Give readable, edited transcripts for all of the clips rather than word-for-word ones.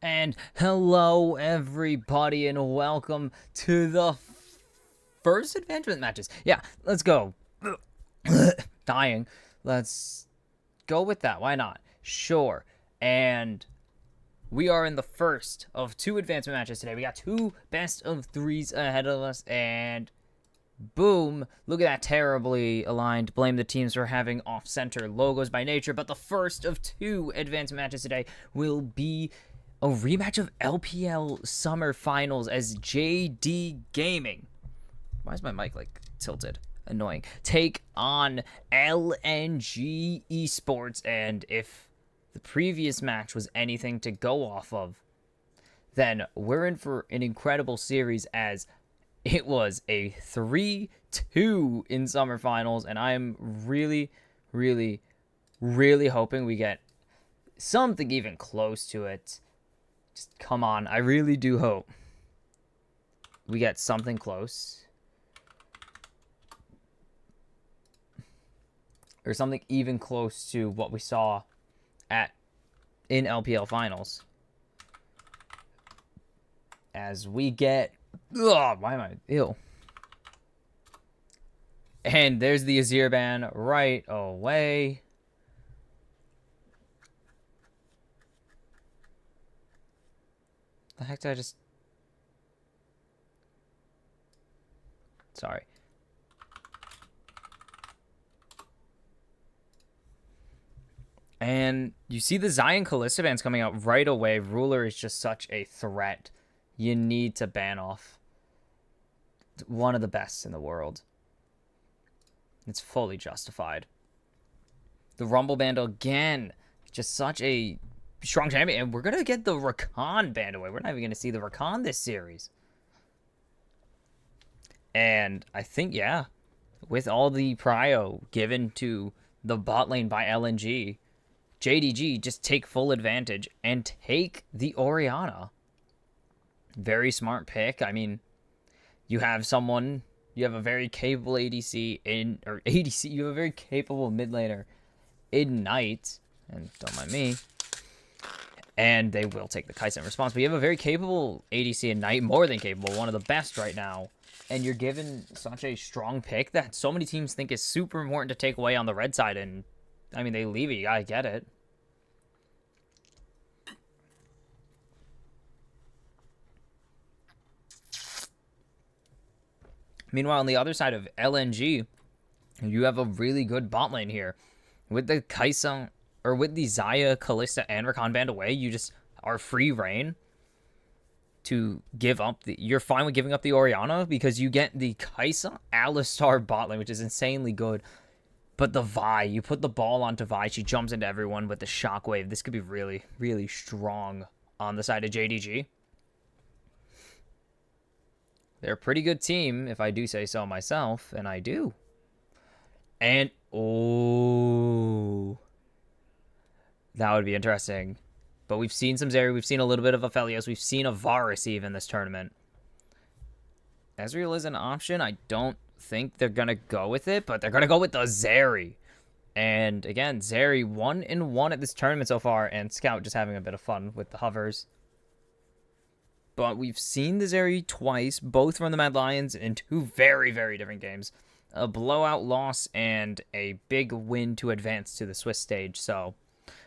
And hello, everybody, and welcome to the first advancement matches. Yeah, let's go. Dying. Let's go with that. Why not? Sure. And we are in the first of two advancement matches today. We got two best of threes ahead of us, and boom, look at that, terribly aligned. Blame the teams for having off-center logos by nature, but the first of two advancement matches today will be a rematch of LPL Summer Finals as JD Gaming. Why is my mic like tilted? Annoying. Take on LNG Esports, and if the previous match was anything to go off of, then we're in for an incredible series as it was a 3-2 in Summer Finals, and I'm really, really, really hoping we get something even close to it. Just come on. I really do hope we get something close. Or something even close to what we saw in LPL Finals. As we get... Ugh, why am I... Ew. And there's the Azir ban right away. The heck did I just... Sorry. And you see the Zion Kalista bans coming out right away. Ruler is just such a threat. You need to ban off one of the best in the world. It's fully justified. The Rumble band again. Just such a strong champion. And we're going to get the Rakan band away. We're not even going to see the Rakan this series. And I think, yeah, with all the prio given to the bot lane by LNG, JDG just take full advantage and take the Orianna. Very smart pick. I mean, you have a very capable ADC you have a very capable mid laner in Knight, and don't mind me, and they will take the Kai'Sa in response, but you have a very capable ADC in Knight, more than capable, one of the best right now, and you're given such a strong pick that so many teams think is super important to take away on the red side, and, I mean, they leave it, you gotta get it. Meanwhile, on the other side of LNG, you have a really good bot lane here. With the Kai'Sa, or with the Xayah, Kalista, and Rakan band away, you just are free reign to give up you're fine with giving up the Orianna because you get the Kai'Sa Alistar bot lane, which is insanely good. But the Vi, you put the ball onto Vi, she jumps into everyone with the shockwave. This could be really, really strong on the side of JDG. They're a pretty good team, if I do say so myself, and I do. And, oh, that would be interesting. But we've seen some Zeri, we've seen a little bit of Aphelios, we've seen a Varus even this tournament. Ezreal is an option. I don't think they're going to go with it, but they're going to go with the Zeri. And again, Zeri 1-1 at this tournament so far, and Scout just having a bit of fun with the hovers. But we've seen the Zeri twice, both from the Mad Lions, in two very, very different games. A blowout loss and a big win to advance to the Swiss stage. So,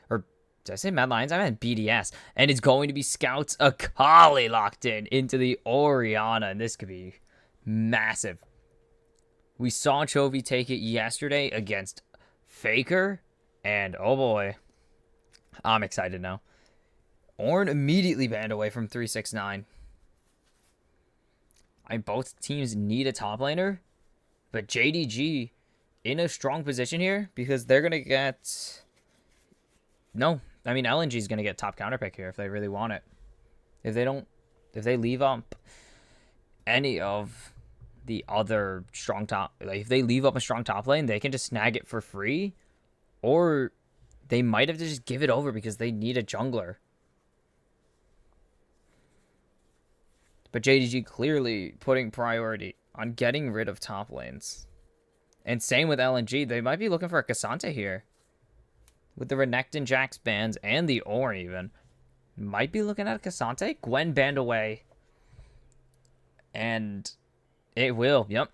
or did I say Mad Lions? I meant BDS. And it's going to be Scout's Akali locked into the Orianna. And this could be massive. We saw Chovy take it yesterday against Faker. And oh boy, I'm excited now. Ornn immediately banned away from 369. Both teams need a top laner, but JDG in a strong position here because they're going to get... No, I mean, LNG is going to get top counter pick here if they really want it. If they leave up any of the other strong top... Like, if they leave up a strong top lane, they can just snag it for free, or they might have to just give it over because they need a jungler. But JDG clearly putting priority on getting rid of top lanes. And same with LNG. They might be looking for a Cassante here. With the Renekton Jax bans and the Ornn even. Might be looking at Cassante. Gwen banned away. And it will. Yep.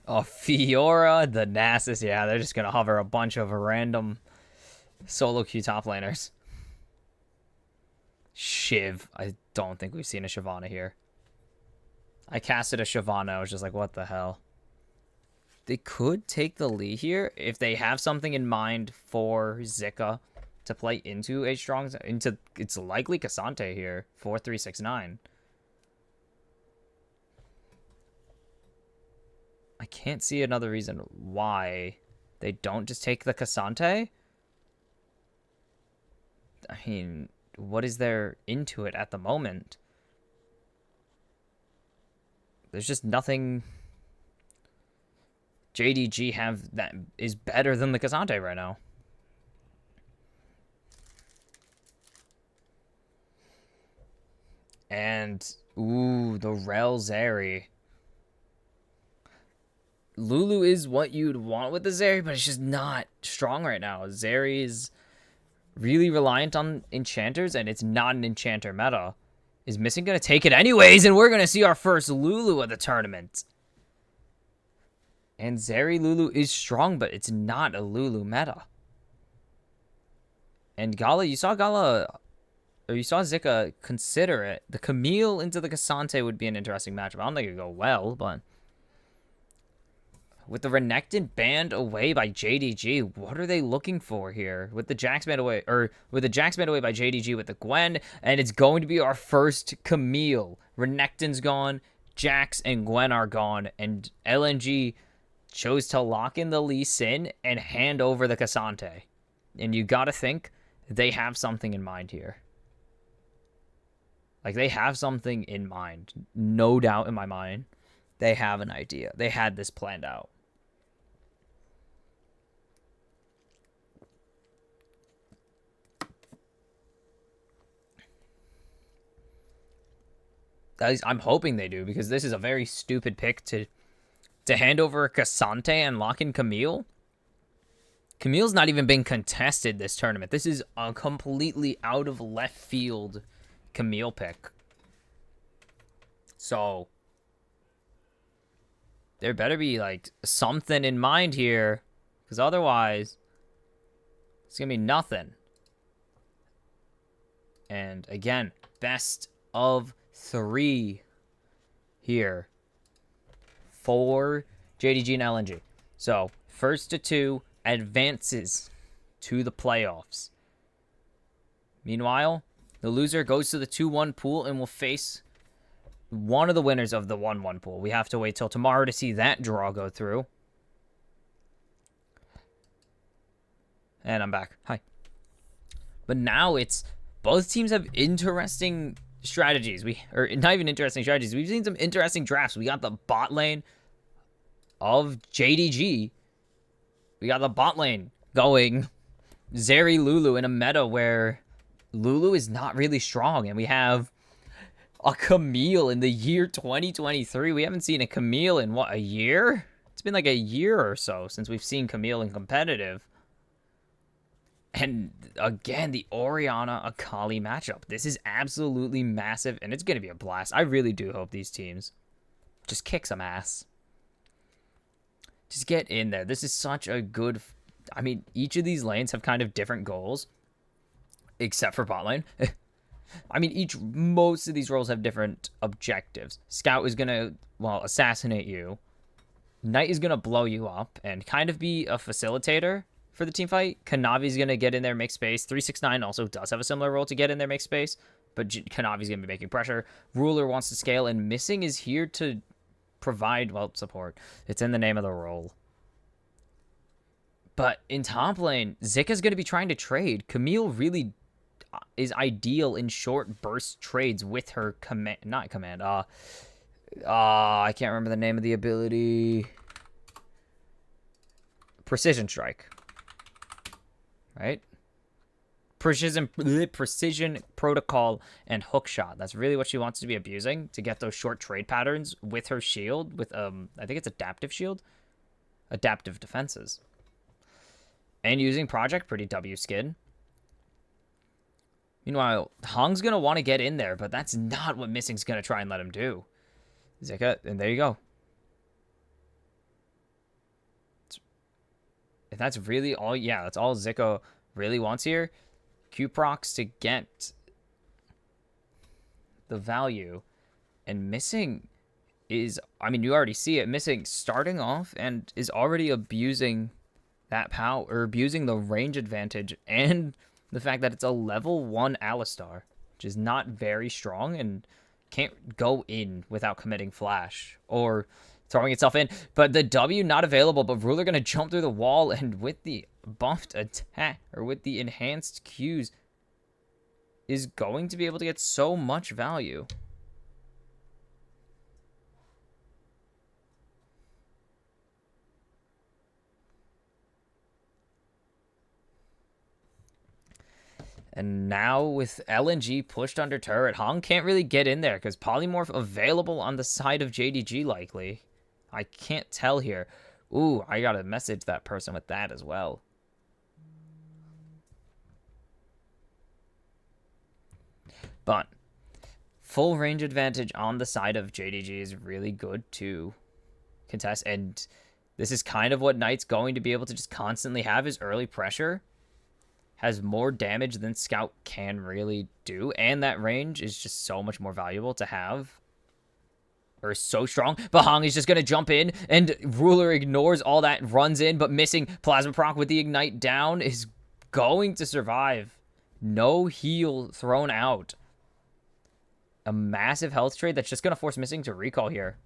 Oh, Fiora, the Nasus. Yeah, they're just going to hover a bunch of random solo queue top laners. Shiv. I don't think we've seen a Shyvana here. I casted a Shyvana. I was just like, what the hell? They could take the lead here if they have something in mind for Zika to play into a strong... It's likely Cassante here. 4-3-6-9. I can't see another reason why they don't just take the Cassante. I mean, what is there into it at the moment? There's just nothing JDG have that is better than the Cassante right now. And, ooh, the Rel Zeri. Lulu is what you'd want with the Zeri, but it's just not strong right now. Zeri is really reliant on enchanters, and it's not an enchanter meta. Is Missing going to take it anyways, and we're going to see our first Lulu of the tournament. And Zeri Lulu is strong, but it's not a Lulu meta. And Gala, you saw Zika consider it. The Camille into the Cassante would be an interesting matchup. I don't think it would go well, but with the Renekton banned away by JDG, what are they looking for here? With the Jax banned away, with the Jax banned away by JDG with the Gwen, and it's going to be our first Camille. Renekton's gone, Jax and Gwen are gone, and LNG chose to lock in the Lee Sin and hand over the Cassante. And you gotta think they have something in mind here. Like, they have something in mind. No doubt in my mind. They have an idea. They had this planned out. I'm hoping they do, because this is a very stupid pick to hand over Cassante and lock in Camille. Camille's not even been contested this tournament. This is a completely out of left field Camille pick. So there better be like something in mind here, because otherwise it's gonna be nothing. And again, best of 3 here for JDG and LNG. So first to 2 advances to the playoffs. Meanwhile, the loser goes to the 2-1 pool and will face one of the winners of the 1-1 pool. We have to wait till tomorrow to see that draw go through. And I'm back. Hi. But now it's both teams have interesting strategies. Or not even interesting strategies. We've seen some interesting drafts. We got the bot lane of JDG. We got the bot lane going Zeri Lulu in a meta where Lulu is not really strong, and we have a Camille in the year 2023. We haven't seen a Camille in, what, a year? It's been like a year or so since we've seen Camille in competitive. And again, the Orianna Akali matchup. This is absolutely massive, and it's going to be a blast. I really do hope these teams just kick some ass. Just get in there. This is such a good... I mean, each of these lanes have kind of different goals, except for bot lane. I mean, most of these roles have different objectives. Scout is going to, well, assassinate you. Knight is going to blow you up and kind of be a facilitator for the team fight. Kanavi's going to get in there, make space. 369 also does have a similar role to get in there, make space, but Kanavi's going to be making pressure. Ruler wants to scale, and Missing is here to provide, well, support. It's in the name of the role. But in top lane, Zika's going to be trying to trade. Camille really is ideal in short burst trades with her I can't remember the name of the ability. Precision Strike. Right? Precision Protocol and Hookshot. That's really what she wants to be abusing to get those short trade patterns with her shield, with I think it's Adaptive Shield. Adaptive Defenses. And using Project, pretty W skin. Meanwhile, Hong's going to want to get in there, but that's not what Missing's going to try and let him do. Zika, and there you go. If that's really all, yeah, that's all Zika really wants here. Q-Procs to get the value. And Missing is, I mean, you already see it. Missing starting off and is already abusing that power, or abusing the range advantage and the fact that it's a level 1 Alistar, which is not very strong and can't go in without committing flash or throwing itself in. But the W not available, but Ruler going to jump through the wall, and with the buffed attack, or with the enhanced Qs, is going to be able to get so much value. And now with LNG pushed under turret, Hong can't really get in there because Polymorph available on the side of JDG likely. I can't tell here. Ooh, I gotta message that person with that as well. But full range advantage on the side of JDG is really good to contest. And this is kind of what Knight's going to be able to just constantly have, is early pressure. Has more damage than Scout can really do, and that range is just so much more valuable to have. Or so strong. But Hong is just going to jump in, and Ruler ignores all that, runs in, but Missing Plasma Proc with the Ignite down is going to survive. No heal thrown out. A massive health trade that's just going to force Missing to recall here.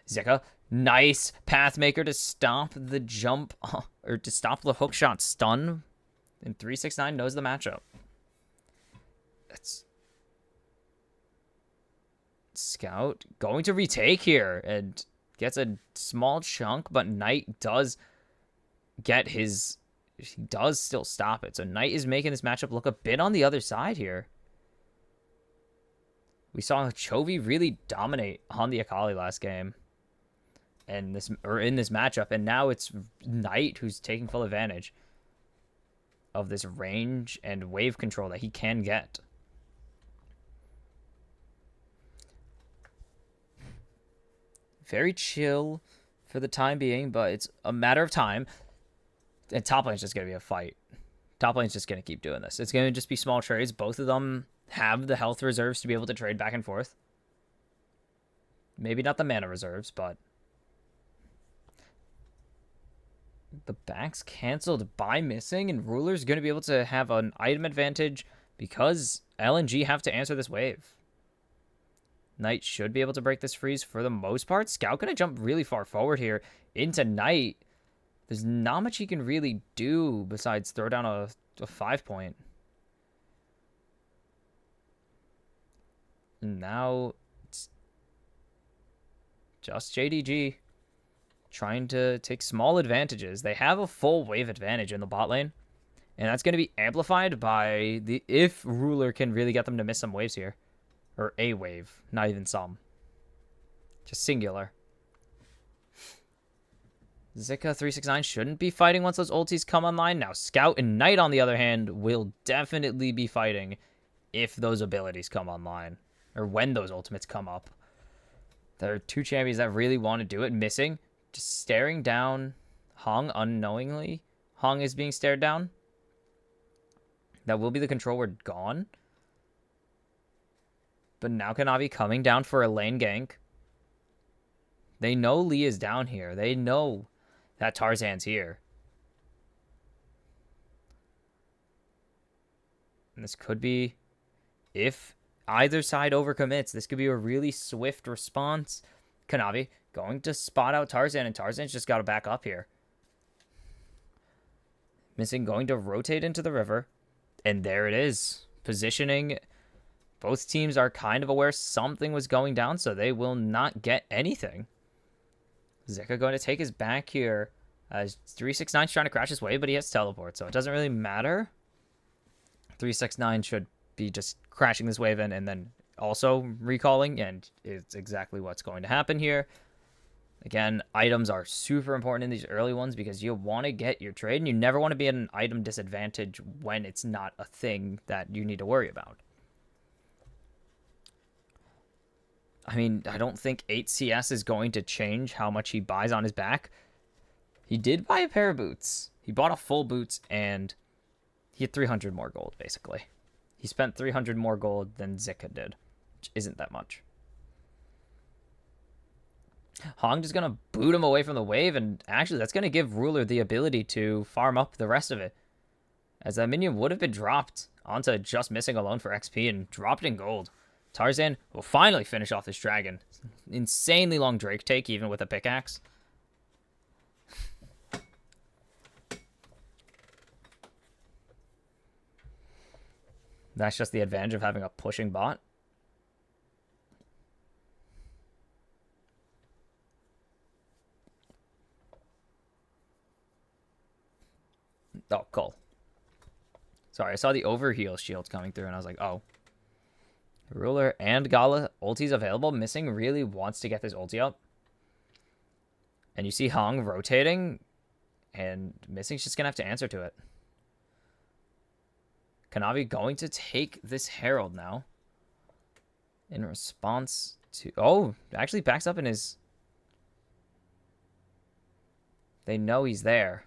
Zika, nice Pathmaker to stop the jump, or to stop the hookshot stun. And 369 knows the matchup. That's Scout going to retake here and gets a small chunk, but Knight does get his... He does still stop it. So Knight is making this matchup look a bit on the other side here. We saw Chovy really dominate on the Akali last game. And this, or in this matchup, and now it's Knight who's taking full advantage of this range and wave control that he can get. Very chill for the time being, but it's a matter of time. And top lane's just going to be a fight. Top lane's just going to keep doing this. It's going to just be small trades. Both of them have the health reserves to be able to trade back and forth. Maybe not the mana reserves, but the back's canceled by Missing, and Ruler's going to be able to have an item advantage because LNG have to answer this wave. Knight should be able to break this freeze for the most part. Scout going to jump really far forward here into Knight. There's not much he can really do besides throw down a 5-point. And now it's just JDG trying to take small advantages. They have a full wave advantage in the bot lane, and that's going to be amplified by the if Ruler can really get them to miss some waves here. Or a wave, not even some. Just singular. Zika 369 shouldn't be fighting once those ultis come online. Now Scout and Knight, on the other hand, will definitely be fighting if those abilities come online. Or when those ultimates come up. There are two champions that really want to do it. Missing. Just staring down Hong unknowingly. Hong is being stared down. That will be the control word gone. But now Kanavi coming down for a lane gank. They know Lee is down here. They know that Tarzan's here. And this could be, if either side overcommits, this could be a really swift response. Kanavi going to spot out Tarzan, and Tarzan's just got to back up here. Missing going to rotate into the river. And there it is. Positioning. Both teams are kind of aware something was going down, so they will not get anything. Zika going to take his back here. 369's trying to crash his wave, but he has teleport, so it doesn't really matter. 369 should be just crashing this wave in and then also recalling, and it's exactly what's going to happen here. Again, items are super important in these early ones because you want to get your trade, and you never want to be at an item disadvantage when it's not a thing that you need to worry about. I mean, I don't think 8 CS is going to change how much he buys on his back. He did buy a pair of boots. He bought a full boots, and he had 300 more gold, basically. He spent 300 more gold than Zika did, which isn't that much. Hong just going to boot him away from the wave, and actually that's going to give Ruler the ability to farm up the rest of it, as that minion would have been dropped onto just missing alone for XP and dropped in gold. Tarzan will finally finish off this dragon. Insanely long Drake take, even with a pickaxe. That's just the advantage of having a pushing bot. Oh, cool. Sorry, I saw the overheal shields coming through, and I was like, oh. Ruler and Gala ultis available. Missing really wants to get this ulti up. And you see Hong rotating, and Missing's just going to have to answer to it. Kanavi going to take this Herald now. In response to... Oh, actually backs up in his... They know he's there.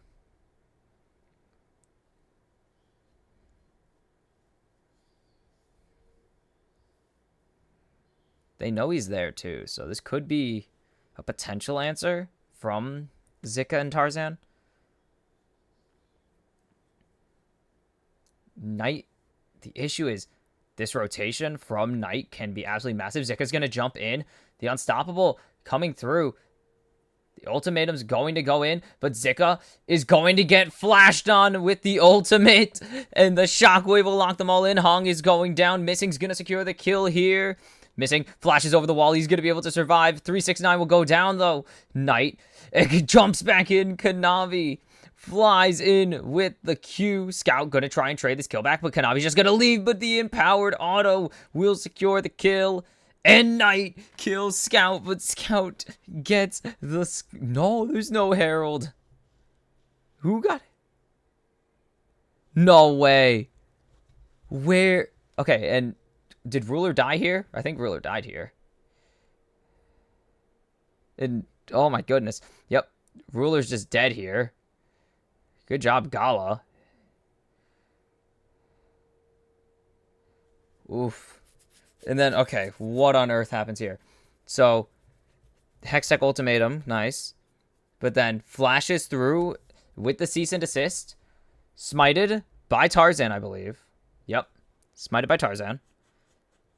They know he's there too, so this could be a potential answer from Zika and Tarzan. Knight, the issue is this rotation from Knight can be absolutely massive. Zika's going to jump in. The Unstoppable coming through. The ultimatum's going to go in, but Zika is going to get flashed on with the ultimate, and the shockwave will lock them all in. Hong is going down. Missing's going to secure the kill here. Missing flashes over the wall. He's going to be able to survive. 369 will go down, though. Knight jumps back in. Kanavi flies in with the Q. Scout going to try and trade this kill back, but Kanavi's just going to leave, but the empowered auto will secure the kill. And Knight kills Scout, but Scout gets the... No, there's no Herald. Who got it? No way. Where? Okay, and did Ruler die here? I think Ruler died here. And, oh my goodness. Yep, Ruler's just dead here. Good job, Gala. Oof. And then, okay, what on earth happens here? So, Hextech Ultimatum, nice. But then flashes through with the cease and desist. Smited by Tarzan, I believe. Yep, smited by Tarzan.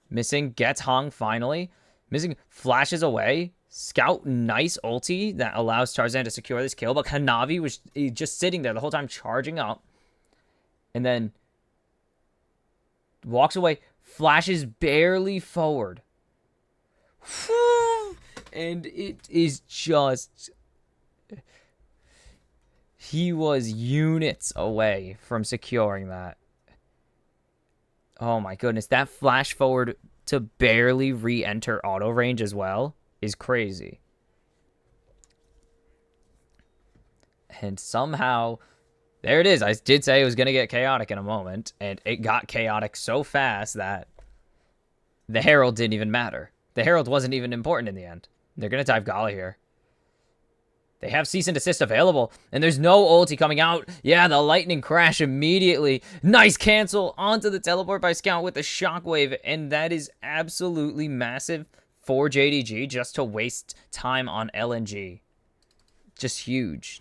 Missing gets Hong finally. Missing flashes away. Scout, nice ulti that allows Tarzan to secure this kill. But Kanavi was just sitting there the whole time charging up. And then walks away. Flashes barely forward. And it is just... He was units away from securing that. Oh my goodness. That flash forward to barely re-enter auto range as well is crazy. And somehow... There it is. I did say it was going to get chaotic in a moment, and it got chaotic so fast that the Herald didn't even matter. The Herald wasn't even important in the end. They're going to dive Gala here. They have cease and desist available, and there's no ulti coming out. Yeah, the lightning crash immediately. Nice cancel onto the teleport by Scout with the shockwave, and that is absolutely massive for JDG just to waste time on LNG. Just huge.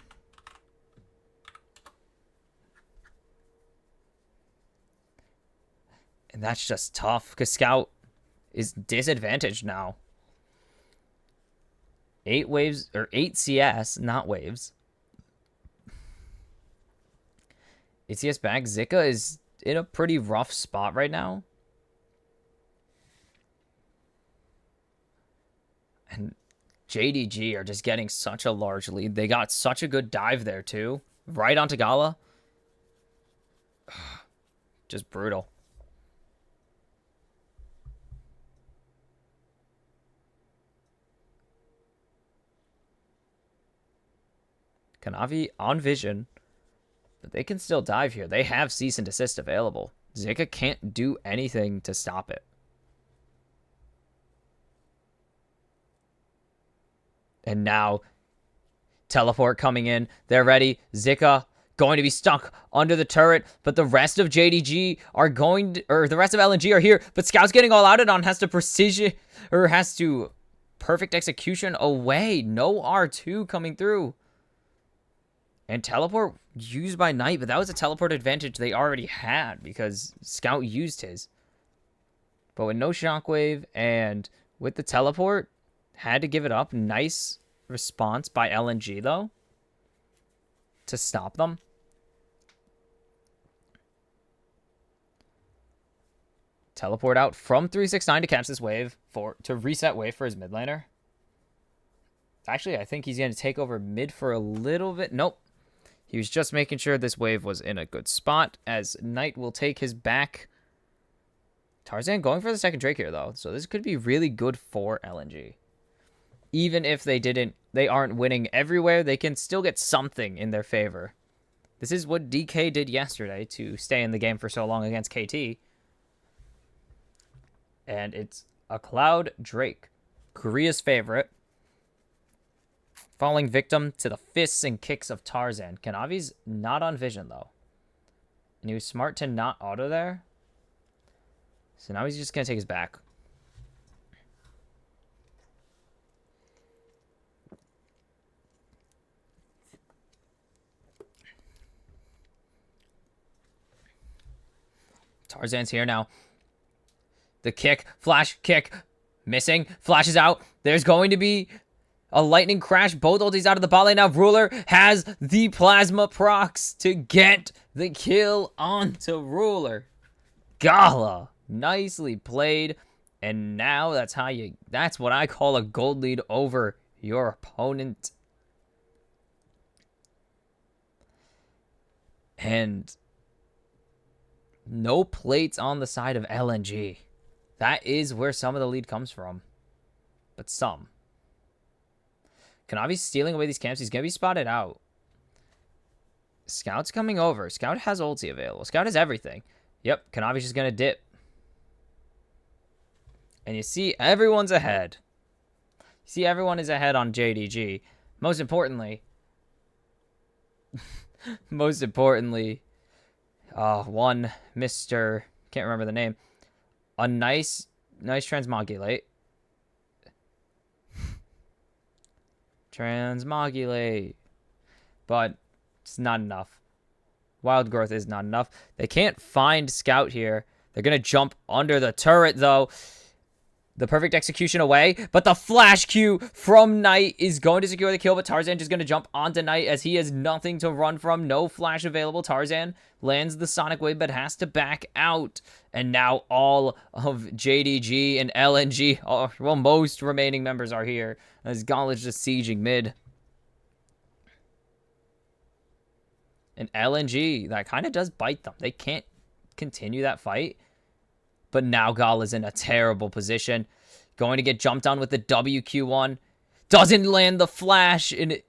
And that's just tough, because Scout is disadvantaged now. 8 waves, or 8 CS, not waves. 8 CS back. Zika is in a pretty rough spot right now. And JDG are just getting such a large lead. They got such a good dive there, too. Right onto Gala. Just brutal. Kanavi on vision, but they can still dive here. They have cease and desist available. Zika can't do anything to stop it. And now, teleport coming in. They're ready. Zika going to be stuck under the turret, but the rest of JDG are going to, or the rest of LNG are here, but Scout's getting all outed on, has to precision, or has to perfect execution away. No R2 coming through. And teleport used by Knight, but that was a teleport advantage they already had because Scout used his. But with no shockwave and with the teleport, had to give it up. Nice response by LNG, though, to stop them. Teleport out from 369 to catch this wave, to reset wave for his mid laner. Actually, I think he's going to take over mid for a little bit. Nope. He was just making sure this wave was in a good spot, as Knight will take his back. Tarzan going for the second Drake here, though, so this could be really good for LNG. Even if they aren't winning everywhere, they can still get something in their favor. This is what DK did yesterday to stay in the game for so long against KT. And it's a Cloud Drake, Korea's favorite, falling victim to the fists and kicks of Tarzan. Kanavi's not on vision, though. And he was smart to not auto there. So now he's just going to take his back. Tarzan's here now. The kick, flash, kick, missing, flashes out. There's going to be a lightning crash. Both ultis out of the bot lane now. Ruler has the plasma procs to get the kill onto Ruler. Gala, nicely played. And now that's what I call a gold lead over your opponent. And no plates on the side of LNG. That is where some of the lead comes from. But some. Kanavi's stealing away these camps. He's going to be spotted out. Scout's coming over. Scout has ulti available. Scout has everything. Yep, Kanavi's just going to dip. And you see everyone's ahead. You see everyone is ahead on JDG. Most importantly, one Mr. Can't remember the name. A nice transmogulate. Transmogulate. But it's not enough. Wild growth is not enough. They can't find Scout here. They're going to jump under the turret, though. The perfect execution away, but the flash Q from Knight is going to secure the kill, but Tarzan just going to jump onto Knight as he has nothing to run from. No flash available. Tarzan lands the Sonic Wave, but has to back out. And now all of JDG and LNG, well, most remaining members are here, as Gauntlet's just sieging mid. And LNG, that kind of does bite them. They can't continue that fight. But now Gal is in a terrible position. Going to get jumped on with the WQ1. Doesn't land the flash. And it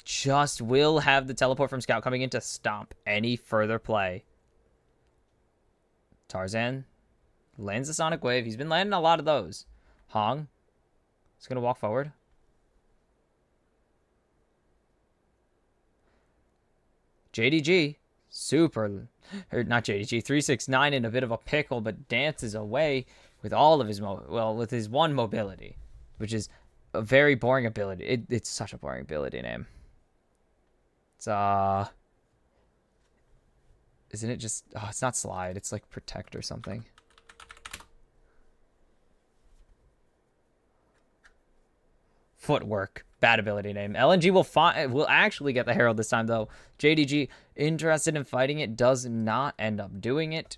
just will have the teleport from Scout coming in to stop any further play. Tarzan lands the Sonic Wave. He's been landing a lot of those. Hong is going to walk forward. JDG. Not JDG, 369 in a bit of a pickle, but dances away with all of his, with his one mobility, which is a very boring ability. It's such a boring ability name. It's, isn't it just, it's not slide, it's like protect or something. Footwork. Bad ability name. LNG will actually get the Herald this time, though. JDG, interested in fighting it, does not end up doing it.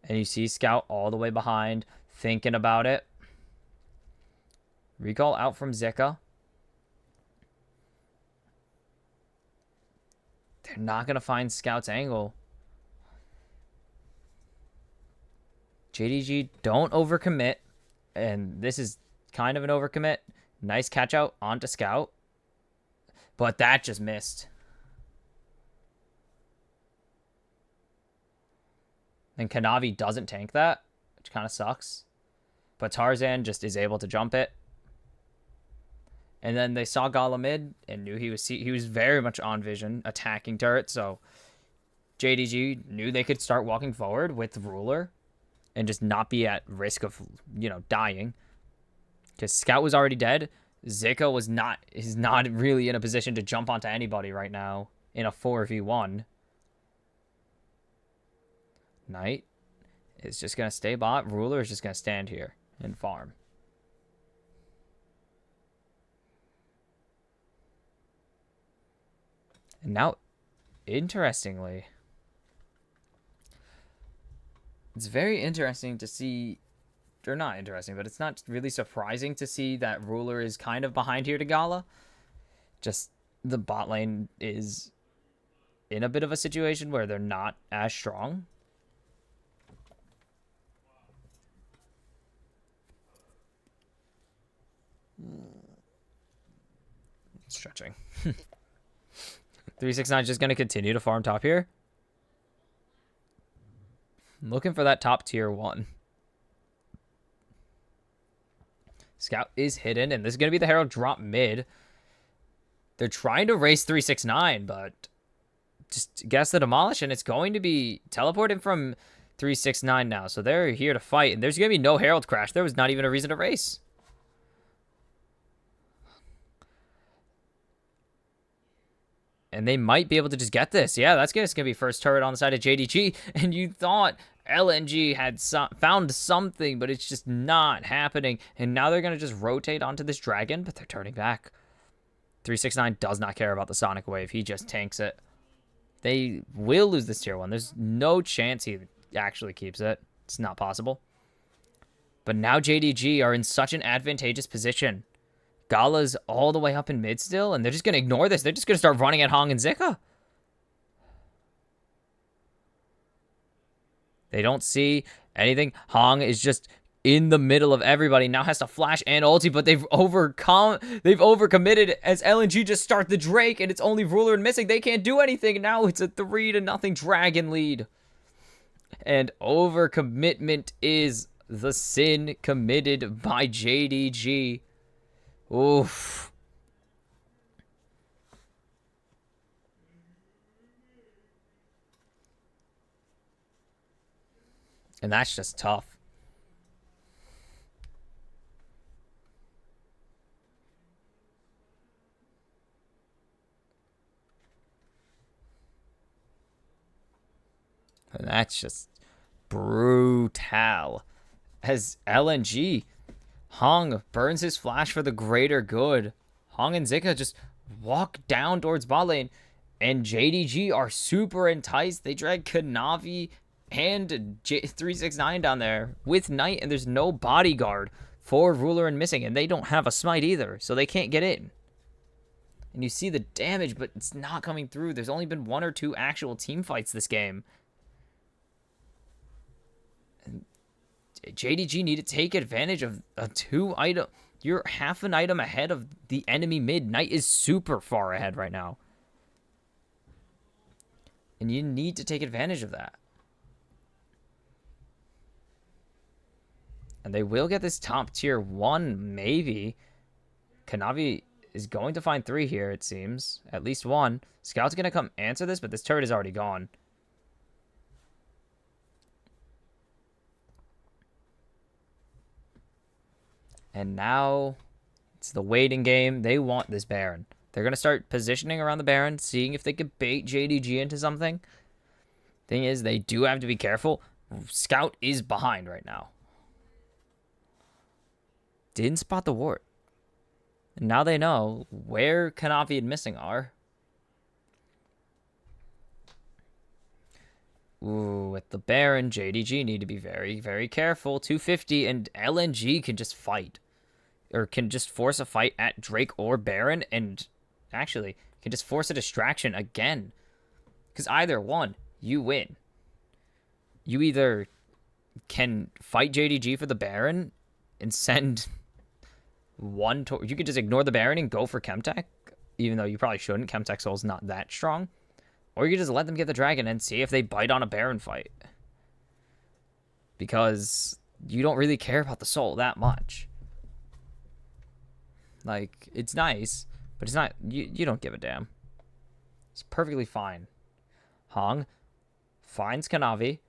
And you see Scout all the way behind, thinking about it. Recall out from Zika. They're not going to find Scout's angle. JDG, don't overcommit. And this is kind of an overcommit. Nice catch out onto Scout. But that just missed. And Kanavi doesn't tank that, which kind of sucks. But Tarzan just is able to jump it. And then they saw Gala mid and knew he was very much on vision, attacking turret. So JDG knew they could start walking forward with Ruler and just not be at risk of, dying. Because Scout was already dead. Zika is not really in a position to jump onto anybody right now in a 4v1. Knight is just going to stay bot. Ruler is just going to stand here and farm. And now, interestingly, it's very interesting to see, or not interesting, but it's not really surprising to see that Ruler is kind of behind here to Gala. Just the bot lane is in a bit of a situation where they're not as strong. Stretching. 369 is just going to continue to farm top here. Looking for that top tier 1. Scout is hidden, and this is going to be the Herald drop mid. They're trying to race 369, but just guess the demolish, and it's going to be teleported from 369 now. So they're here to fight, and there's going to be no Herald crash. There was not even a reason to race. And they might be able to just get this. Yeah, that's going to be first turret on the side of JDG. And you thought LNG had found something, but it's just not happening. And now they're going to just rotate onto this dragon, but they're turning back. 369 does not care about the Sonic Wave. He just tanks it. They will lose this tier 1. There's no chance he actually keeps it. It's not possible. But now JDG are in such an advantageous position. Gala's all the way up in mid still, and they're just going to ignore this. They're just going to start running at Hong and Zika. They don't see anything. Hong is just in the middle of everybody. Now has to flash and ulti, but they've overcommitted as LNG just start the Drake, and it's only Ruler and missing. They can't do anything. Now it's a 3-0 dragon lead. And overcommitment is the sin committed by JDG. Oof. And that's just tough. And that's just brutal. As LNG, Hong burns his flash for the greater good. Hong and Zika just walk down towards bot lane. And JDG are super enticed. They drag Kanavi and 369 down there with Knight. And there's no bodyguard for Ruler and missing. And they don't have a smite either. So they can't get in. And you see the damage, but it's not coming through. There's only been 1 or 2 actual team fights this game. JDG need to take advantage of a 2 item. You're half an item ahead of the enemy mid. Knight is super far ahead right now. And you need to take advantage of that. And they will get this top tier 1, maybe. Kanavi is going to find 3 here, it seems. At least 1. Scout's going to come answer this, but this turret is already gone. And now it's the waiting game. They want this Baron. They're going to start positioning around the Baron, seeing if they can bait JDG into something. Thing is, they do have to be careful. Scout is behind right now. Didn't spot the ward. And now they know where Kanavi and Missing are. Ooh, with the Baron, JDG need to be very, very careful. 250, and LNG can just fight. Or can just force a fight at Drake or Baron, and actually can just force a distraction again. Because either one, you win. You either can fight JDG for the Baron and send one you could just ignore the Baron and go for Chemtech, even though you probably shouldn't. Chemtech Soul's not that strong. Or you could just let them get the dragon and see if they bite on a Baron fight. Because you don't really care about the soul that much. Like, it's nice, but it's not, you don't give a damn. It's perfectly fine. Hong finds Kanavi.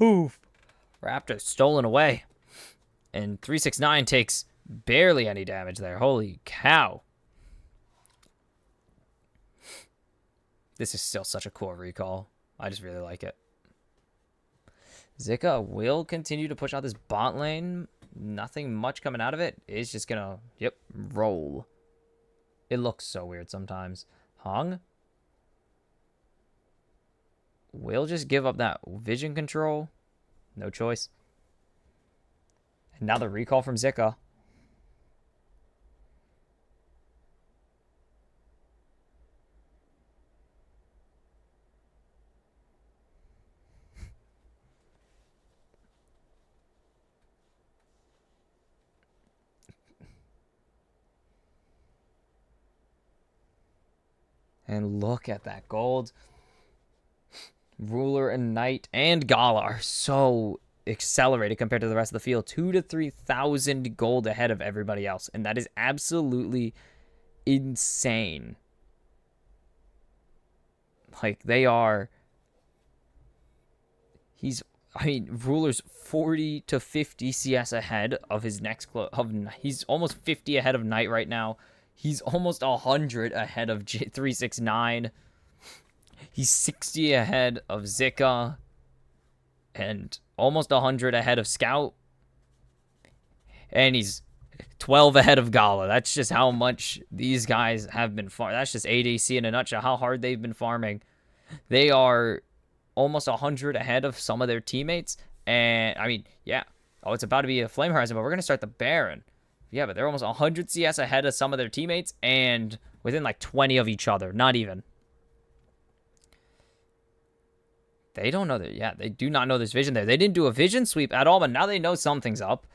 Oof. Raptor stolen away. And 369 takes barely any damage there. Holy cow. This is still such a cool recall. I just really like it. Zika will continue to push out this bot lane. Nothing much coming out of it. It's just gonna, roll. It looks so weird sometimes. Hong will just give up that vision control. No choice. And now the recall from Zika. And look at that gold. Ruler and Knight and Gala are so accelerated compared to the rest of the field. 2,000 to 3,000 gold ahead of everybody else. And that is absolutely insane. Like, they are... Ruler's 40 to 50 CS ahead of his next... He's almost 50 ahead of Knight right now. He's almost 100 ahead of 369. He's 60 ahead of Zika. And almost 100 ahead of Scout. And he's 12 ahead of Gala. That's just how much these guys have been farming. That's just ADC in a nutshell, how hard they've been farming. They are almost 100 ahead of some of their teammates. And, it's about to be a Flame Horizon, but we're going to start the Baron. Yeah, but they're almost 100 CS ahead of some of their teammates and within like 20 of each other. Not even. They don't know that. Yeah, they do not know there's vision there. They didn't do a vision sweep at all, but now they know something's up.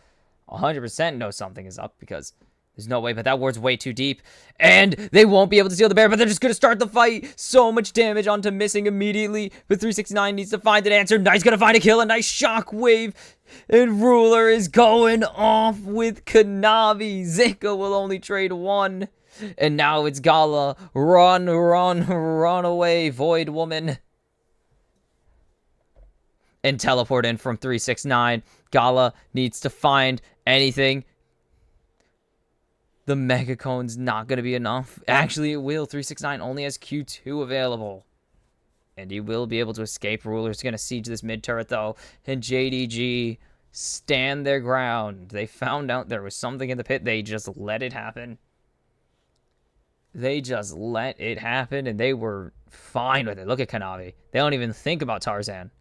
100% know something is up because there's no way, but that ward's way too deep. And they won't be able to steal the bear, but they're just going to start the fight. So much damage onto missing immediately. But 369 needs to find an answer. Knight's going to find a kill. A nice shockwave. And Ruler is going off with Kanavi. Zika will only trade one. And now it's Gala. Run, run, run away, Void Woman. And teleport in from 369. Gala needs to find anything. The Mega Cone's not going to be enough. Actually, it will. 369 only has Q2 available. And he will be able to escape. Ruler's going to siege this mid turret, though. And JDG stand their ground. They found out there was something in the pit. They just let it happen. They just let it happen, and they were fine with it. Look at Kanavi. They don't even think about Tarzan.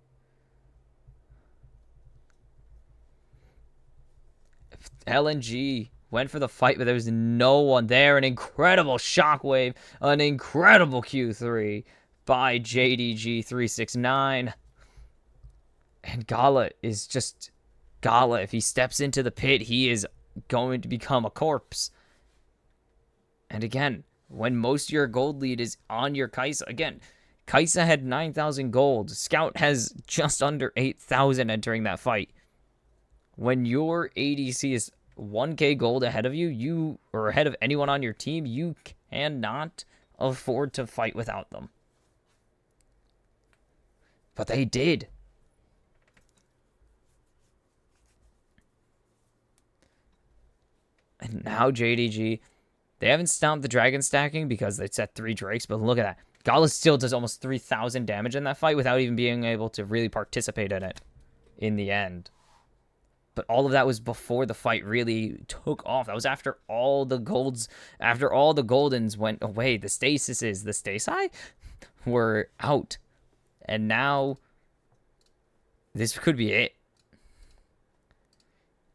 LNG went for the fight, but there was no one there. An incredible shockwave, an incredible Q3 by JDG 369. And Gala is just Gala. If he steps into the pit, he is going to become a corpse. And again, when most of your gold lead is on your Kai'Sa, again, Kai'Sa had 9,000 gold. Scout has just under 8,000 entering that fight. When your ADC is 1k gold ahead of you, or ahead of anyone on your team, you cannot afford to fight without them. But they did. And now JDG, they haven't stopped the dragon stacking because they set 3 drakes, but look at that. Gala still does almost 3,000 damage in that fight without even being able to really participate in it in the end. But all of that was before the fight really took off. That was after all the goldens went away. The stasi were out. And now this could be it.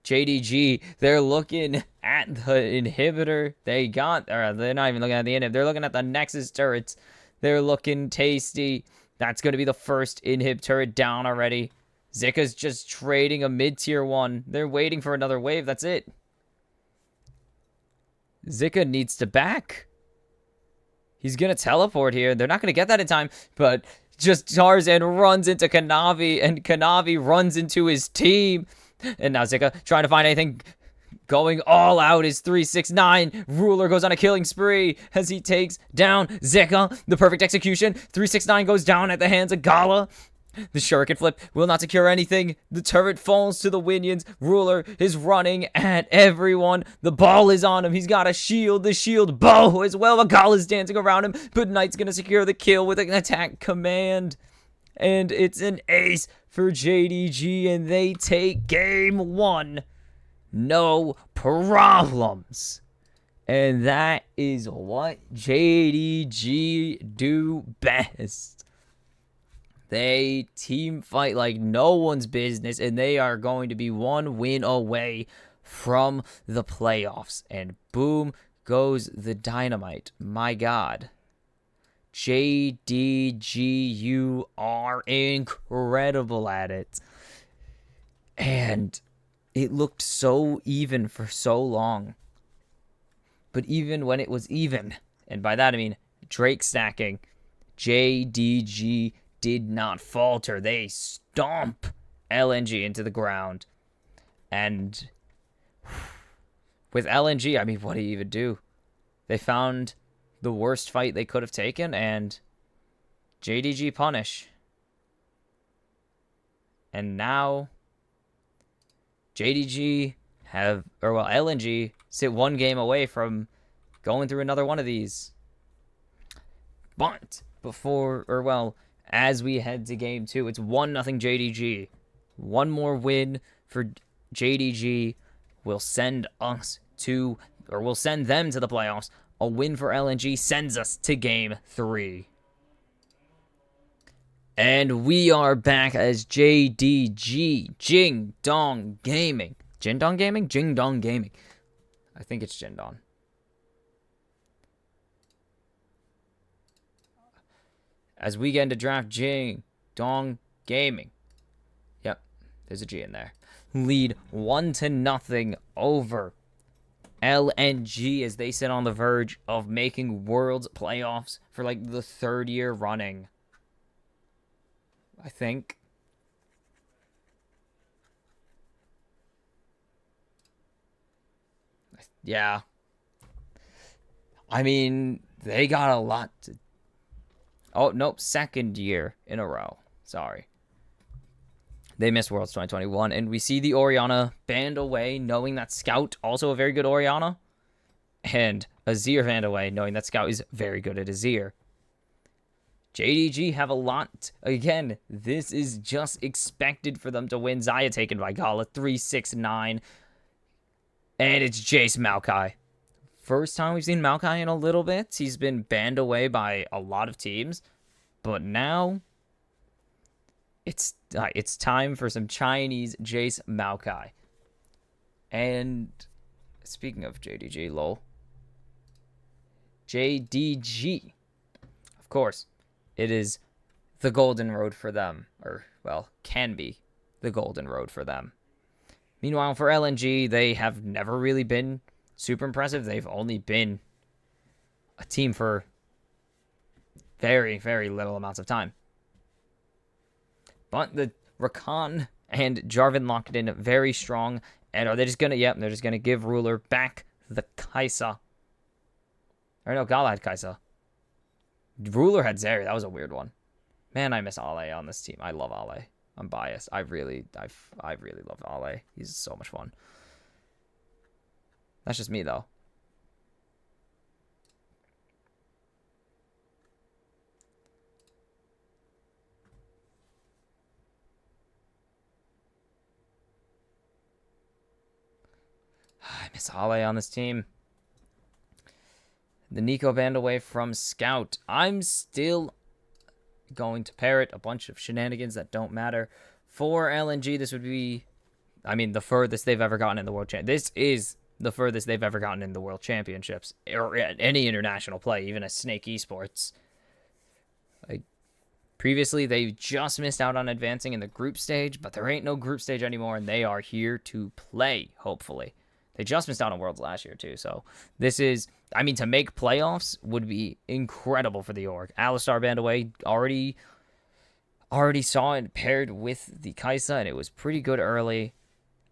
JDG, they're looking at the inhibitor. They're not even looking at the inhibitor. They're looking at the Nexus turrets. They're looking tasty. That's going to be the first inhib turret down already. Zika's just trading a mid-tier one. They're waiting for another wave. That's it. Zika needs to back. He's going to teleport here. They're not going to get that in time, but just Tarzan runs into Kanavi, and Kanavi runs into his team. And now Zika trying to find anything. Going all out is 369. Ruler goes on a killing spree as he takes down Zika. The perfect execution. 369 goes down at the hands of Gala. The shuriken flip will not secure anything. The turret falls to the Winions. Ruler is running at everyone. The ball is on him. He's got a shield. The shield bow as well. A Gala is dancing around him. But Knight's going to secure the kill with an attack command. And it's an ace for JDG. And they take game 1. No problems. And that is what JDG do best. They team fight like no one's business, and they are going to be 1 win away from the playoffs. And boom goes the dynamite. My God. JDG, you are incredible at it. And it looked so even for so long. But even when it was even, and by that I mean Drake stacking, JDG did not falter. They stomp LNG into the ground. And with LNG, I mean, what do you even do? They found the worst fight they could have taken, and JDG punish. And now JDG LNG sit 1 game away from going through another one of these. But as we head to game 2, it's 1-0 JDG. 1 more win for JDG will send them to the playoffs. A win for LNG sends us to game 3. And we are back as JDG, Jing-Dong Gaming. Jing-Dong Gaming? Jing-Dong Gaming. I think it's Jing-Dong. As we get into draft, Jing-Dong Gaming. Yep, there's a G in there. Lead 1-0 over LNG as they sit on the verge of making Worlds playoffs for like the 3rd year running. I think. Yeah. I mean, they got a lot to... Oh, nope. 2nd year in a row. Sorry. They missed Worlds 2021. And we see the Orianna banned away, knowing that Scout, also a very good Orianna. And Azir banned away, knowing that Scout is very good at Azir. JDG have a lot. Again, this is just expected for them to win. Xayah taken by Gala, 369. And it's Jace Maokai. First time we've seen Maokai in a little bit. He's been banned away by a lot of teams. But now, it's time for some Chinese Jace Maokai. And speaking of JDG, lol. JDG. Of course, it is the golden road for them. Or, well, can be the golden road for them. Meanwhile, for LNG, they have never really been super impressive. They've only been a team for very, very little amounts of time. But the Rakan and Jarvan locked in very strong. And are they just going to... Yep, they're just going to give Ruler back the Kai'Sa. Or no, Gala had Kai'Sa. Ruler had Zeri. That was a weird one. Man, I miss Ale on this team. I love Ale. I'm biased. I really love Ale. He's so much fun. That's just me, though. I miss Ale on this team. The Nico band away from Scout. I'm still going to parrot a bunch of shenanigans that don't matter. For LNG, this would be, I mean, the furthest they've ever gotten in the World Champ. This is the furthest they've ever gotten in the World Championships or at any international play, even a Snake Esports. Like, Previously, they just missed out on advancing in the group stage, but there ain't no group stage anymore, and they are here to play, hopefully. They just missed out on Worlds last year, too, so this is... I mean, to make playoffs would be incredible for the org. Alistar banned away, already saw it paired with the Kaisa, and it was pretty good early.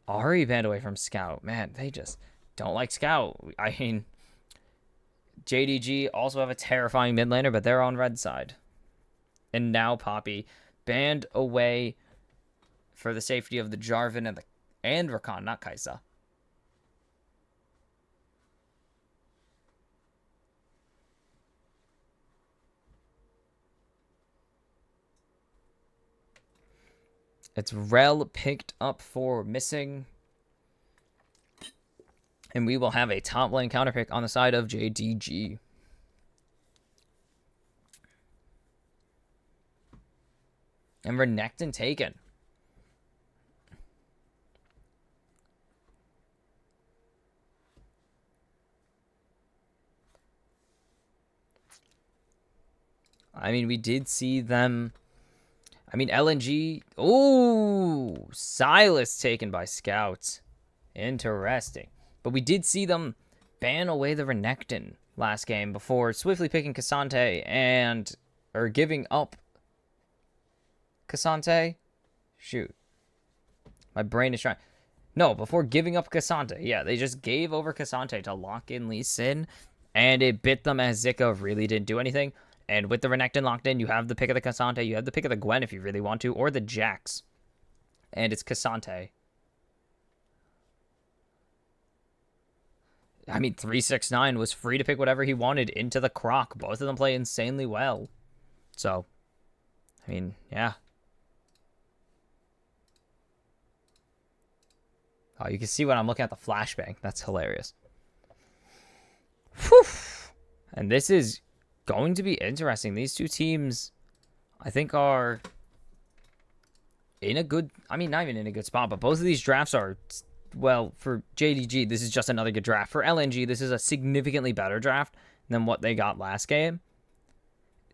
Ahri banned away from Scout. Man, they just don't like Scout. I mean, JDG also have a terrifying mid laner, but they're on red side. And now Poppy banned away for the safety of the Jarvan and Rakan, not Kaisa. It's Rel picked up for missing. And we will have a top lane counter pick on the side of JDG. And Renekton taken. I mean, we did see them. I mean, LNG. Ooh, Silas taken by Scouts. Interesting. But we did see them ban away the Renekton last game before swiftly picking Cassante or giving up Cassante. Shoot. My brain is trying. No, before giving up Cassante. Yeah, they just gave over Cassante to lock in Lee Sin, and it bit them as Zika really didn't do anything. And with the Renekton locked in, you have the pick of the Cassante, you have the pick of the Gwen if you really want to, or the Jax. And it's Cassante. I mean, 369 was free to pick whatever he wanted into the Croc. Both of them play insanely well. So, I mean, yeah. Oh, you can see when I'm looking at the flashbang. That's hilarious. Whew. And this is going to be interesting. These two teams, I think, are in a good... I mean, not even in a good spot, but both of these drafts are... Well, for JDG, this is just another good draft. For LNG, this is a significantly better draft than what they got last game.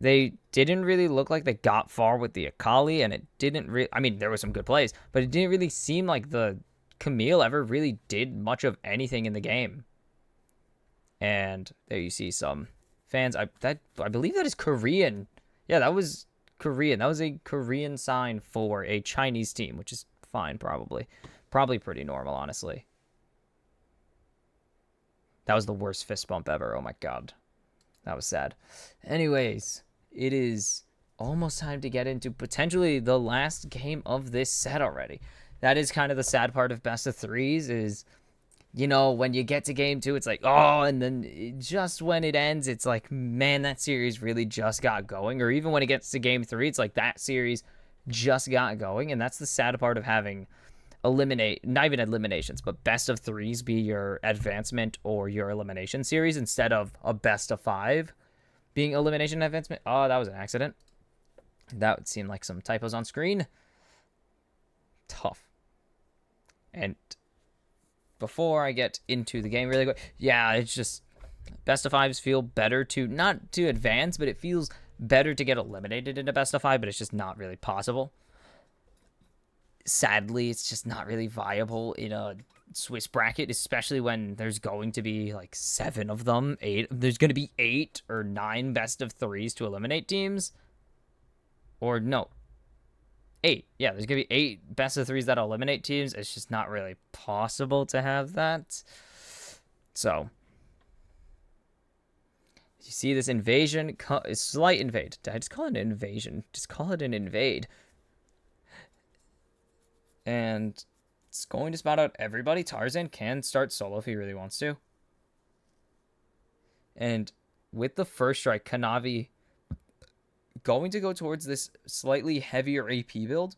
They didn't really look like they got far with the Akali, and it didn't really... I mean, there were some good plays, but it didn't really seem like the Camille ever really did much of anything in the game. And there you see some fans. I believe that is Korean. Yeah, that was Korean. That was a Korean sign for a Chinese team, which is fine, probably. Probably pretty normal, honestly. That was the worst fist bump ever. Oh my god. That was sad. Anyways, it is almost time to get into potentially the last game of this set already. That is kind of the sad part of best of threes is, you know, when you get to game 2, it's like, oh, and then just when it ends, it's like, man, that series really just got going. Or even when it gets to game 3, it's like that series just got going. And that's the sad part of having not even eliminations, but best of threes be your advancement or your elimination series instead of a best of 5 being elimination advancement. Oh, that was an accident. That would seem like some typos on screen. Tough. And before I get into the game really quick, yeah, it's just best of 5s feel better to, not to advance, but it feels better to get eliminated in a best of 5, but it's just not really possible. Sadly, it's just not really viable in a Swiss bracket, especially when there's going to be like 7 of them. There's going to be 8 or 9 best of 3s to eliminate teams. Or no, 8. Yeah, there's going to be 8 best of 3s that eliminate teams. It's just not really possible to have that. So, you see this invasion, slight invade. Did I just call it an invasion? Just call it an invade. And it's going to spot out everybody. Tarzan can start solo if he really wants to. And with the first strike, Kanavi going to go towards this slightly heavier AP build.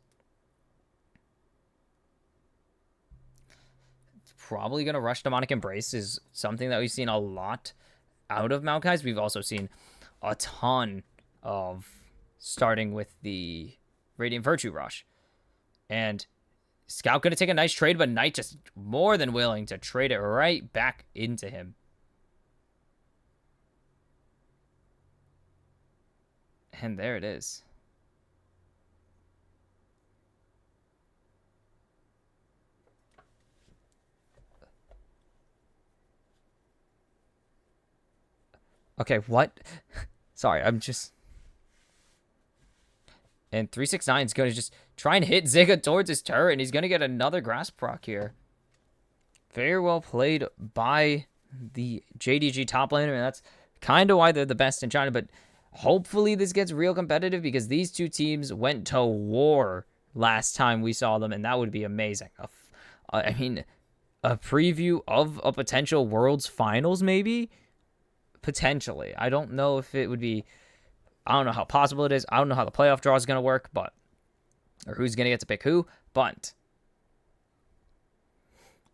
Probably going to rush Demonic Embrace is something that we've seen a lot out of Maokai's. We've also seen a ton of starting with the Radiant Virtue Rush. And Scout going to take a nice trade, but Knight just more than willing to trade it right back into him. And there it is. Okay, what? Sorry, I'm just... And 369 is going to just try and hit Zika towards his turret, and he's going to get another grass proc here. Very well played by the JDG top laner, and that's kind of why they're the best in China, but hopefully this gets real competitive because these two teams went to war last time we saw them, and that would be amazing. I mean, a preview of a potential Worlds Finals, maybe? Potentially. I don't know if it would be... I don't know how possible it is. I don't know how the playoff draw is going to work, but... Or who's going to get to pick who, but...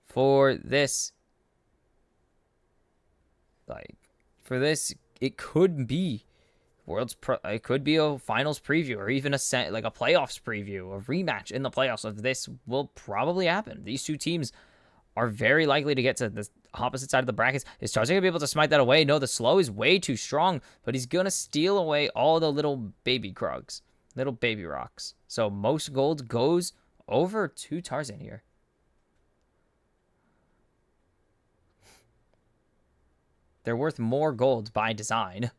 For this... it could be it could be a finals preview or even a playoffs preview, a rematch in the playoffs of this will probably happen. These two teams are very likely to get to the opposite side of the brackets. Is Tarzan going to be able to smite that away? No, the slow is way too strong, but he's going to steal away all the little baby Krugs, little baby rocks. So most gold goes over to Tarzan here. They're worth more gold by design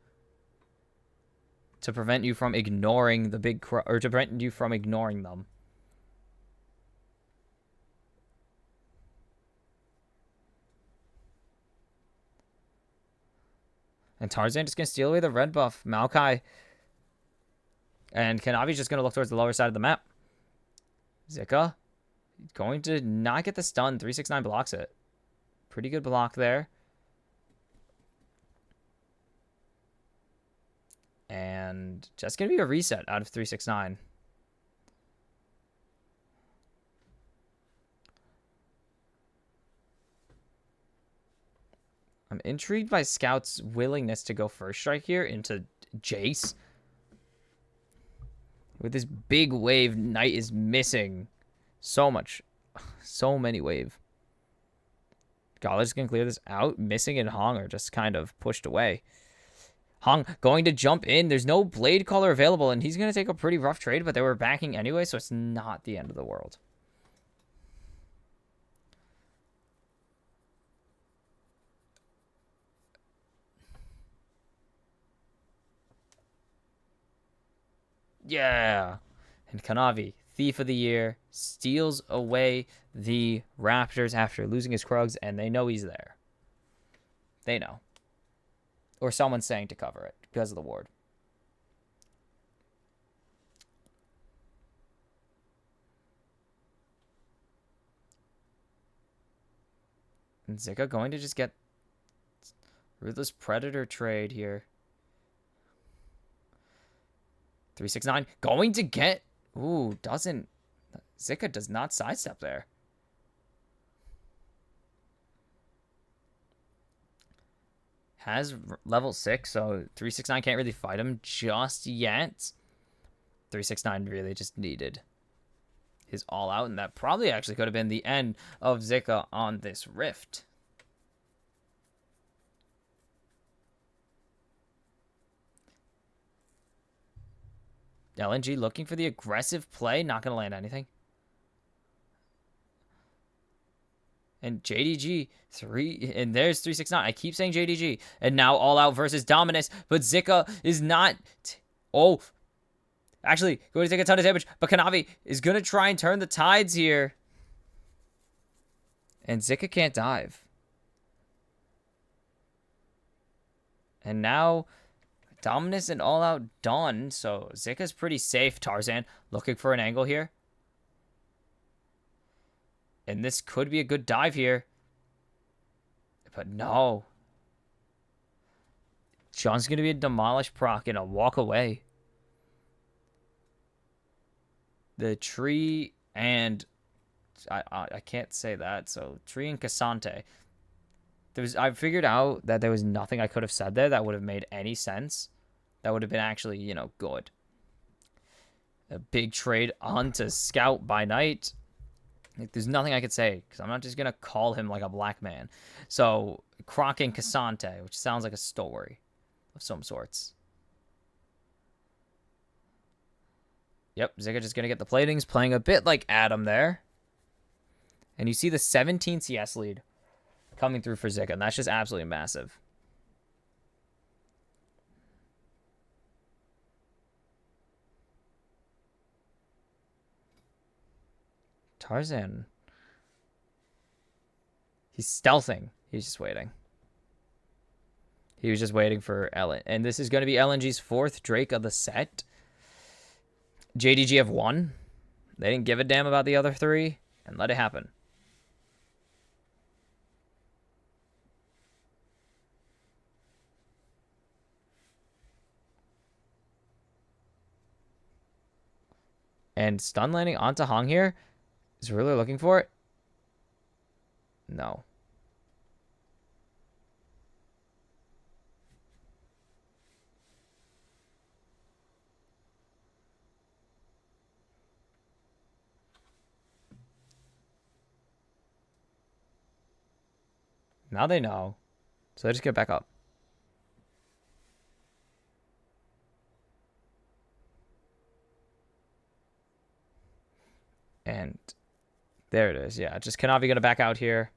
to prevent you from ignoring the big or to prevent you from ignoring them. And Tarzan just going to steal away the red buff. Maokai and Kanavi's just going to look towards the lower side of the map. Zika going to not get the stun. 369 blocks it. Pretty good block there. And just going to be a reset out of 369. I'm intrigued by Scout's willingness to go first strike here into Jace. With this big wave, Knight is missing so much. So many wave. Gala's going to clear this out. Missing and Hong are just kind of pushed away. Hong going to jump in. There's no Blade Caller available, and he's going to take a pretty rough trade, but they were backing anyway, so it's not the end of the world. Yeah. And Kanavi, Thief of the Year, steals away the Raptors after losing his Krugs, and they know he's there. They know. Or someone's saying to cover it because of the ward. And Zika going to just get Ruthless Predator trade here. 369 going to get... Ooh, doesn't... Zika does not sidestep there. Has level 6, so 369 can't really fight him just yet. 369 really just needed his all out, and that probably actually could have been the end of Zika on this rift. LNG looking for the aggressive play, not going to land anything. And JDG, and there's 369. I keep saying JDG. And now All Out versus Dominus, but Zika is not... Oh, actually, going to take a ton of damage, but Kanavi is going to try and turn the tides here. And Zika can't dive. And now Dominus and All Out done, so Zika's pretty safe. Tarzan looking for an angle here. And this could be a good dive here. But no. John's going to be a Demolish proc and a walk away. The tree and... I can't say that. So, tree and Cassante. I figured out that there was nothing I could have said there that would have made any sense. That would have been actually, you know, good. A big trade onto Scout by Night. Like, there's nothing I could say, because I'm not just going to call him like a black man. So, Croc and Cassante, which sounds like a story of some sorts. Yep, Zika just going to get the platings, playing a bit like Adam there. And you see the 17 CS lead coming through for Zika, and that's just absolutely massive. Tarzan. He's stealthing. He's just waiting. He was just waiting for Ellen. And this is going to be LNG's 4th Drake of the set. JDG have 1. They didn't give a damn about the other 3. And let it happen. And stun landing onto Hong here. Is Ruler looking for it? No. Now they know. So they just get back up. And there it is. Yeah, just Kanavi going to back out here.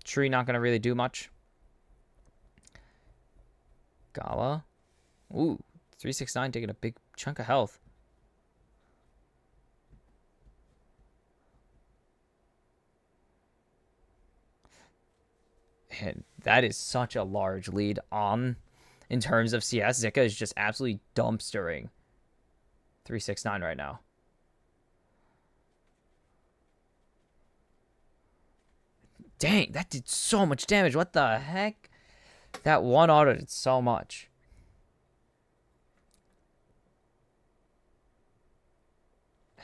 Tree not going to really do much. Gala. Ooh, 369 taking a big chunk of health. And that is such a large lead on in terms of CS. Zika is just absolutely dumpstering 369 right now. Dang, that did so much damage. What the heck? That one auto did so much.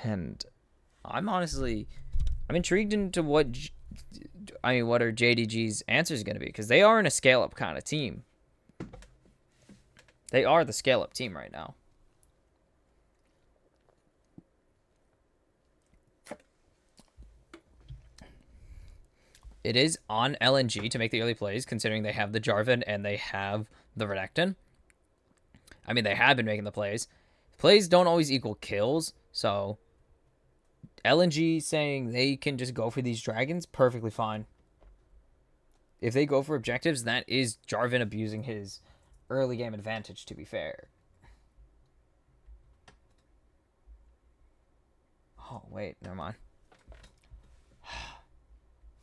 And I'm intrigued into what are JDG's answers going to be, because they are in a scale-up kind of team. They are the scale-up team right now. It is on LNG to make the early plays, considering they have the Jarvan and they have the Renekton. I mean, they have been making the plays. Plays don't always equal kills, so LNG saying they can just go for these dragons, perfectly fine. If they go for objectives, that is Jarvan abusing his early game advantage, to be fair. Oh, wait, never mind.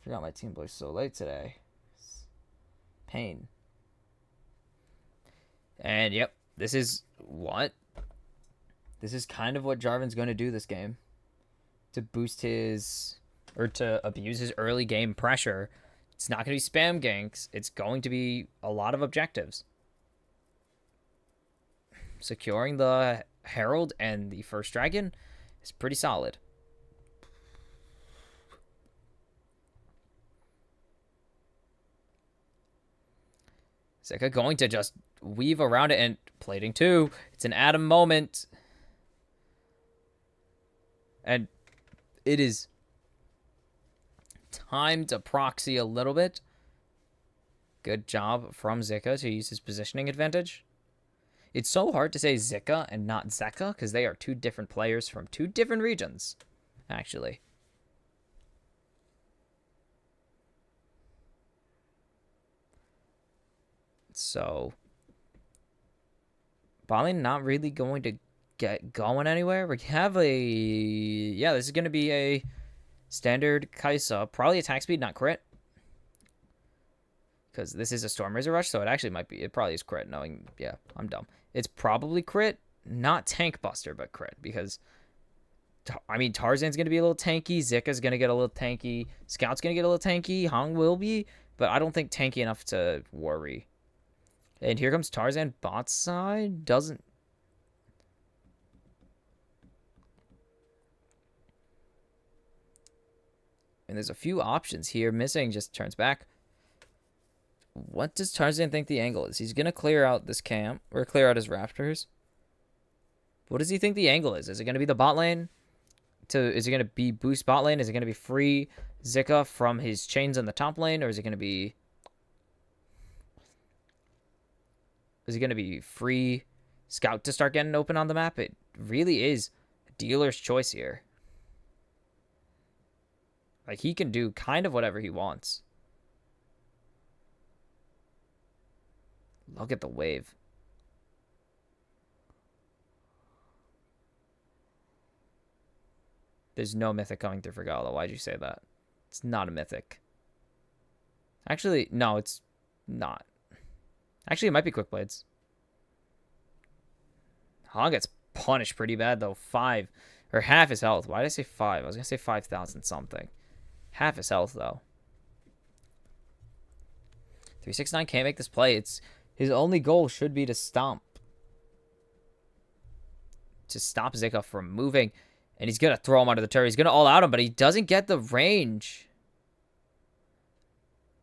Forgot my team plays so late today. Pain. And yep, this is kind of what Jarvan's going to do this game. To boost his, or to abuse his early game pressure. It's not going to be spam ganks. It's going to be a lot of objectives. Securing the Herald and the first dragon is pretty solid. Zika going to just weave around it and plating too. It's an Adam moment. And it is time to proxy a little bit. Good job from Zika to use his positioning advantage. It's so hard to say Zika and not Zeka, because they are 2 different players from 2 different regions, actually. So, Bali not really going to get going anywhere. We have this is going to be a standard Kaisa. Probably attack speed, not crit. Because this is a Storm Razor Rush, so it probably is crit, knowing, yeah, I'm dumb. It's probably crit, not Tank Buster, but crit. Because, Tarzan's going to be a little tanky, Zika's going to get a little tanky, Scout's going to get a little tanky, Hong will be, but I don't think tanky enough to worry. And here comes Tarzan bot side. Doesn't. And there's a few options here. Missing just turns back. What does Tarzan think the angle is? He's going to clear out this camp, or clear out his Raptors. What does he think the angle is? Is it going to be the bot lane? Is it going to be boost bot lane? Is it going to be free Zika from his chains in the top lane? Or is it going to be... Is it going to be free Scout to start getting open on the map? It really is a dealer's choice here. Like, he can do kind of whatever he wants. Look at the wave. There's no mythic coming through for Gala. Why'd you say that? It's not a mythic. Actually, no, it's not. Actually, it might be Quick Blades. Han gets punished pretty bad, though. 5. Or half his health. Why did I say 5? I was going to say 5,000 something. Half his health, though. 369 can't make this play. It's his only goal should be to stomp. To stop Zika from moving. And he's going to throw him under the turret. He's going to all-out him, but he doesn't get the range.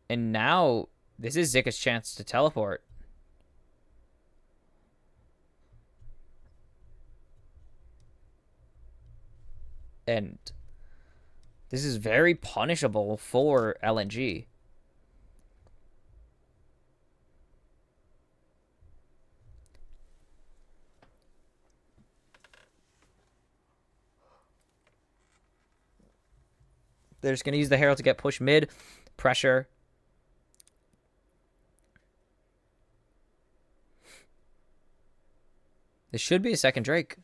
And now, this is Zika's chance to teleport. And this is very punishable for LNG. They're just going to use the Herald to get pushed mid. Pressure. This should be a second Drake.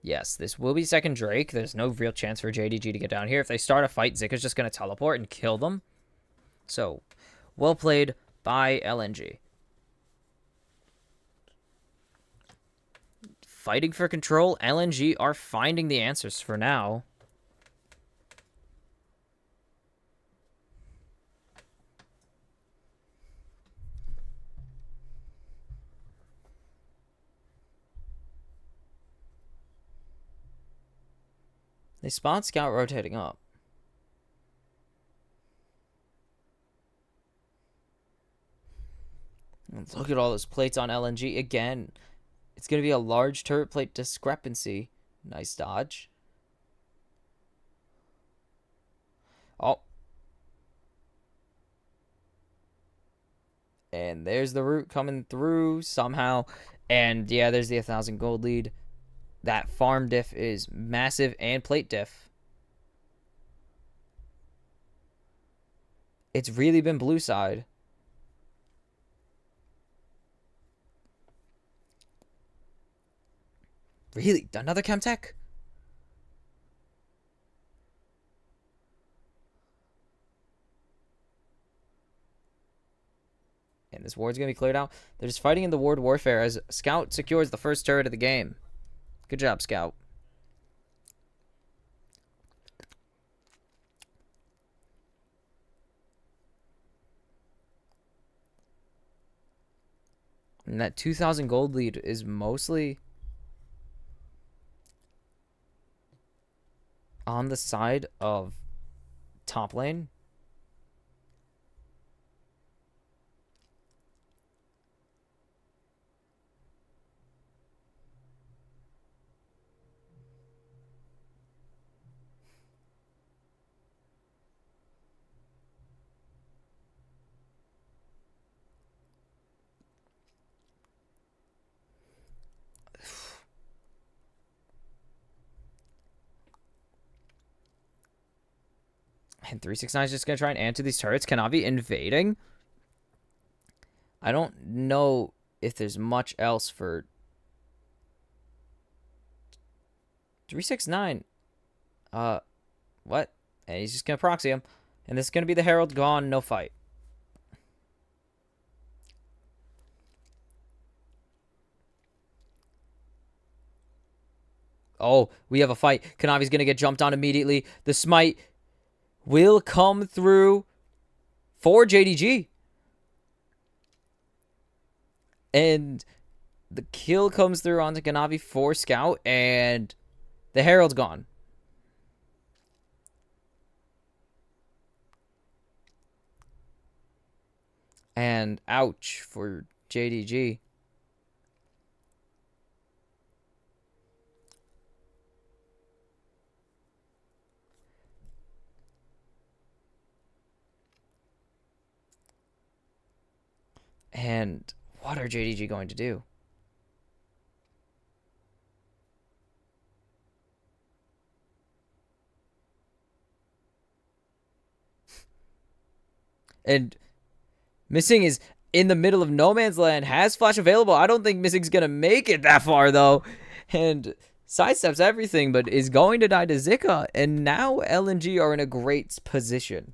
Yes, this will be second Drake. There's no real chance for JDG to get down here. If they start a fight, Zika's just going to teleport and kill them. So, well played by LNG. Fighting for control, LNG are finding the answers for now. They spot Scout rotating up. And look at all those plates on LNG again. It's going to be a large turret plate discrepancy. Nice dodge. Oh. And there's the route coming through somehow. And yeah, there's the 1,000 gold lead. That farm diff is massive and plate diff. It's really been blue side. Really? Another Chemtech? And this ward's going to be cleared out. They're just fighting in the ward warfare as Scout secures the first turret of the game. Good job, Scout. And that 2,000 gold lead is mostly on the side of top lane. And 369 is just going to try and answer these turrets. Kanavi invading. I don't know if there's much else for 369. What? And he's just going to proxy him. And this is going to be the Herald gone. No fight. Oh, we have a fight. Kanavi's going to get jumped on immediately. The smite will come through for JDG. And the kill comes through onto Kanavi for Scout, and the Herald's gone. And ouch for JDG. And what are JDG going to do? And Missing is in the middle of no man's land, has flash available. I don't think Missing's going to make it that far, though. and sidesteps everything, but is going to die to Zika. And now LNG are in a great position.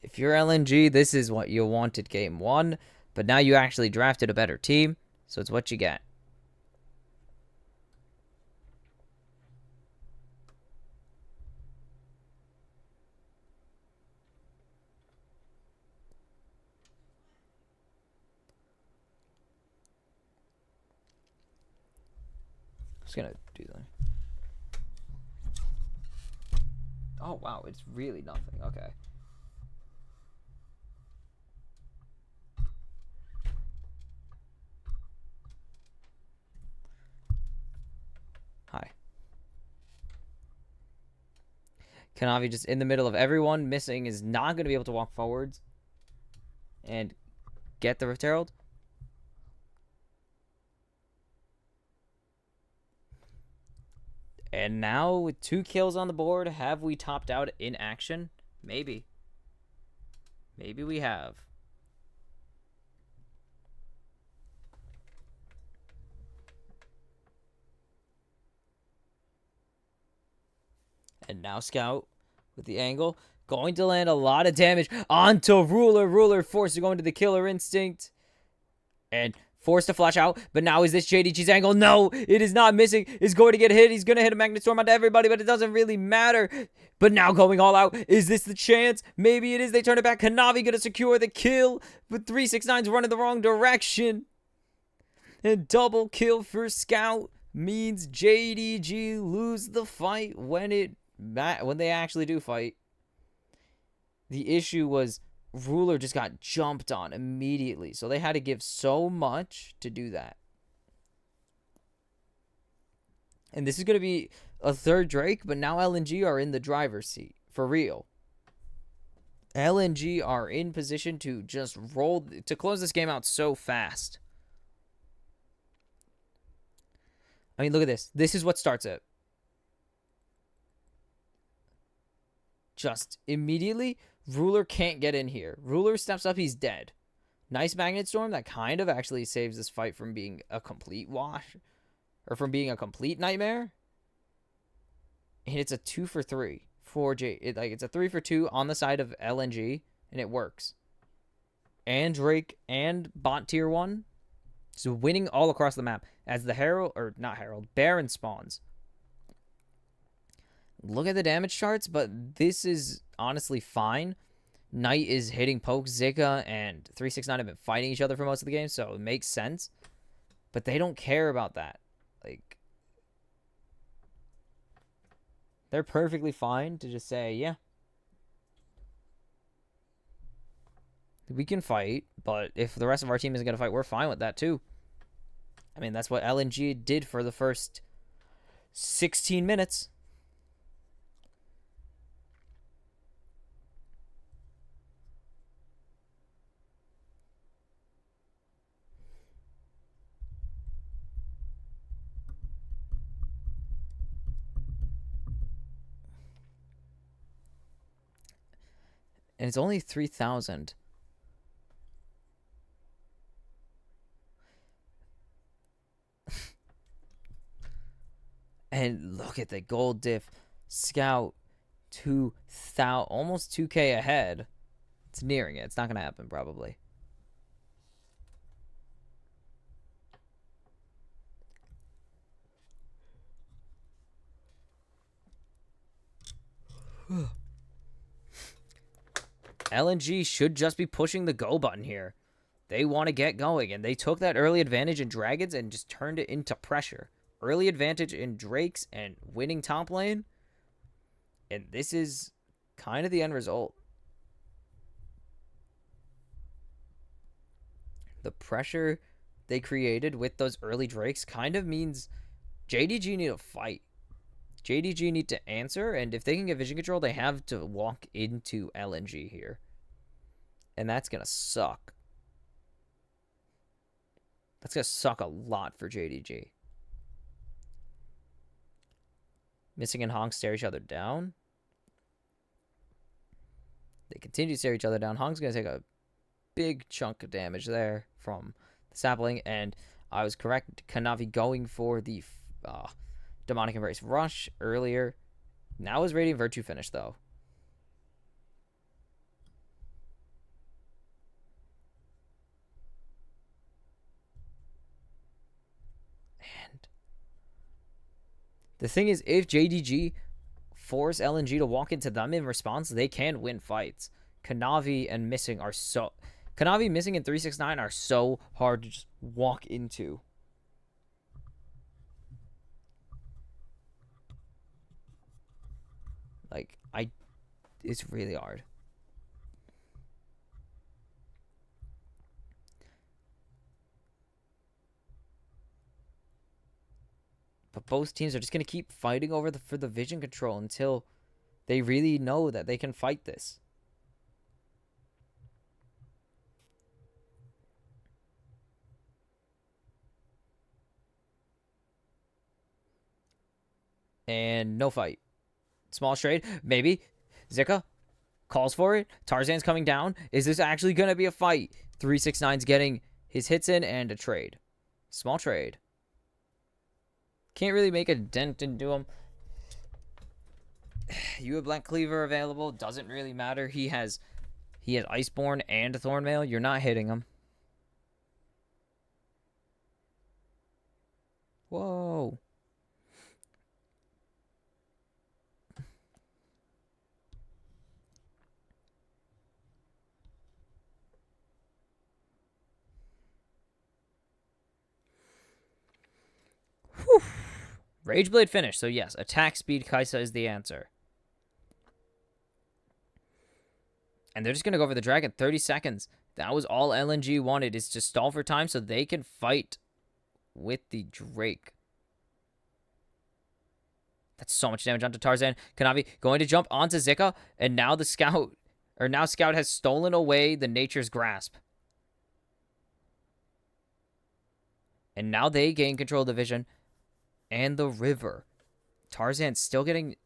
If you're LNG, this is what you wanted game one, but now you actually drafted a better team, so it's what you get. Just gonna do that. Oh wow, it's really nothing. Okay. Hi. Kanavi just in the middle of everyone. Missing is not going to be able to walk forwards and get the Rift Herald. And now with 2 kills on the board, have we topped out in action? Maybe. Maybe we have. And now Scout with the angle. Going to land a lot of damage onto Ruler. Ruler forced to go into the Killer Instinct. And forced to flash out. But now is this JDG's angle? No, it is not missing. It's going to get hit. He's going to hit a Magnet Storm onto everybody, but it doesn't really matter. But now going all out. Is this the chance? Maybe it is. They turn it back. Kanavi going to secure the kill. But 369's running the wrong direction. And double kill for Scout means JDG lose the fight when they actually do fight. The issue was Ruler just got jumped on immediately, so they had to give so much to do that. And this is going to be a third Drake, but now LNG are in the driver's seat for real. LNG are in position to just roll to close this game out so fast. I mean, look at this. This is what starts it. Just immediately, Ruler can't get in here. Ruler steps up, he's dead. Nice Magnet Storm that kind of actually saves this fight from being a complete wash. Or from being a complete nightmare. And it's a 2 for 3 for J. It's a 3 for 2 on the side of LNG, and it works. And Drake and bot tier 1. So winning all across the map as the Herald, or not Herald, Baron spawns. Look at the damage charts, but this is honestly fine. Knight is hitting poke. Zika and 369 have been fighting each other for most of the game, so it makes sense. But they don't care about that. Like, they're perfectly fine to just say, yeah, we can fight, but if the rest of our team isn't going to fight, we're fine with that too. I mean, that's what LNG did for the first 16 minutes. And it's only 3,000. And look at the gold diff. Scout 2,000, almost 2K ahead. It's nearing it. It's not going to happen, probably. LNG should just be pushing the go button here. They want to get going, and they took that early advantage in Dragons and just turned it into pressure. Early advantage in Drakes and winning top lane. And this is kind of the end result. The pressure they created with those early Drakes kind of means JDG need to fight. JDG need to answer, and if they can get vision control, they have to walk into LNG here. And that's going to suck. That's going to suck a lot for JDG. Missing and Honk stare each other down. They continue to stare each other down. Honk's going to take a big chunk of damage there from the sapling, and I was correct. Kanavi going for the Demonic Embrace Rush earlier. Now is Radiant Virtue finished, though. And the thing is, if JDG force LNG to walk into them in response, they can win fights. Kanavi and missing are so... Kanavi missing in 369 are so hard to just walk into. Like, it's really hard. But both teams are just going to keep fighting for the vision control until they really know that they can fight this. And no fight. Small trade, maybe. Zika calls for it. Tarzan's coming down. Is this actually going to be a fight? 369's getting his hits in and a trade. Small trade. Can't really make a dent into him. You have Blank Cleaver available. Doesn't really matter. He has Iceborne and Thornmail. You're not hitting him. Whoa. Whew. Rageblade finished, so yes, attack speed Kaisa is the answer. And they're just going to go for the dragon. 30 seconds. That was all LNG wanted, is to stall for time so they can fight with the Drake. That's so much damage onto Tarzan. Kanavi going to jump onto Zika, and now the Scout, or now Scout has stolen away the Nature's Grasp. And now they gain control of the vision and the river. Tarzan's still getting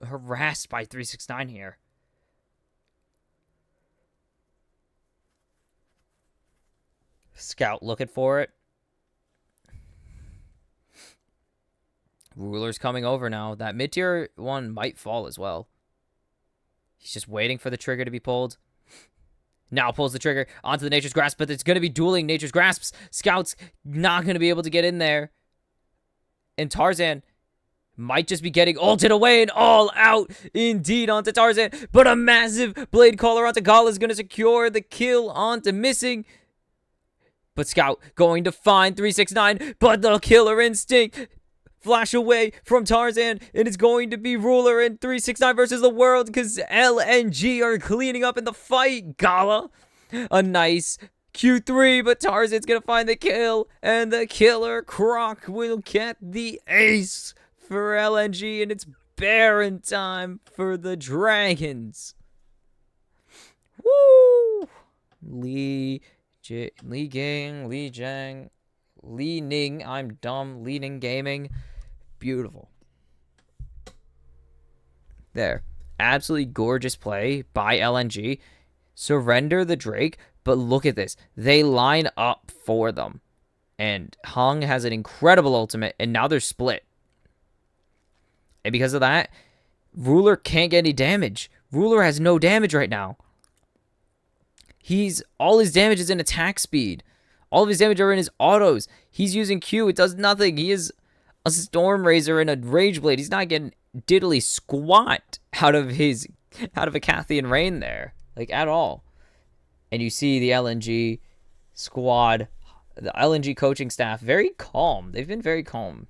harassed by 369 here. Scout looking for it. Ruler's coming over now. That mid-tier one might fall as well. He's just waiting for the trigger to be pulled. Now pulls the trigger onto the Nature's Grasp, but it's going to be dueling Nature's Grasps. Scout's not going to be able to get in there. And Tarzan might just be getting ulted away and all out indeed onto Tarzan. But a massive Blade Caller onto Gala is going to secure the kill onto missing. But Scout going to find 369, but the Killer Instinct flash away from Tarzan, and it's going to be Ruler and 369 versus the world because LNG are cleaning up in the fight. Gala, a nice Q3, but Tarzan's going to find the kill, and the Killer Croc will get the ace for LNG, and it's Baron time for the Dragons. Woo! Li Ning, I'm dumb, Li Ning Gaming. Beautiful. There. Absolutely gorgeous play by LNG. Surrender the Drake, but look at this. They line up for them. And Hung has an incredible ultimate, and now they're split. And because of that, Ruler can't get any damage. Ruler has no damage right now. All his damage is in attack speed. All of his damage are in his autos. He's using Q. It does nothing. He is a Storm Razor and a Rage Blade. He's not getting diddly squat out of a Cathian Rain there. Like, at all. And you see the LNG squad, the LNG coaching staff, very calm. They've been very calm.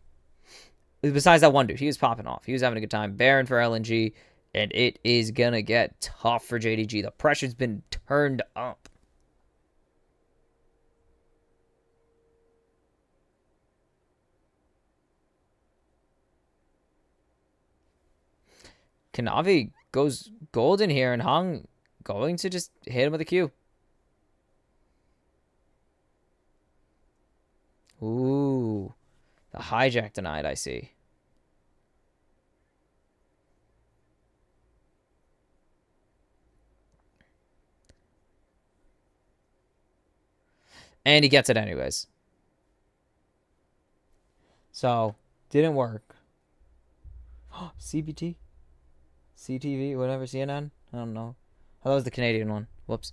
Besides that one dude. He was popping off. He was having a good time. Baron for LNG. And it is going to get tough for JDG. The pressure's been turned up. Kanavi goes golden here, and Hung going to just hit him with a Q. Ooh. The hijack denied, I see. And he gets it anyways. So, didn't work. CBT? CTV? Whatever, CNN? I don't know. Oh, that was the Canadian one. Whoops.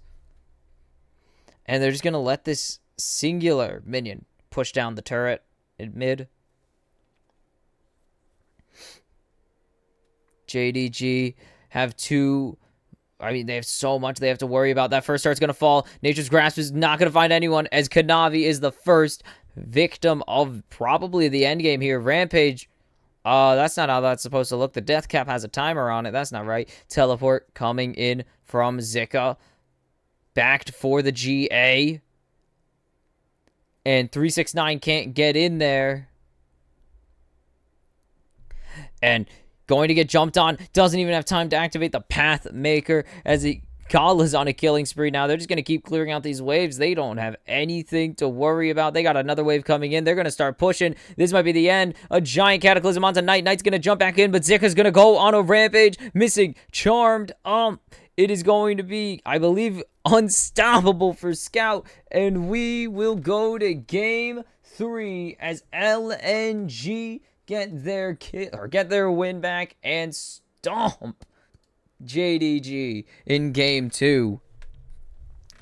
And they're just going to let this singular minion push down the turret in mid. JDG have two... I mean, they have so much they have to worry about. That first start's going to fall. Nature's Grasp is not going to find anyone, as Kanavi is the first victim of probably the end game here. Rampage, that's not how that's supposed to look. The death cap has a timer on it. That's not right. Teleport coming in from Zika. Backed for the GA. And 369 can't get in there. And going to get jumped on. Doesn't even have time to activate the Path Maker as he Gala's on a killing spree now. They're just going to keep clearing out these waves. They don't have anything to worry about. They got another wave coming in. They're going to start pushing. This might be the end. A giant Cataclysm onto Knight. Knight's going to jump back in, but Zika's going to go on a rampage. Missing Charmed. It is going to be, I believe, unstoppable for Scout. And we will go to Game 3 as LNG get their win back and stomp JDG in Game 2.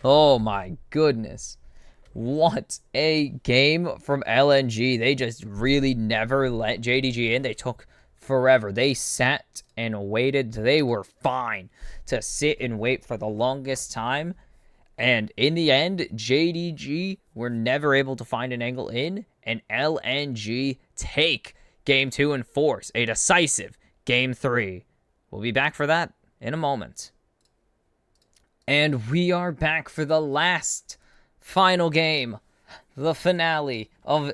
Oh my goodness. What a game from LNG. They just really never let JDG in. They took forever. They sat and waited. They were fine to sit and wait for the longest time. And in the end, JDG were never able to find an angle in. And LNG take Game 2 and force a decisive Game 3. We'll be back for that in a moment. And we are back for the last final game. The finale of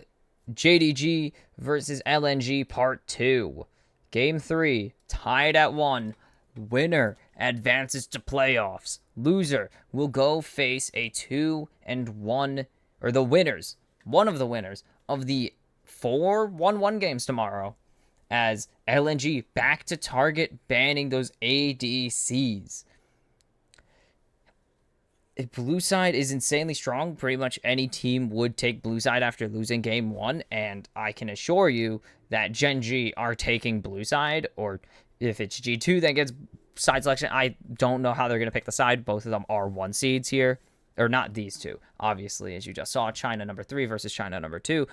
JDG versus LNG Part 2. Game 3, tied at 1. Winner advances to playoffs. Loser will go face a 2-1, or the winners, one of the winners of the 4 1-1 games tomorrow, as LNG back to target banning those ADCs. If blue side is insanely strong, pretty much any team would take blue side after losing game 1, and I can assure you that Gen.G are taking blue side, or if it's G2 that gets side selection, I don't know how they're going to pick the side. Both of them are 1 seeds here, or not these two. Obviously, as you just saw, China number 3 versus China number 2.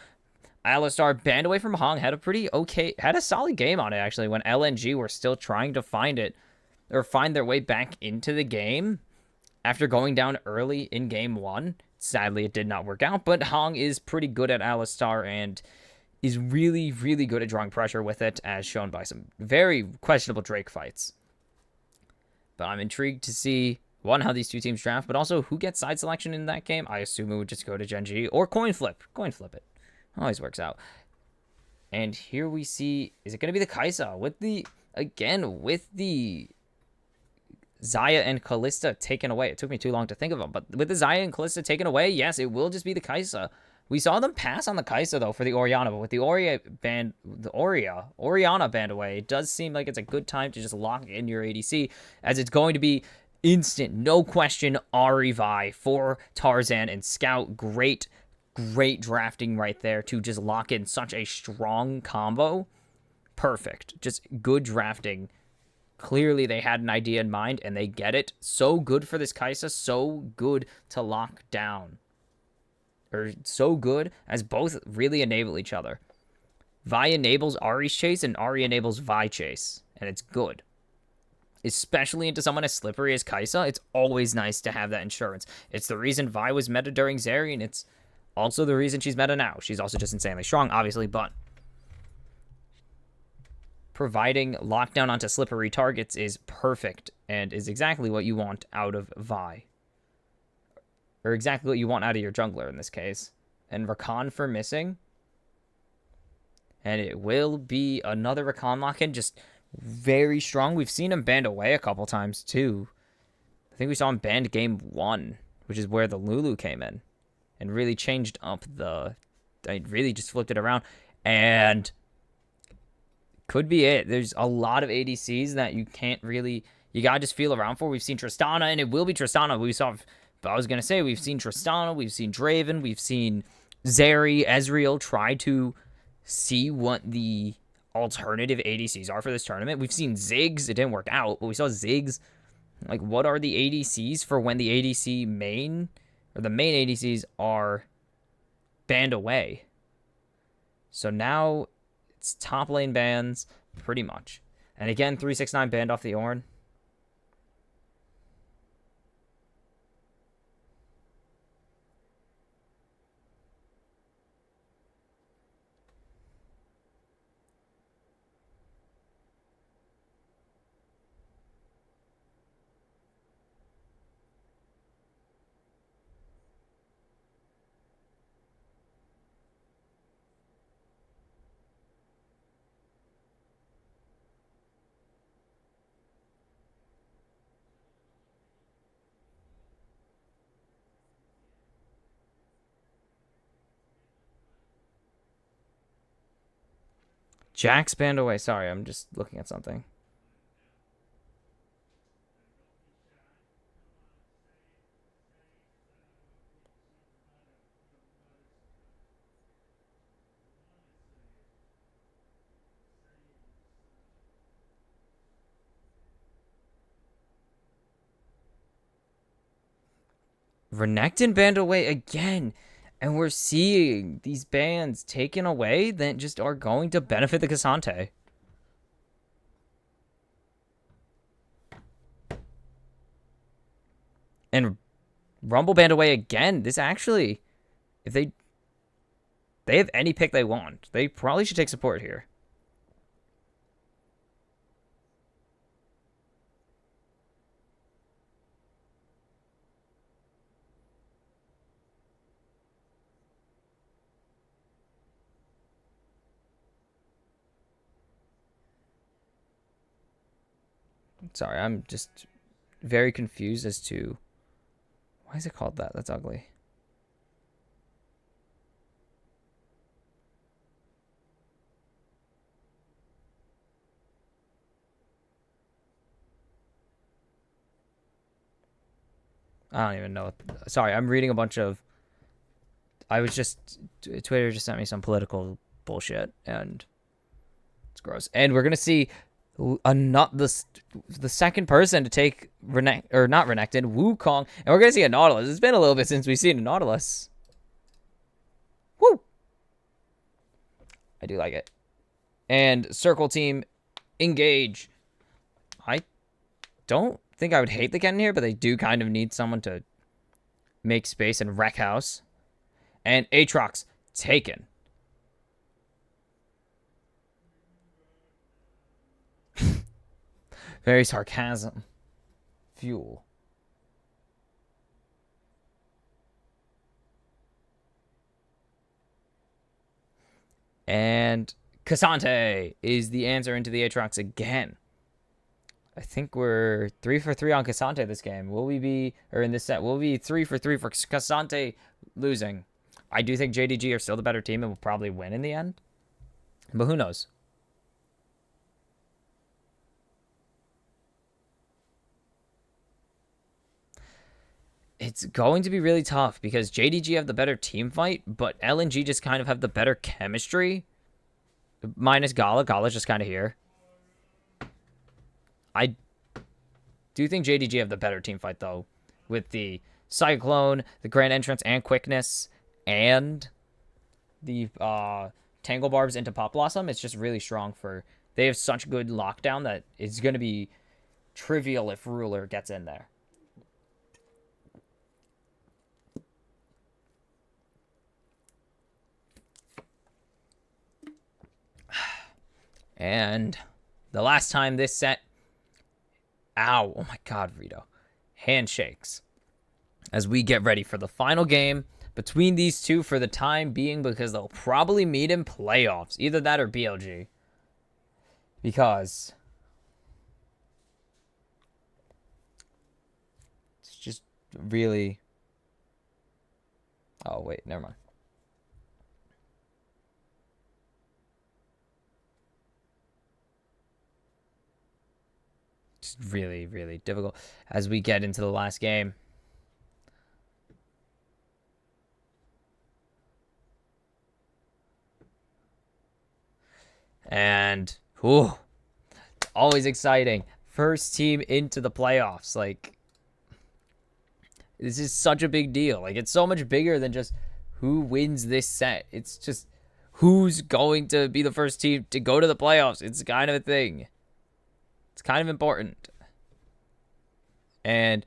Alistar banned away from Hong, had a solid game on it, actually, when LNG were still trying to find their way back into the game after going down early in game 1. Sadly, it did not work out, but Hong is pretty good at Alistar and is really, really good at drawing pressure with it, as shown by some very questionable Drake fights. But I'm intrigued to see, one, how these two teams draft, but also who gets side selection in that game. I assume it would just go to Gen.G or coin flip. Coin flip it. Always works out. And here we see, is it going to be the Kai'Sa with the Xayah and Kalista taken away? It took me too long to think of them, but with the Xayah and Kalista taken away, yes, it will just be the Kai'Sa. We saw them pass on the Kai'Sa, though, for the Orianna, but with the Orianna banned away, it does seem like it's a good time to just lock in your ADC, as it's going to be instant, no question, Ahri Vi for Tarzan and Scout. Great drafting right there to just lock in such a strong combo. Perfect. Just good drafting. Clearly, they had an idea in mind, and they get it. So good for this Kai'Sa, so good to lock down. Or so good as both really enable each other. Vi enables Ahri's chase, and Ahri enables Vi chase. And it's good. Especially into someone as slippery as Kai'Sa, it's always nice to have that insurance. It's the reason Vi was meta during Zeri, and it's also the reason she's meta now. She's also just insanely strong, obviously, but providing lockdown onto slippery targets is perfect and is exactly what you want out of Vi. Or exactly what you want out of your jungler in this case. And Rakan for missing. And it will be another Rakan lock-in, just very strong. We've seen him banned away a couple times, too. I think we saw him banned game 1, which is where the Lulu came in. And really changed up really just flipped it around. And could be it. There's a lot of ADCs that you can't really, you gotta just feel around for. We've seen Tristana, and it will be Tristana. We saw I was going to say, we've seen Tristana, we've seen Draven, we've seen Zeri, Ezreal try to see what the alternative ADCs are for this tournament. We've seen Ziggs. It didn't work out, but we saw Ziggs. Like, what are the ADCs for when the ADC main, or the main ADCs are banned away? So now it's top lane bans, pretty much. And again, 369 banned off the Ornn. Jack's banned away. Sorry, I'm just looking at something. Renekton banned away again. And we're seeing these bans taken away that just are going to benefit the Cassante. And Rumble banned away again. This actually, if they have any pick they want, they probably should take support here. Sorry, I'm just very confused as to why is it called that? That's ugly. I don't even know. Sorry, I'm reading a bunch of. I was just Twitter just sent me some political bullshit, and it's gross. And we're gonna see not the second person to take not Renekton, Wukong, and we're gonna see a Nautilus. It's been a little bit since we've seen a Nautilus. Woo! I do like it. And Circle Team, engage. I don't think I would hate the Ken here, but they do kind of need someone to make space and wreck house. And Aatrox taken. Very sarcasm. Fuel. And Cassante is the answer into the Aatrox again. I think we're 3 for 3 on Cassante this game. Will we be, or in this set, will we be 3 for 3 for Cassante losing? I do think JDG are still the better team and will probably win in the end. But who knows? It's going to be really tough because JDG have the better team fight, but LNG just kind of have the better chemistry. Minus Gala. Gala's just kind of here. I do think JDG have the better team fight, though, with the Cyclone, the Grand Entrance, and Quickness, and the Tangle Barbs into Pop Blossom. It's just really strong for... They have such good lockdown that it's going to be trivial if Ruler gets in there. And the last time this set... Ow. Oh my god, Rito. Handshakes. As we get ready for the final game between these two for the time being, because they'll probably meet in playoffs. Either that or BLG. Because it's just really... Oh, wait. Never mind. Really, really difficult as we get into the last game. And, whew, always exciting. First team into the playoffs. Like, this is such a big deal. Like, it's so much bigger than just who wins this set. It's just who's going to be the first team to go to the playoffs. It's kind of a thing. It's kind of important. And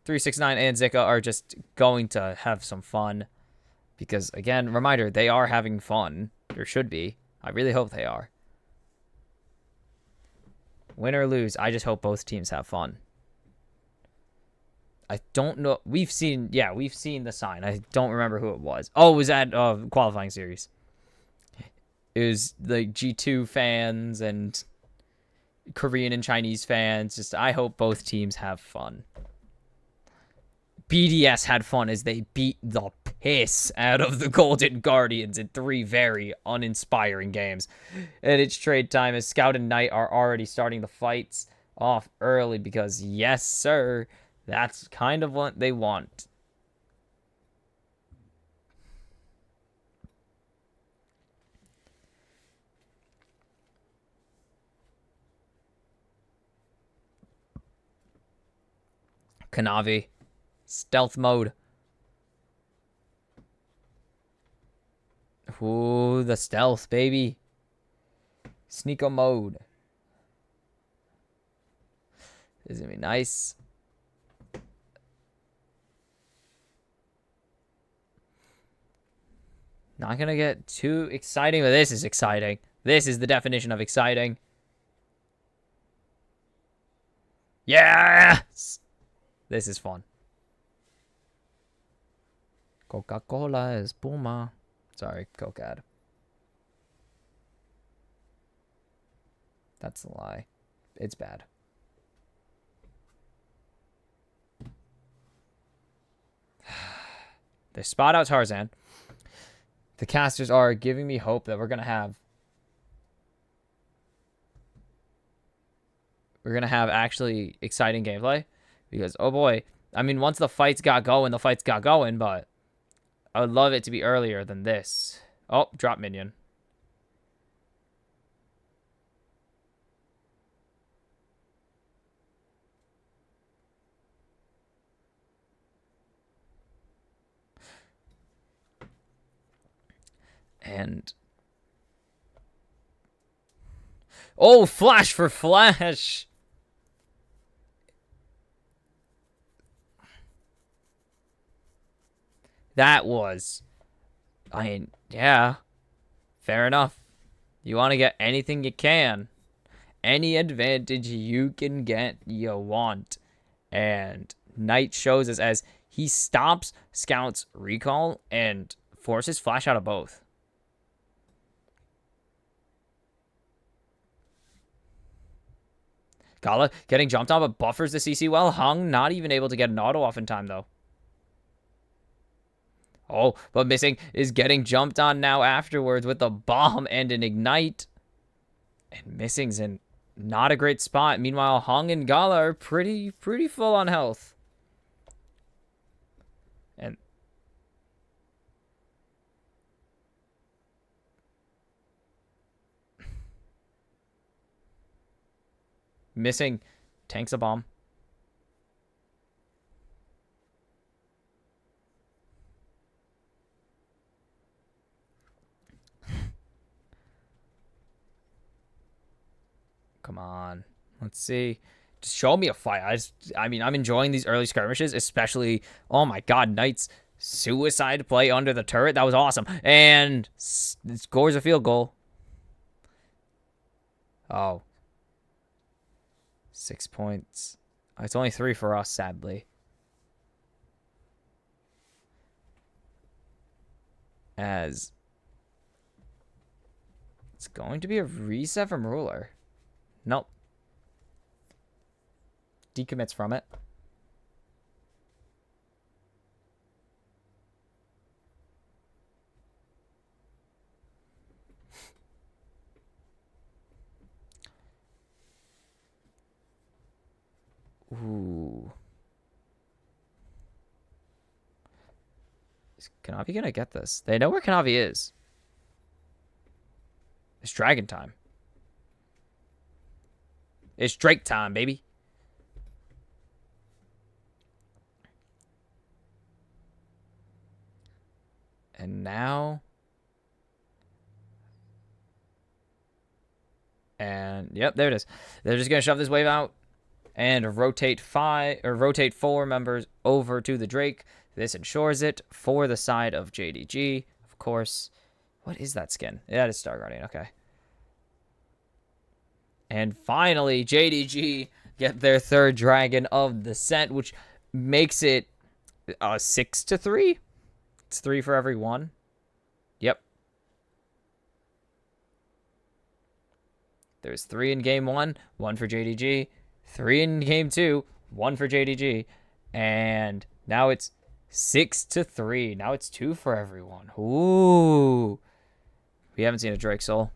369 and Zika are just going to have some fun. Because, again, reminder, they are having fun. Or should be. I really hope they are. Win or lose, I just hope both teams have fun. I don't know. We've seen the sign. I don't remember who it was. Oh, it was at qualifying series. It was like G2 fans and Korean and Chinese fans. Just, I hope both teams have fun. BDS had fun as they beat the piss out of the Golden Guardians in 3 very uninspiring games. And it's trade time as Scout and Knight are already starting the fights off early because, yes, sir, that's kind of what they want. Kanavi. Stealth mode. Ooh, the stealth, baby. Sneako mode. This is going to be nice. Not going to get too exciting, but this is exciting. This is the definition of exciting. Yes! This is fun. Coca-Cola is Puma. Sorry, Coke ad. That's a lie. It's bad. They spot out Tarzan. The casters are giving me hope that we're going to have actually exciting gameplay. Because, oh boy, I mean, once the fights got going, but I would love it to be earlier than this. Oh, drop minion. And... oh, flash for flash! That was... I mean, yeah. Fair enough. You want to get anything you can. Any advantage you can get, you want. And Knight shows us as he stops Scout's recall and forces flash out of both. Gala getting jumped on, but buffers the CC well. Hung not even able to get an auto off in time, though. Oh, but Missing is getting jumped on now afterwards with a bomb and an ignite. And Missing's in not a great spot. Meanwhile, Hung and Gala are pretty full on health. And Missing tanks a bomb. Come on. Let's see. Just show me a fight. I mean, I'm enjoying these early skirmishes, especially, oh my god, Knight's suicide play under the turret. That was awesome. And scores a field goal. Oh. 6 points. It's only 3 for us, sadly. As it's going to be a reset from Ruler. Nope. Decommits from it. Ooh. Is Kanavi gonna get this? They know where Kanavi is. It's dragon time. It's Drake time, baby. And now... And, yep, there it is. They're just going to shove this wave out and rotate 4 members over to the Drake. This ensures it for the side of JDG. Of course. What is that skin? Yeah, it is Star Guardian. Okay. And finally, JDG get their 3rd dragon of the set, which makes it 6-3. It's 3 for every 1. Yep. There's 3 in game 1, 1 for JDG. 3 in game 2, 1 for JDG. And now it's 6-3. Now it's 2 for everyone. Ooh. We haven't seen a Drake Soul.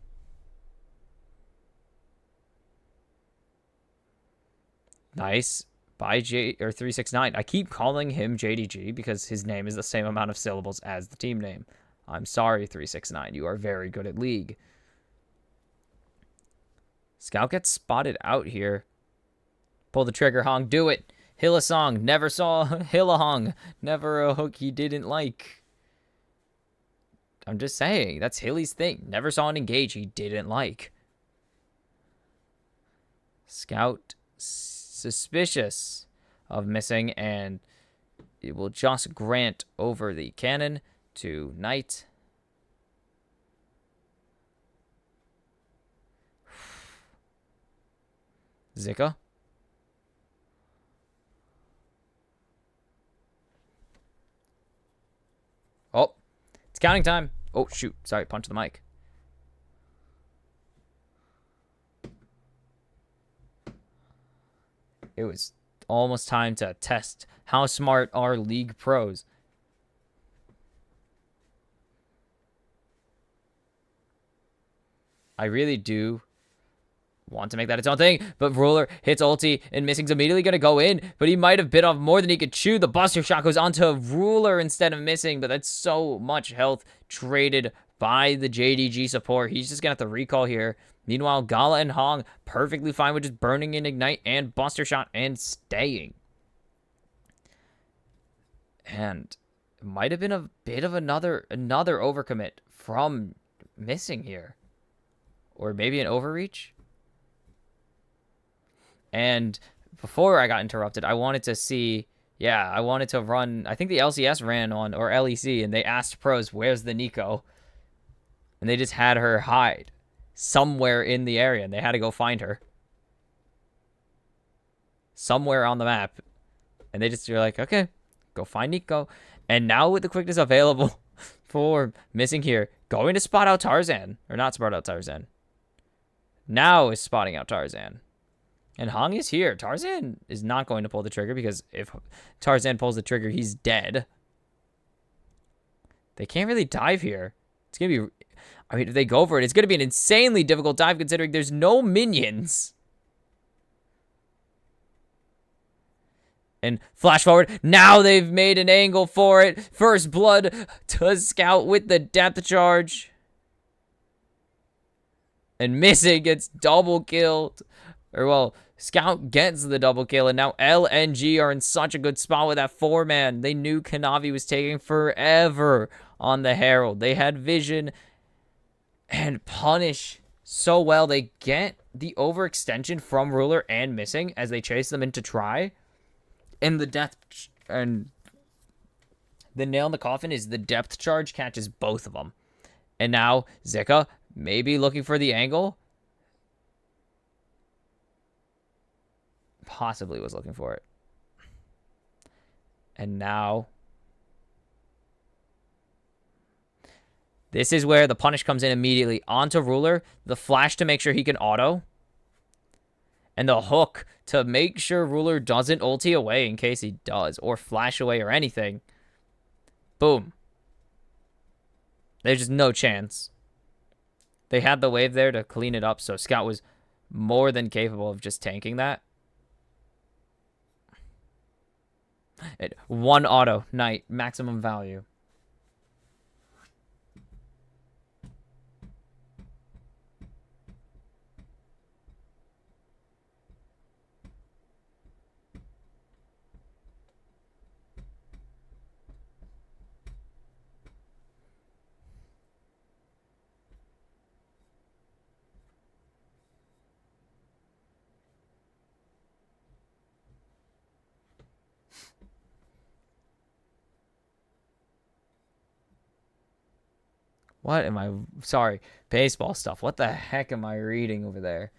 Nice. By 369. I keep calling him JDG because his name is the same amount of syllables as the team name. I'm sorry, 369. You are very good at League. Scout gets spotted out here. Pull the trigger, Hong. Do it. Hillsong. Never saw Hillahong. Never a hook he didn't like. I'm just saying. That's Hilly's thing. Never saw an engage he didn't like. Scout suspicious of missing, and it will just grant over the cannon to Knight. Zika. Oh, it's counting time. Oh, shoot. Sorry, punch the mic. It was almost time to test how smart are League pros. I really do want to make that its own thing, but Ruler hits ulti, and Missing's immediately going to go in, but he might have bit off more than he could chew. The Buster Shot goes onto Ruler instead of Missing, but that's so much health traded by the JDG support. He's just going to have to recall here. Meanwhile, Gala and Hong perfectly fine with just burning in Ignite and Buster Shot and staying. And it might have been a bit of another overcommit from Missing here. Or maybe an overreach. And before I got interrupted, I wanted to see, I wanted to run, I think the LCS ran on, or LEC, and they asked pros, where's the Nico? And they just had her hide somewhere in the area, and they had to go find her. Somewhere on the map. And they just were like, okay, go find Nico. And now with the quickness available for Missing here, going to spot out Tarzan, or not spot out Tarzan. Now is spotting out Tarzan. And Hong is here. Tarzan is not going to pull the trigger because if Tarzan pulls the trigger, he's dead. They can't really dive here. It's going to be... I mean, if they go for it, it's going to be an insanely difficult dive considering there's no minions. And flash forward. Now they've made an angle for it. First blood to Scout with the depth charge. And Missing gets double killed. Or, well, Scout gets the double kill, and now LNG are in such a good spot with that 4-man. They knew Kanavi was taking forever on the Herald. They had vision and punish so well. They get the overextension from Ruler and Missing as they chase them into try. And the nail in the coffin is the depth charge catches both of them. And now Zika maybe looking for the angle. Possibly was looking for it. And now this is where the punish comes in immediately onto Ruler, the flash to make sure he can auto, and the hook to make sure Ruler doesn't ulti away in case he does, or flash away or anything. Boom. There's just no chance. They had the wave there to clean it up, so Scout was more than capable of just tanking that. One auto, Knight, maximum value. What am I? Sorry, baseball stuff. What the heck am I reading over there?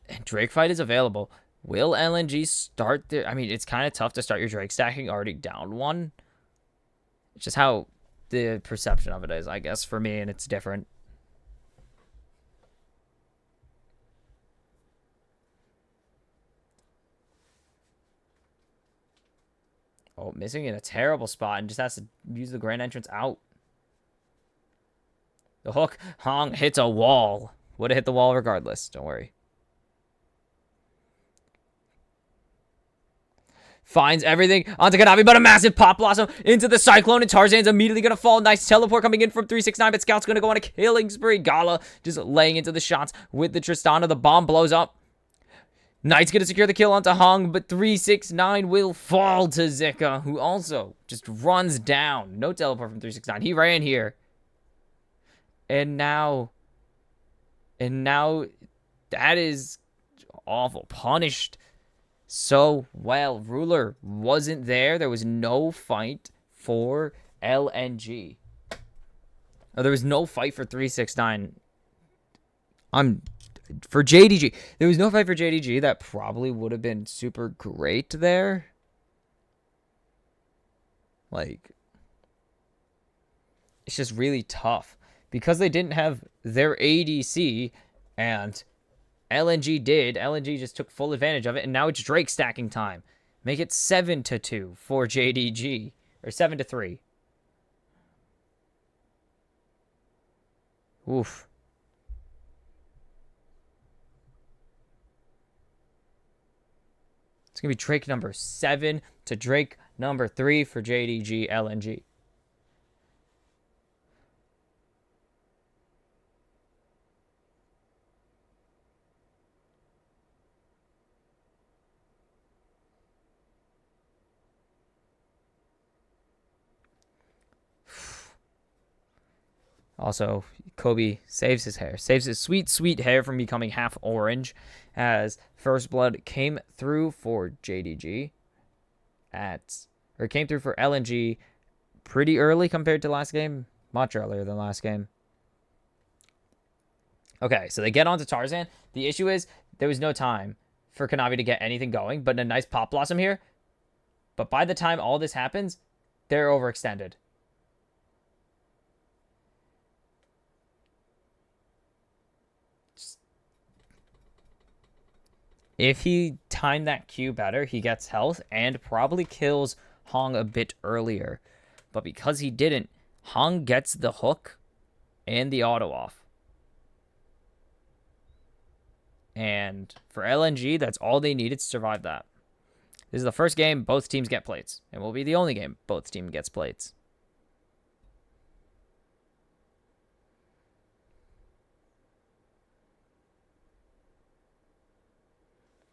And Drake fight is available. Will LNG start their... I mean, it's kind of tough to start your Drake stacking already down one. It's just how the perception of it is, I guess, for me, and it's different. Oh, missing in a terrible spot and just has to use the grand entrance out. The hook, Hong hits a wall. Would have hit the wall regardless. Don't worry. Finds everything onto Kanavi, but a massive Pop Blossom into the Cyclone, and Tarzan's immediately going to fall. Nice teleport coming in from 369, but Scout's going to go on a killing spree. Gala just laying into the shots with the Tristana. The bomb blows up. Knight's going to secure the kill onto Hong, but 369 will fall to Zika, who also just runs down. No teleport from 369. He ran here. And now that is awful. Punished so well. Ruler wasn't there. There was no fight for LNG. There was no fight for 369. For JDG. There was no fight for JDG. That probably would have been super great there. Like, it's just really tough. Because they didn't have their ADC, and LNG did. LNG just took full advantage of it, and now it's Drake stacking time. Make it 7-2 for JDG. Or 7-3. Oof. It's going to be Drake number 7 to Drake number 3 for JDG LNG. Also, Kobe saves his hair. Saves his sweet, sweet hair from becoming half orange as First Blood came through for JDG came through for LNG pretty early compared to last game. Much earlier than last game. Okay, so they get onto Tarzan. The issue is there was no time for Kanavi to get anything going, but a nice Pop Blossom here. But by the time all this happens, they're overextended. If he timed that Q better, he gets health and probably kills Hong a bit earlier. But because he didn't, Hong gets the hook and the auto off. And for LNG, that's all they needed to survive that. This is the first game both teams get plates. And will be the only game both teams gets plates.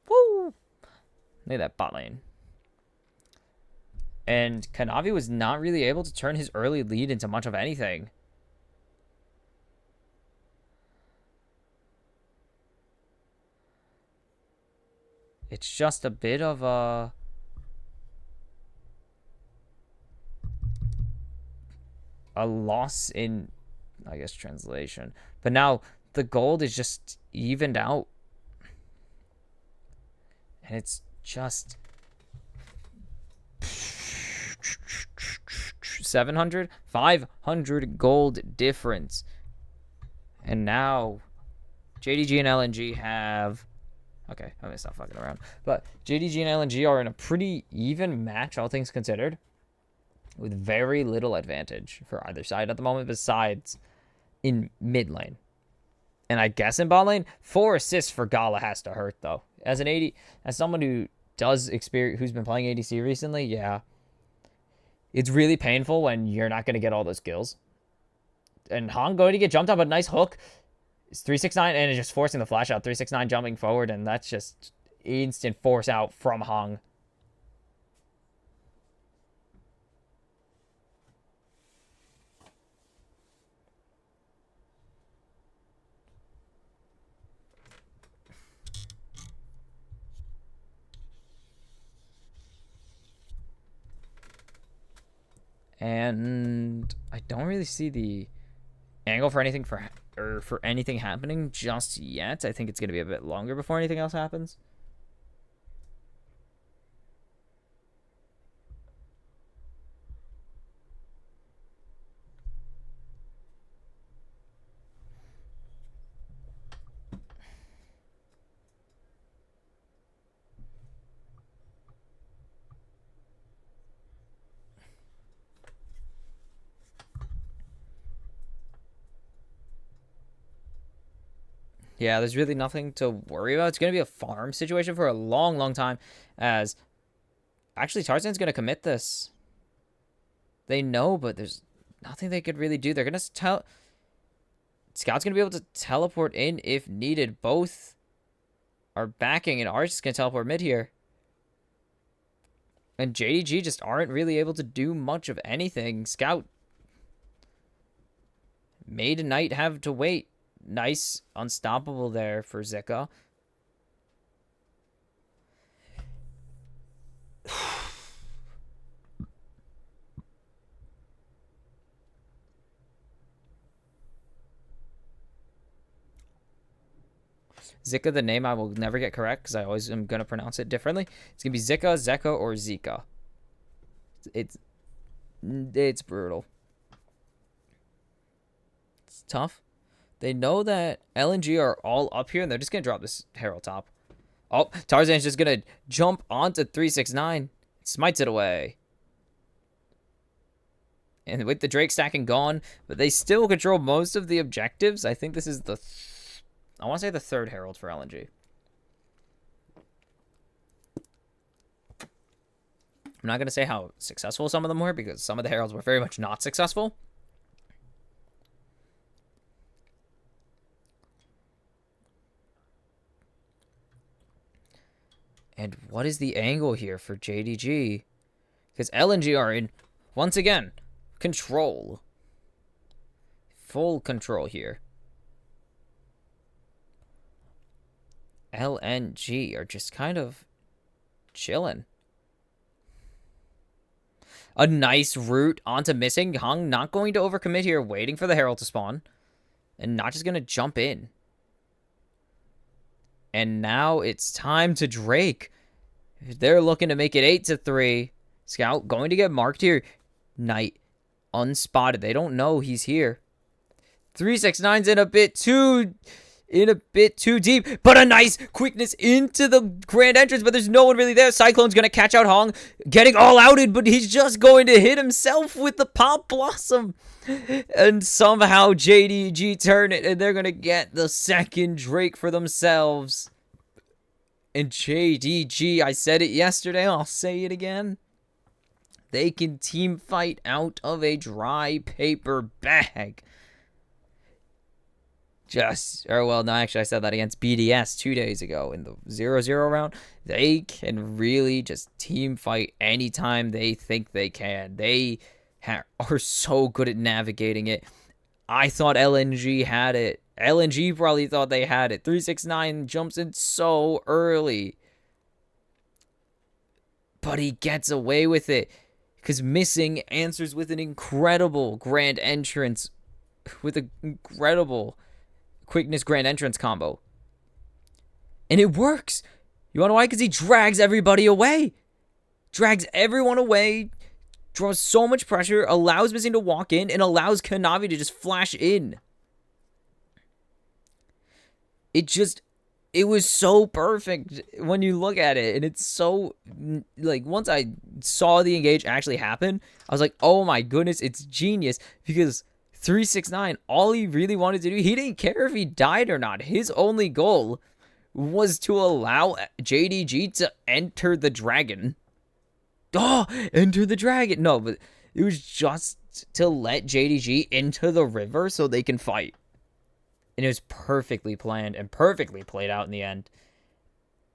Woo! Look at that bot lane. And Kanavi was not really able to turn his early lead into much of anything. It's just a bit of a loss in, I guess, translation. But now the gold is just evened out. And it's just 700, 500 gold difference. And now JDG and LNG have... Okay, I'm going to stop fucking around. But JDG and LNG are in a pretty even match, all things considered, with very little advantage for either side at the moment, besides in mid lane. And I guess in bot lane, 4 assists for Gala has to hurt, though. As someone who does experience, who's been playing ADC recently, yeah, it's really painful when you're not going to get all those kills. And Hong going to get jumped on, but nice hook. It's 369 and it's just forcing the flash out. 369 jumping forward, and that's just instant force out from Hong. And I don't really see the angle for anything for anything happening just yet. I think it's going to be a bit longer before anything else happens. Yeah, there's really nothing to worry about. It's going to be a farm situation for a long, long time, as actually Tarzan's going to commit this. They know, but there's nothing they could really do. They're going to tell... Scout's going to be able to teleport in if needed. Both are backing, and Arch is going to teleport mid here. And JDG just aren't really able to do much of anything. Scout made a Knight have to wait. Nice unstoppable there for Zika. Zika, the name I will never get correct because I always am going to pronounce it differently. It's going to be Zika, Zeka, or Zika. It's brutal. It's tough. They know that LNG are all up here, and they're just going to drop this Herald top. Oh, Tarzan's just going to jump onto 369. Smites it away. And with the Drake stacking gone, but they still control most of the objectives. I think this is the... I want to say the third Herald for LNG. I'm not going to say how successful some of them were, because some of the Heralds were very much not successful. And what is the angle here for JDG? Because LNG are in, once again, control. Full control here. LNG are just kind of chilling. A nice route onto missing. Hung not going to overcommit here, waiting for the Herald to spawn. And not just going to jump in. And now it's time to Drake. They're looking to make it 8-3. Scout going to get marked here. Knight unspotted. They don't know he's here. 369's in a bit too deep, but a nice quickness into the grand entrance, but there's no one really there. Cyclone's gonna catch out Hong, getting all outed, but he's just going to hit himself with the Pop Blossom. And somehow JDG turn it, and they're gonna get the second Drake for themselves. And JDG, I said it yesterday, I'll say it again. They can team fight out of a dry paper bag. Well, no, actually, I said that against BDS 2 days ago in the 0-0 round. They can really just team fight anytime they think they can. They are so good at navigating it. I thought LNG had it. LNG probably thought they had it. 369 jumps in so early. But he gets away with it. Because Missing answers with an incredible grand entrance. With an incredible quickness grand entrance combo. And it works. You want to know why? Because he drags everybody away. Drags everyone away. Draws so much pressure. Allows Missing to walk in. And allows Kanavi to just flash in. It was so perfect when you look at it. And it's so, like, once I saw the engage actually happen, I was like, oh my goodness, it's genius. Because 369, all he really wanted to do, he didn't care if he died or not. His only goal was to allow JDG to enter the dragon. Oh, enter the dragon. No, but it was just to let JDG into the river so they can fight. And it was perfectly planned and perfectly played out in the end.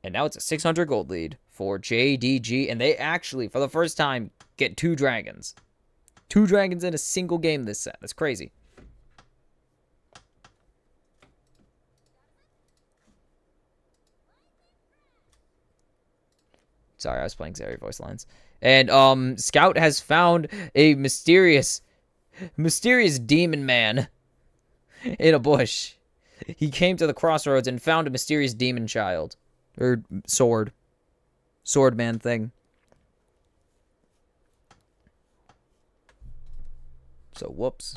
And now it's a 600 gold lead for JDG. And they actually, for the first time, get 2 dragons. 2 dragons in a single game this set. That's crazy. Sorry, I was playing Zeri voice lines. And Scout has found a mysterious demon man in a bush. He came to the crossroads and found a mysterious demon child. Or sword man thing. So, whoops.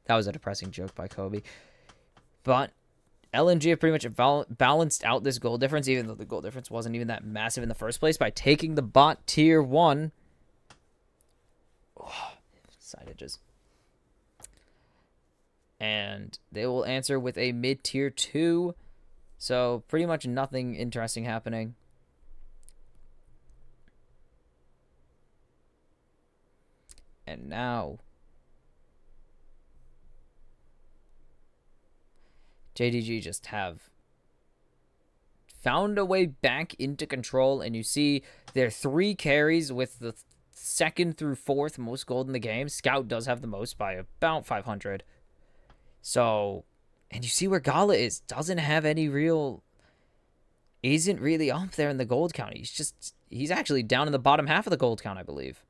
That was a depressing joke by Kobe. But LNG have pretty much balanced out this goal difference, even though the goal difference wasn't even that massive in the first place, by taking the bot tier 1. Oh, side edges. And they will answer with a mid tier 2. So pretty much nothing interesting happening. And now JDG just have found a way back into control, and you see their 3 carries with the 2nd through 4th most gold in the game. Scout does have the most by about 500. So, and you see where Gala is. Doesn't have any real... Isn't really up there in the gold count. He's actually down in the bottom half of the gold count, I believe.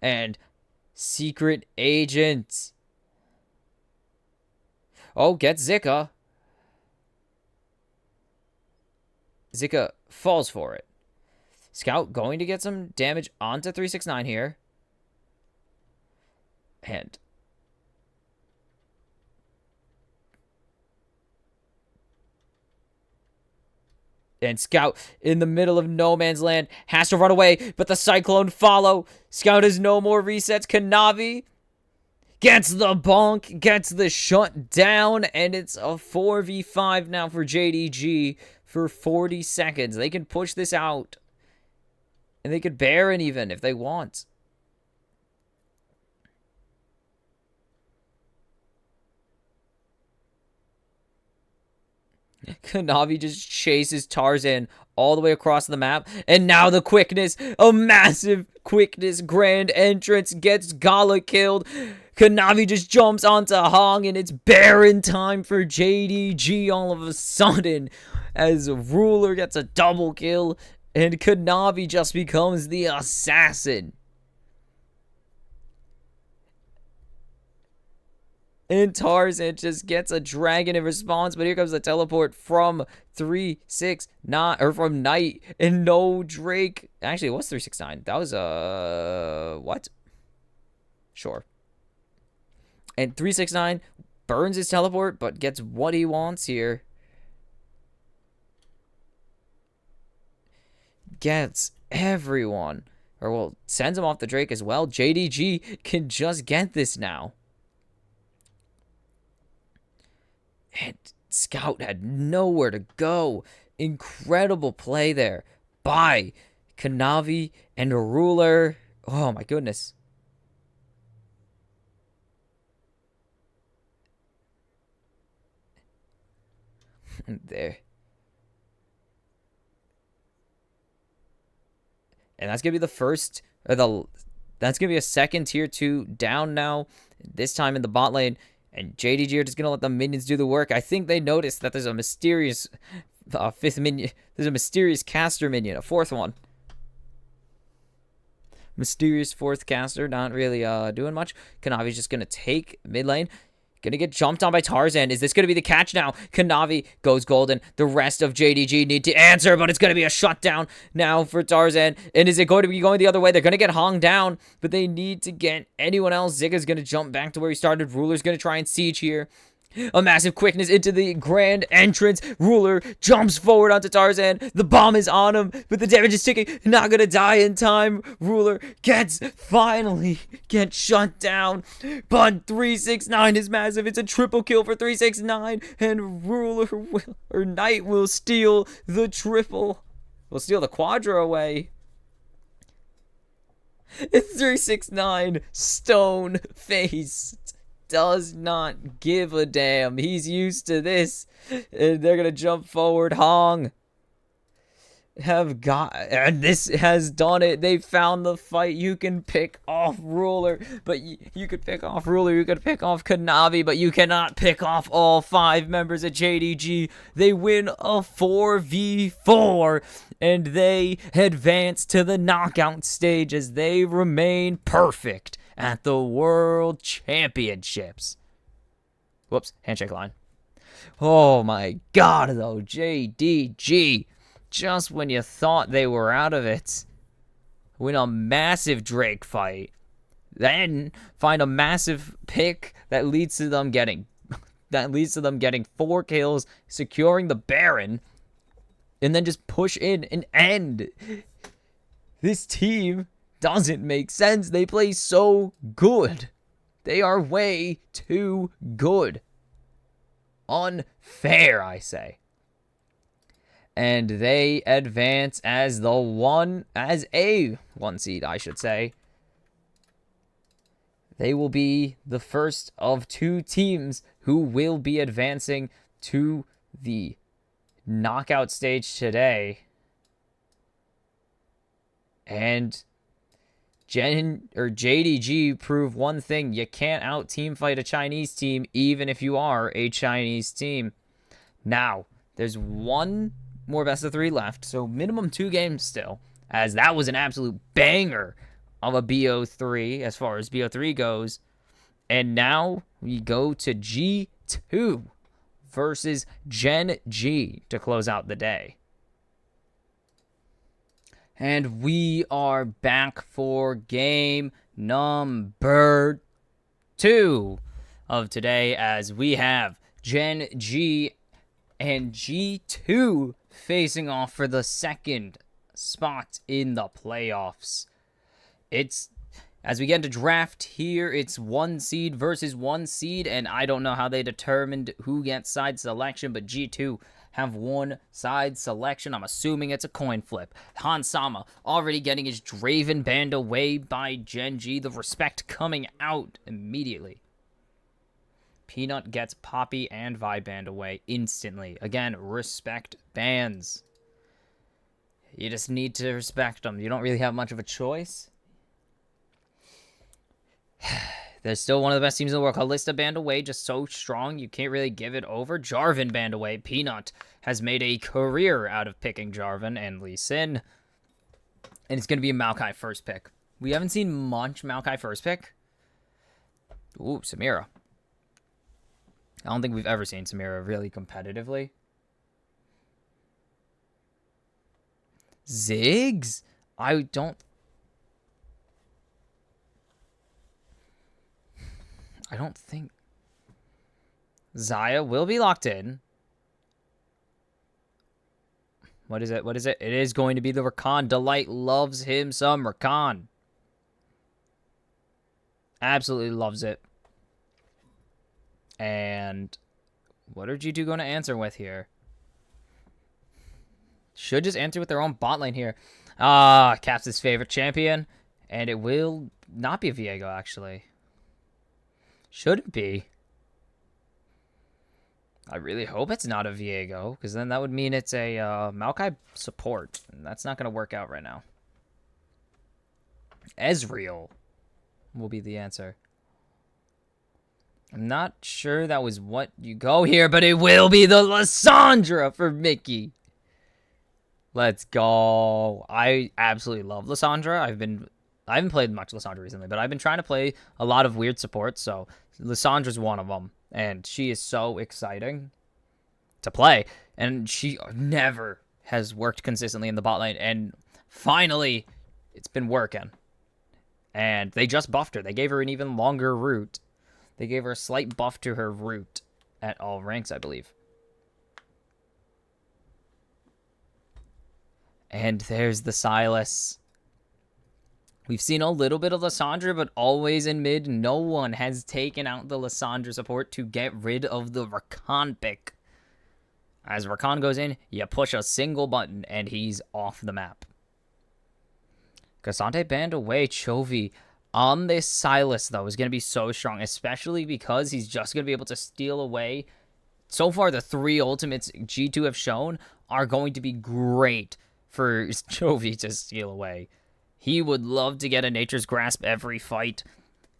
And secret agent. Oh, get Zika. Zika falls for it. Scout going to get some damage onto 369 here. And Scout in the middle of no man's land has to run away, but the Cyclone follow. Scout has no more resets. Kanavi gets the bonk, gets the shut down, and it's a 4v5 now for JDG for 40 seconds. They can push this out, and they could Baron even if they want. Kanavi just chases Tarzan all the way across the map. And now the quickness, a massive quickness grand entrance gets Gala killed. Kanavi just jumps onto Hong, and it's Baron time for JDG all of a sudden as Ruler gets a double kill, and Kanavi just becomes the assassin. And Tarzan just gets a dragon in response, but here comes the teleport from 369, or from Knight, and no Drake. Actually, it was 369. That was, what? Sure. And 369 burns his teleport, but gets what he wants here. Gets everyone. Or, well, sends him off the Drake as well. JDG can just get this now. And Scout had nowhere to go. Incredible play there by Kanavi and Ruler. Oh, my goodness. And there. And that's going to be the first, or that's going to be a second tier 2 down now. This time in the bot lane. And JDG are just going to let the minions do the work. I think they noticed that there's a mysterious 5th minion. There's a mysterious caster minion, a 4th one. Mysterious 4th caster, not really doing much. Kanavi's just going to take mid lane. Going to get jumped on by Tarzan. Is this going to be the catch now? Kanavi goes golden. The rest of JDG need to answer, but it's going to be a shutdown now for Tarzan. And is it going to be going the other way? They're going to get hung down, but they need to get anyone else. Zigga's going to jump back to where he started. Ruler's going to try and siege here. A massive quickness into the grand entrance. Ruler jumps forward onto Tarzan. The bomb is on him, but the damage is ticking. Not gonna die in time. Ruler finally gets shut down. But 369 is massive. It's a triple kill for 369. And Knight will steal the triple. Will steal the quadra away. It's 369 stone faced. Does not give a damn. He's used to this. And they're gonna jump forward. Hong and this has done it. They found the fight. You can pick off Ruler, but you could pick off Ruler. You could pick off Kanavi, but you cannot pick off all 5 members of JDG. They win a 4v4, and they advance to the knockout stage as they remain perfect at the World Championships. Whoops, handshake line. Oh my god, though, JDG. Just when you thought they were out of it, win a massive Drake fight, then find a massive pick that leads to them getting 4 kills, securing the Baron, and then just push in and end. This team doesn't make sense. They play so good. They are way too good. Unfair, I say. And they advance as a 1 seed, I should say. They will be the first of 2 teams who will be advancing to the knockout stage today. And JDG prove one thing: you can't out team fight a Chinese team, even if you are a Chinese team. Now, there's one more best of 3 left, so minimum 2 games still, as that was an absolute banger of a BO3 as far as BO3 goes. And now we go to G2 versus Gen.G to close out the day. And we are back for game number 2 of today, as we have Gen.G and G2 facing off for the 2nd spot in the playoffs. As we get into draft here, it's 1 seed versus 1 seed, and I don't know how they determined who gets side selection, but G2 have 1 side selection. I'm assuming it's a coin flip. Hansama already getting his Draven banned away by Gen.G. The respect coming out immediately. Peanut gets Poppy and Vi banned away instantly. Again, respect bans. You just need to respect them. You don't really have much of a choice. They're still one of the best teams in the world. Kalista banned away, just so strong, you can't really give it over. Jarvan banned away. Peanut has made a career out of picking Jarvan and Lee Sin. And it's going to be a Maokai first pick. We haven't seen much Maokai first pick. Ooh, Samira. I don't think we've ever seen Samira really competitively. Ziggs? I don't think. Zaya will be locked in. What is it? What is it? It is going to be the Rakan. Delight loves him some Rakan. Absolutely loves it. And what are G2 going to answer with here? Should just answer with their own bot lane here. Caps' favorite champion. And it will not be a Viego, actually. Should it be? I really hope it's not a Viego, because then that would mean it's a Maokai support. And that's not going to work out right now. Ezreal will be the answer. I'm not sure that was what you go here, but it will be the Lissandra for Mickey. Let's go. I absolutely love Lissandra. I haven't played much Lissandra recently, but I've been trying to play a lot of weird supports, so Lissandra's one of them, and she is so exciting to play, and she never has worked consistently in the bot lane, and finally, it's been working. And they just buffed her. They gave her an even longer route. They gave her a slight buff to her route, at all ranks, I believe. And there's the Silas. We've seen a little bit of Lissandra, but always in mid. No one has taken out the Lissandra support to get rid of the Rakan pick. As Rakan goes in, you push a single button, and he's off the map. Cassante banned away Chovy. On this Silas, though, is going to be so strong, especially because he's just going to be able to steal away. So far, the 3 ultimates G2 have shown are going to be great for Chovy to steal away. He would love to get a Nature's Grasp every fight.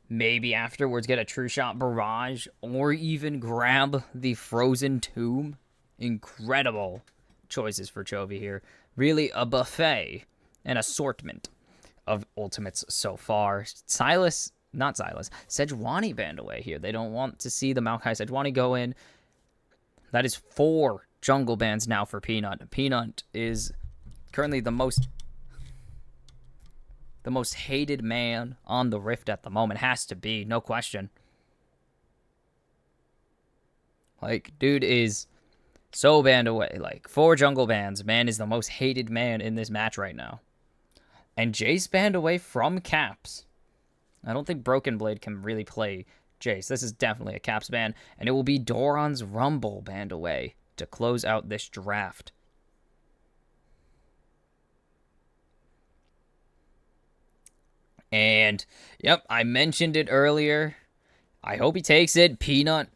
Maybe afterwards get a True Shot Barrage. Or even grab the Frozen Tomb. Incredible choices for Chovy here. Really a buffet. An assortment of ultimates so far. Sejuani banned away here. They don't want to see the Maokai Sejuani go in. That is 4 jungle bans now for Peanut. Peanut is currently the most hated man on the Rift at the moment. Has to be, no question. Like, dude is so banned away. Like, 4 jungle bans. Man is the most hated man in this match right now. And Jace banned away from Caps. I don't think Broken Blade can really play Jace. This is definitely a Caps ban. And it will be Doran's Rumble banned away to close out this draft. And, yep, I mentioned it earlier. I hope he takes it. Peanut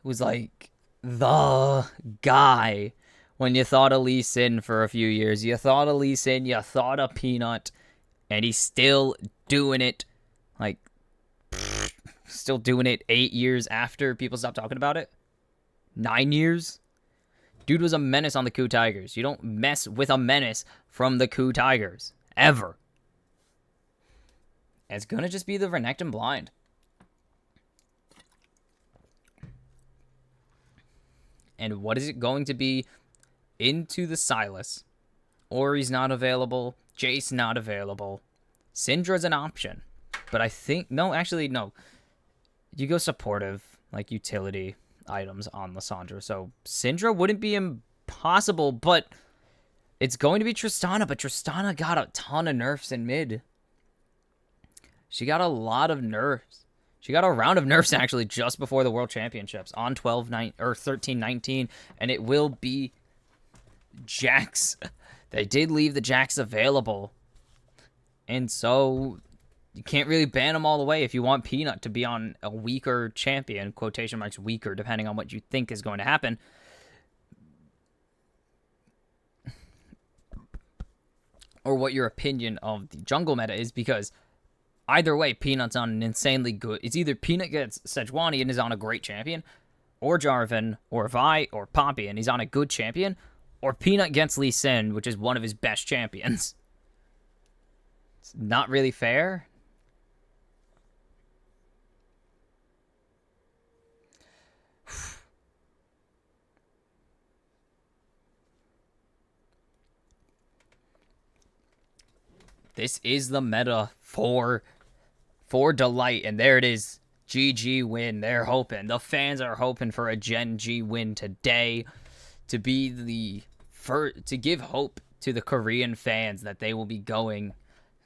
was like the guy when you thought of Lee Sin for a few years. You thought of Lee Sin, you thought of Peanut, and he's still doing it. Like, still doing it 8 years after people stopped talking about it. 9 years? Dude was a menace on the Coup Tigers. You don't mess with a menace from the Coup Tigers. Ever. It's going to just be the Renekton blind. And what is it going to be? Into the Silas. Ori's not available. Jace not available. Syndra's an option. But I think... No, actually, no. You go supportive, like utility items on Lissandra. So Syndra wouldn't be impossible, but it's going to be Tristana. But Tristana got a ton of nerfs in mid. She got a lot of nerfs. She got a round of nerfs, actually, just before the World Championships on 13-19, and it will be Jax. They did leave the Jax available, and so you can't really ban them all the way if you want Peanut to be on a weaker champion, quotation marks weaker, depending on what you think is going to happen. Or what your opinion of the jungle meta is, because either way, Peanut's on an insanely good... It's either Peanut gets Sejuani and is on a great champion, or Jarvan, or Vi, or Poppy, and he's on a good champion, or Peanut gets Lee Sin, which is one of his best champions. It's not really fair. This is the meta for Delight, and there it is. GG win. They're hoping. The fans are hoping for a Gen.G win today to be the first, to give hope to the Korean fans that they will be going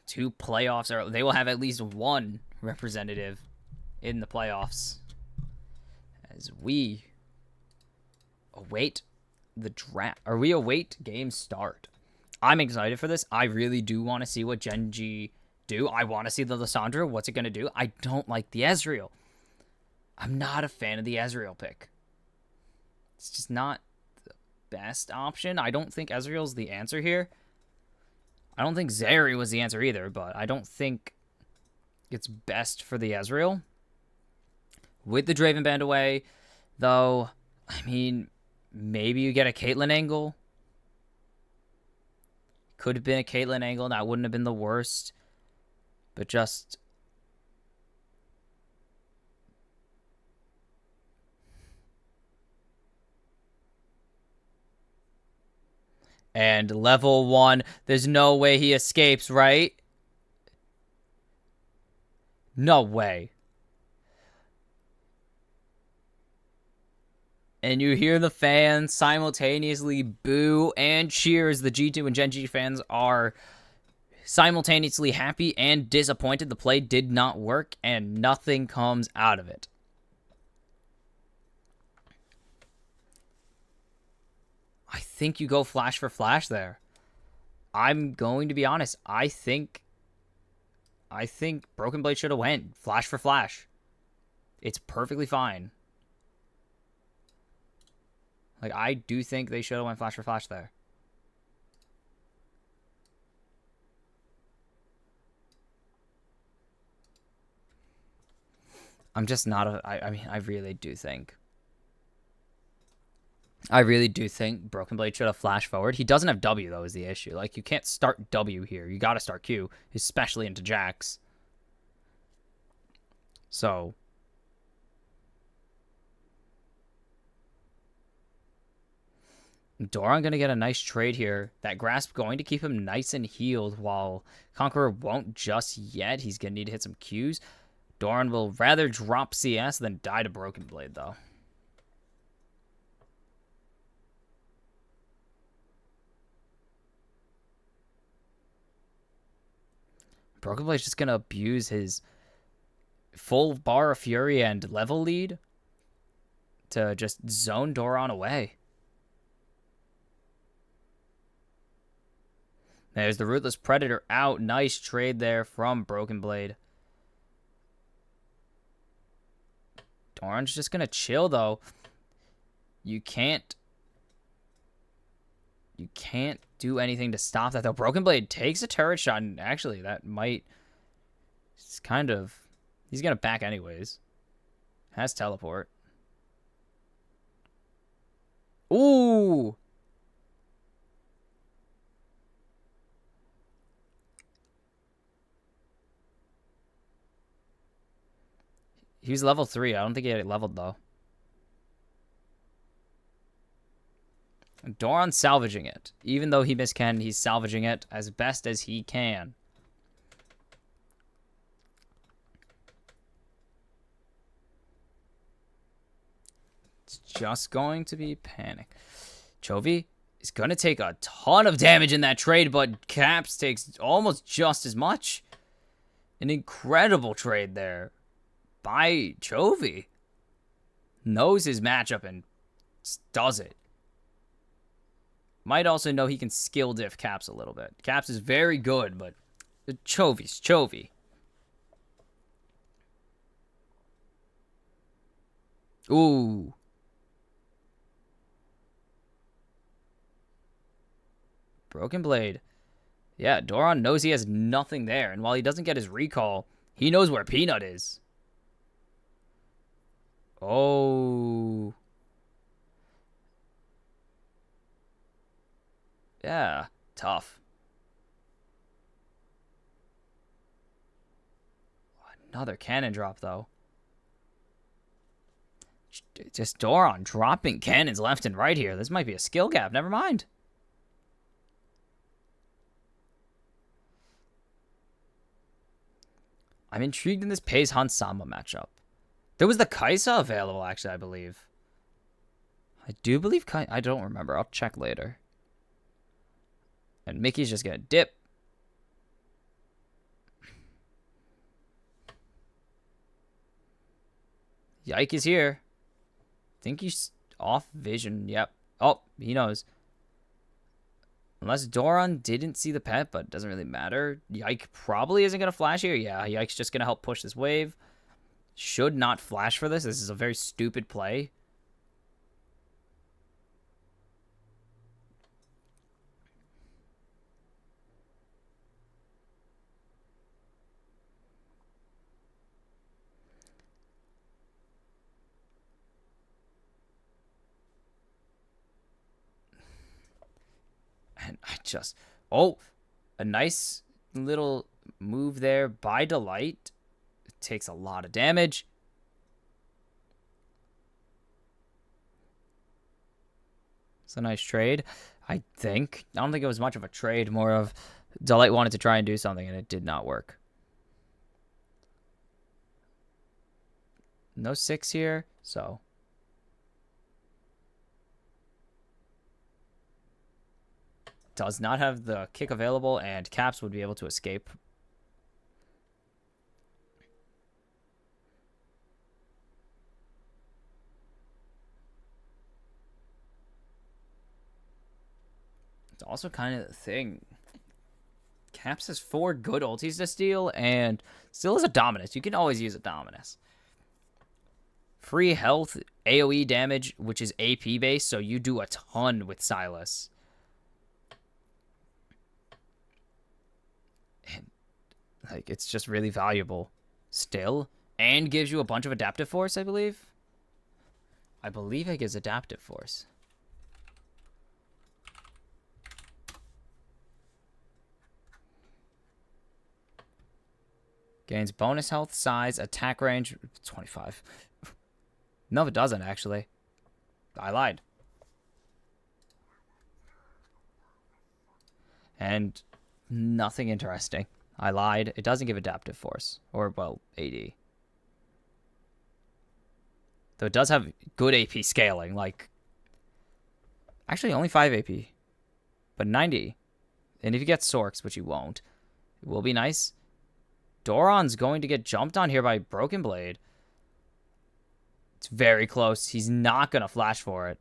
to playoffs, or they will have at least one representative in the playoffs as we await the draft, or we await game start. I'm excited for this. I really do want to see what Gen.G do. I want to see the Lissandra. What's it going to do? I don't like the Ezreal. I'm not a fan of the Ezreal pick. It's just not the best option. I don't think Ezreal's the answer here. I don't think Zeri was the answer either, but I don't think it's best for the Ezreal. With the Draven band away, though, I mean, maybe you get a Caitlyn angle. Could have been a Caitlyn angle. That wouldn't have been the worst. But just... And level 1. There's no way he escapes, right? No way. And you hear the fans simultaneously boo and cheer as the G2 and Gen.G fans are simultaneously happy and disappointed. The play did not work and nothing comes out of it. I think you go flash for flash there. I'm going to be honest. I think Broken Blade should have went flash for flash. It's perfectly fine. Like, I do think they should have went flash for flash there. I'm just not a... I mean, I really do think Broken Blade should have flashed forward. He doesn't have W, though, is the issue. Like, you can't start W here. You gotta start Q, especially into Jax. So... Doran going to get a nice trade here. That Grasp going to keep him nice and healed, while Conqueror won't just yet. He's going to need to hit some Qs. Doran will rather drop CS than die to Broken Blade, though. Broken Blade's just going to abuse his full bar of Fury and level lead to just zone Doran away. There's the Ruthless Predator out. Nice trade there from Broken Blade. Doran's just going to chill, though. You can't do anything to stop that, though. Broken Blade takes a turret shot, and actually, that might... It's kind of... He's going to back anyways. Has teleport. Ooh! He was level 3. I don't think he had it leveled, though. Doran salvaging it. Even though he missed Ken, he's salvaging it as best as he can. It's just going to be panic. Chovy is going to take a ton of damage in that trade, but Caps takes almost just as much. An incredible trade there by Chovy. Knows his matchup and does it. Might also know he can skill diff Caps a little bit. Caps is very good, but Chovy's Chovy. Ooh. Broken Blade. Yeah, Doran knows he has nothing there, and while he doesn't get his recall, he knows where Peanut is. Oh. Yeah, tough. Another cannon drop, though. Just Doran dropping cannons left and right here. This might be a skill gap. Never mind. I'm intrigued in this Pays Hans Sama matchup. There was the Kaisa available, actually, I believe. I do believe I don't remember. I'll check later. And Mickey's just going to dip. Yike is here. Think he's off vision. Yep. Oh, he knows. Unless Doran didn't see the pet, but it doesn't really matter. Yike probably isn't going to flash here. Yeah, Yike's just going to help push this wave. Should not flash for this. This is a very stupid play. And I just... Oh, a nice little move there by Delight. It takes a lot of damage. It's a nice trade, I think. I don't think it was much of a trade. More of Delight wanted to try and do something, and it did not work. No 6 here, so... does not have the kick available, and Caps would be able to escape. It's also kind of the thing. Caps has 4 good ultis to steal, and still has a Dominus. You can always use a Dominus. Free health, AoE damage, which is AP based, so you do a ton with Silas. And, like, it's just really valuable still, and gives you a bunch of adaptive force, I believe. I believe it gives adaptive force. Gains bonus health, size, attack range, 25. No, it doesn't, actually. I lied. And nothing interesting. I lied. It doesn't give adaptive force. Or, well, AD. Though it does have good AP scaling. Like, actually, only 5 AP. But 90. And if you get Sorks, which you won't, it will be nice. Doran's going to get jumped on here by Broken Blade. It's very close. He's not going to flash for it.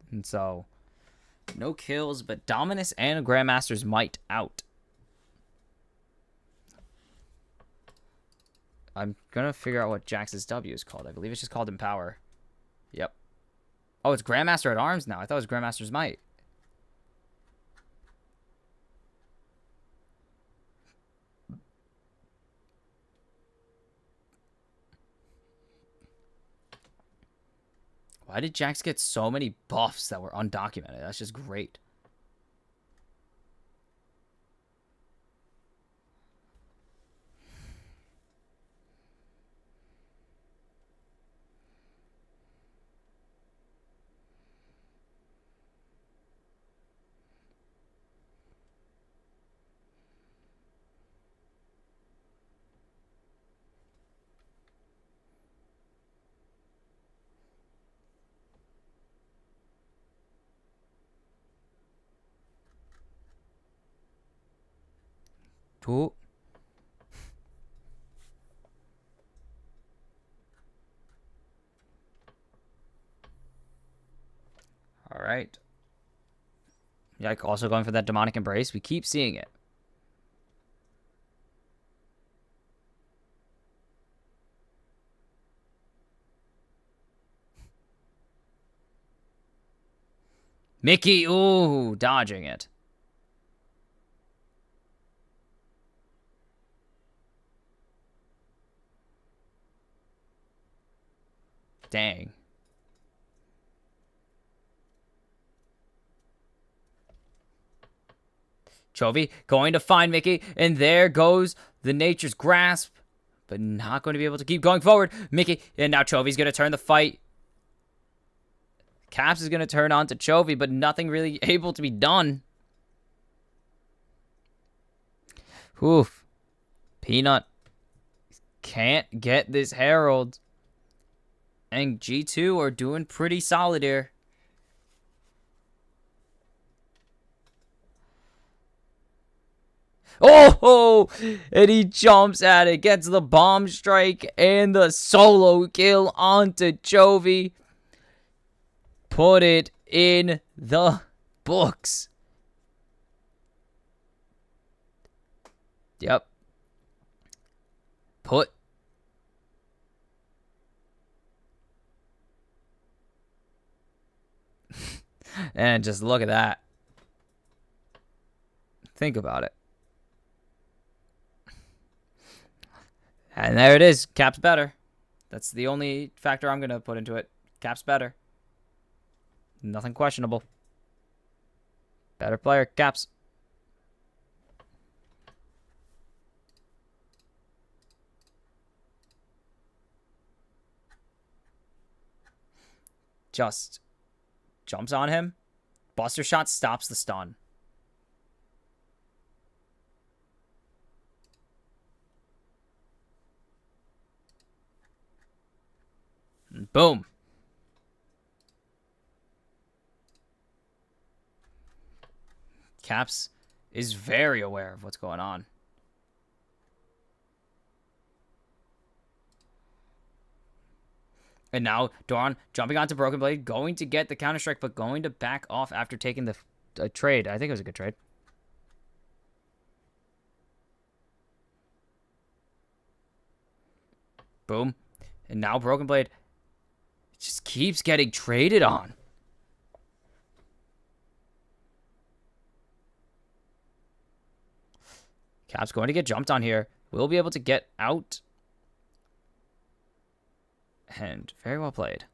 And so, no kills, but Dominus and Grandmaster's Might out. I'm going to figure out what Jax's W is called. I believe it's just called Empower. Yep. Oh, it's Grandmaster at Arms now. I thought it was Grandmaster's Might. Why did Jax get so many buffs that were undocumented? That's just great. Ooh. All right. Yike also going for that demonic embrace. We keep seeing it. Mickey, ooh, dodging it. Dang. Chovy going to find Mickey, and there goes the Nature's Grasp, but not going to be able to keep going forward. Mickey, and now Chovy's going to turn the fight. Caps is going to turn on to Chovy, but nothing really able to be done. Oof. Peanut can't get this Herald. And G2 are doing pretty solid here. Oh, and he jumps at it, gets the bomb strike and the solo kill onto Chovy. Put it in the books. Yep. Put. And just look at that. Think about it. And there it is. Cap's better. That's the only factor I'm going to put into it. Cap's better. Nothing questionable. Better player. Caps. Just jumps on him. Buster shot stops the stun. Boom. Caps is very aware of what's going on. And now Doran jumping onto Broken Blade, going to get the counter-strike, but going to back off after taking the trade. I think it was a good trade. Boom. And now Broken Blade just keeps getting traded on. Cap's going to get jumped on here. We'll be able to get out. And very well played.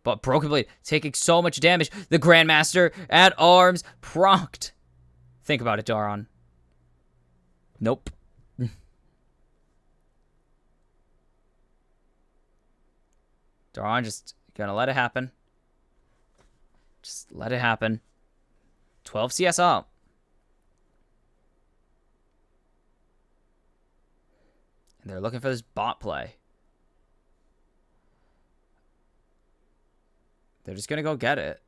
But Broken Blade taking so much damage. The Grandmaster at arms. Procced. Think about it, Doran. Nope. Doran just gonna let it happen. Just let it happen. 12 CS up. And they're looking for this bot play. They're just going to go get it.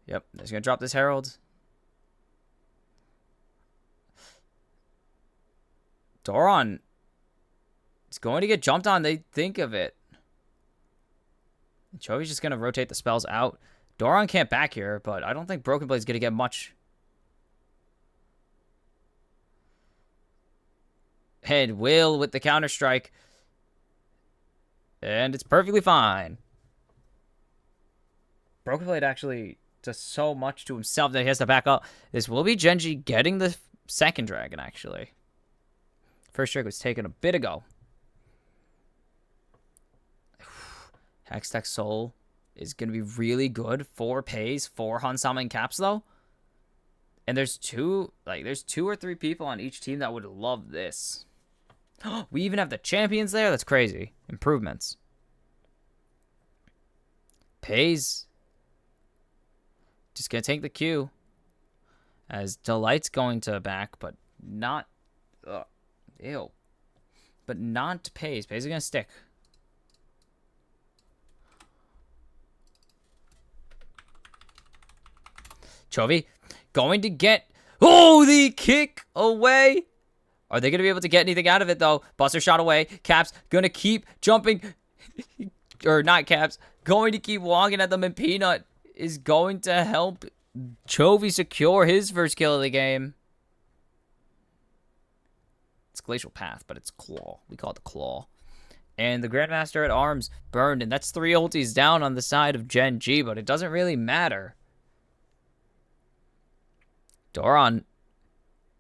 Yep, they're just going to drop this Herald. Doran is going to get jumped on. They think of it. Chovy's just going to rotate the spells out. Doran can't back here, but I don't think Broken Blade's going to get much. And Will with the counter-strike. And it's perfectly fine. Broken Blade actually does so much to himself that he has to back up. This will be Gen.G getting the second dragon, actually. First drag was taken a bit ago. Hextech Soul is going to be really good for Pays, for Hansama and Caps, though. And there's two or three people on each team that would love this. We even have the champions there? That's crazy. Improvements. Pays. Just going to take the Q. As Delight's going to back, but not... ew. But not Pays. Pays is going to stick. Chovy going to get... Oh, the kick away. Are they going to be able to get anything out of it, though? Buster shot away. Caps going to keep jumping. Or not Caps. Going to keep walking at them, and Peanut is going to help Chovy secure his first kill of the game. It's Glacial Path, but it's Claw. We call it the Claw. And the Grandmaster at arms burned, and that's 3 ultis down on the side of Gen.G, but it doesn't really matter. Doran.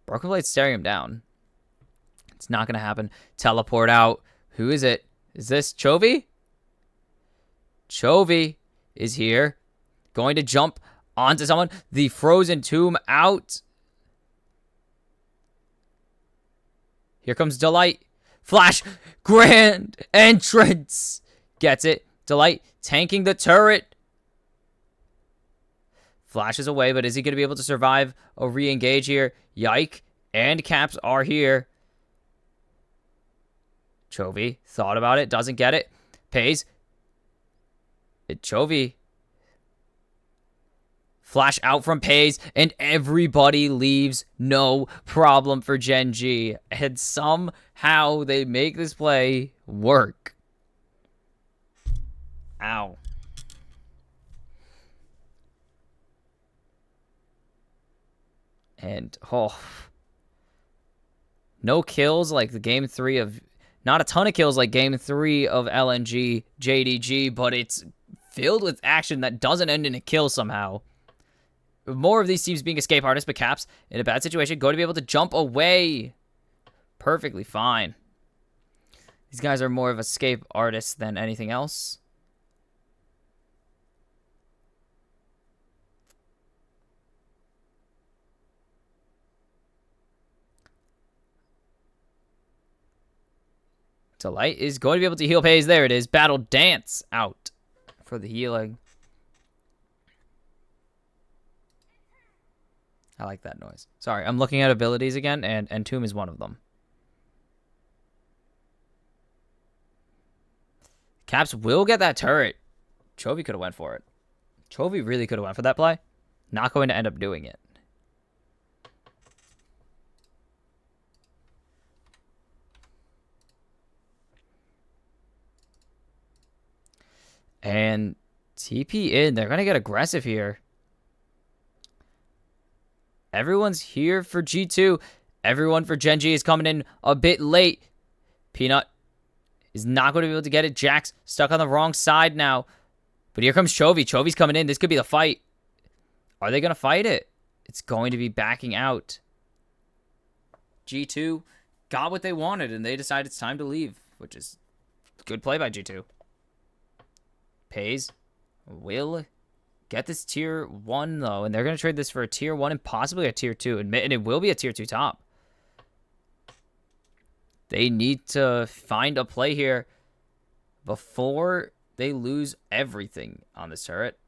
Broken Blade's staring him down. It's not going to happen. Teleport out. Who is it? Is this Chovy? Chovy is here. Going to jump onto someone. The Frozen Tomb out. Here comes Delight. Flash. Grand entrance. Gets it. Delight tanking the turret. Flashes away, but is he going to be able to survive a re-engage here? Yike and Caps are here. Chovy thought about it, doesn't get it. Pays. Chovy. Flash out from Pays, and everybody leaves. No problem for Gen.G. And somehow they make this play work. Ow. And, oh. No kills like the game 3 of... Not a ton of kills like game 3 of LNG, JDG, but it's filled with action that doesn't end in a kill somehow. More of these teams being escape artists, but Caps, in a bad situation, going to be able to jump away. Perfectly fine. These guys are more of escape artists than anything else. Delight is going to be able to heal Pays. There it is. Battle Dance out for the healing. I like that noise. Sorry, I'm looking at abilities again, and Tomb is one of them. Caps will get that turret. Chovy could have went for it. Chovy really could have went for that play. Not going to end up doing it. And TP in. They're going to get aggressive here. Everyone's here for G2. Everyone for Gen.G is coming in a bit late. Peanut is not going to be able to get it. Jack's stuck on the wrong side now. But here comes Chovy. Chovy's coming in. This could be the fight. Are they going to fight it? It's going to be backing out. G2 got what they wanted, and they decided it's time to leave, which is good play by G2. Pays will get this tier 1, though, and they're going to trade this for a tier 1 and possibly a tier 2, and it will be a tier 2 top. They need to find a play here before they lose everything on this turret.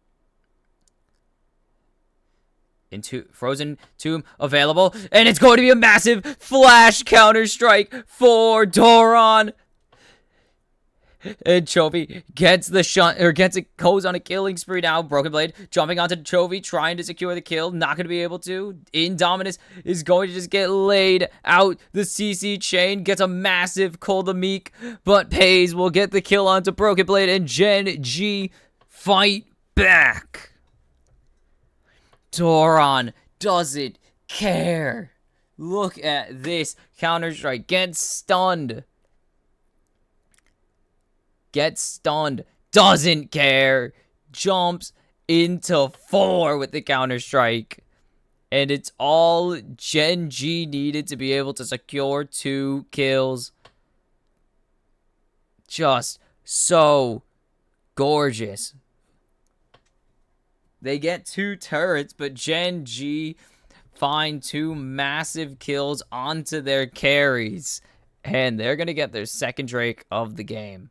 Into Frozen Tomb available, and it's going to be a massive flash counter strike for Doran. And Chovy gets the shot, or goes on a killing spree now. Broken Blade jumping onto Chovy, trying to secure the kill. Not going to be able to. Indominus is going to just get laid out. The CC chain gets a massive Meek, but Pays will get the kill onto Broken Blade, and Gen.G fight back. Doran doesn't care. Look at this Counter-Strike. Gets stunned. Gets stunned. Doesn't care. Jumps into 4 with the Counter-Strike. And it's all Gen.G needed to be able to secure 2 kills. Just so gorgeous. They get 2 turrets, but Gen.G find 2 massive kills onto their carries. And they're going to get their second Drake of the game.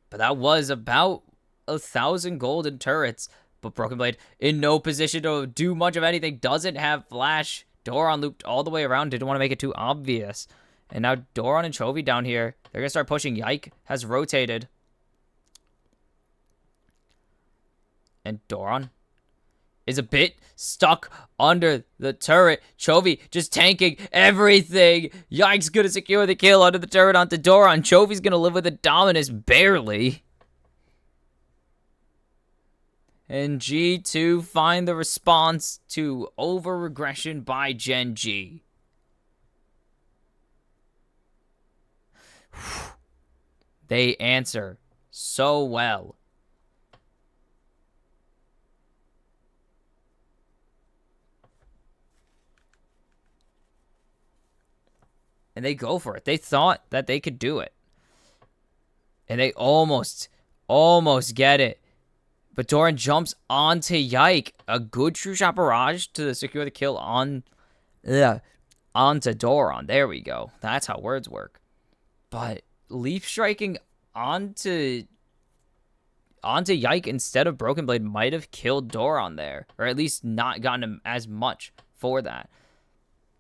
But that was about 1,000 golden turrets. But Broken Blade in no position to do much of anything. Doesn't have flash. Doran looped all the way around. Didn't want to make it too obvious. And now Doran and Chovy down here. They're going to start pushing. Yike has rotated. And Doran is a bit stuck under the turret. Chovy just tanking everything. Yike's going to secure the kill under the turret onto Doran. Chovy's going to live with a Dominus barely. And G2 find the response to over-regression by Gen.G. They answer so well. And they go for it. They thought that they could do it. And they almost get it. But Doran jumps onto Yike. A good true shot barrage to secure the kill onto Doran. There we go. That's how words work. But leaf striking onto Yike instead of Broken Blade might have killed Doran there. Or at least not gotten him as much for that.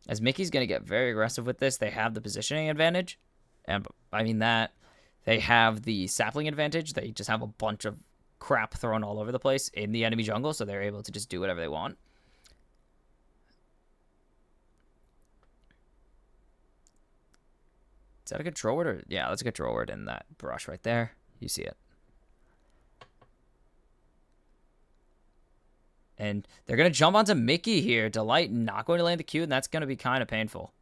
As Mickey's going to get very aggressive with this, they have the positioning advantage. And I mean that. They have the sapling advantage. They just have a bunch of crap thrown all over the place in the enemy jungle, so they're able to just do whatever they want. Is that a control word? Or, yeah, that's a control word in that brush right there. You see it. And they're going to jump onto Mickey here. Delight not going to land the Q, and that's going to be kind of painful.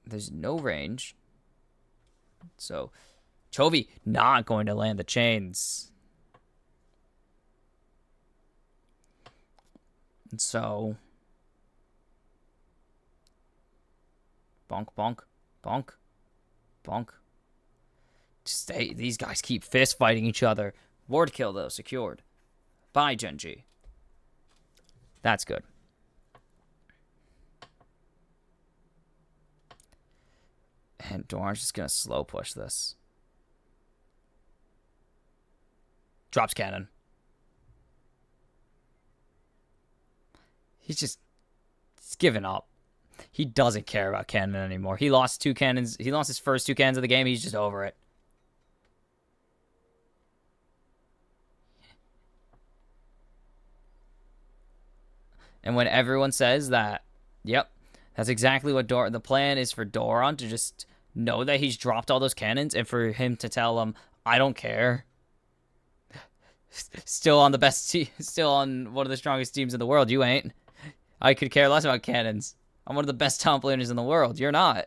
There's no range. So, Chovy not going to land the chains. And so, bonk, bonk, bonk, bonk. Just, these guys keep fist fighting each other. Ward kill, though, secured by Gen.G. That's good. And Doran's just going to slow push this. Drops cannon. He's giving up. He doesn't care about cannon anymore. He lost 2 cannons. He lost his first 2 cannons of the game. He's just over it. And when everyone says that, yep, that's exactly what the plan is for Doron to just know that he's dropped all those cannons and for him to tell him, I don't care. Still on the best team, still on one of the strongest teams in the world. You ain't. I could care less about cannons. I'm one of the best talent players in the world. You're not.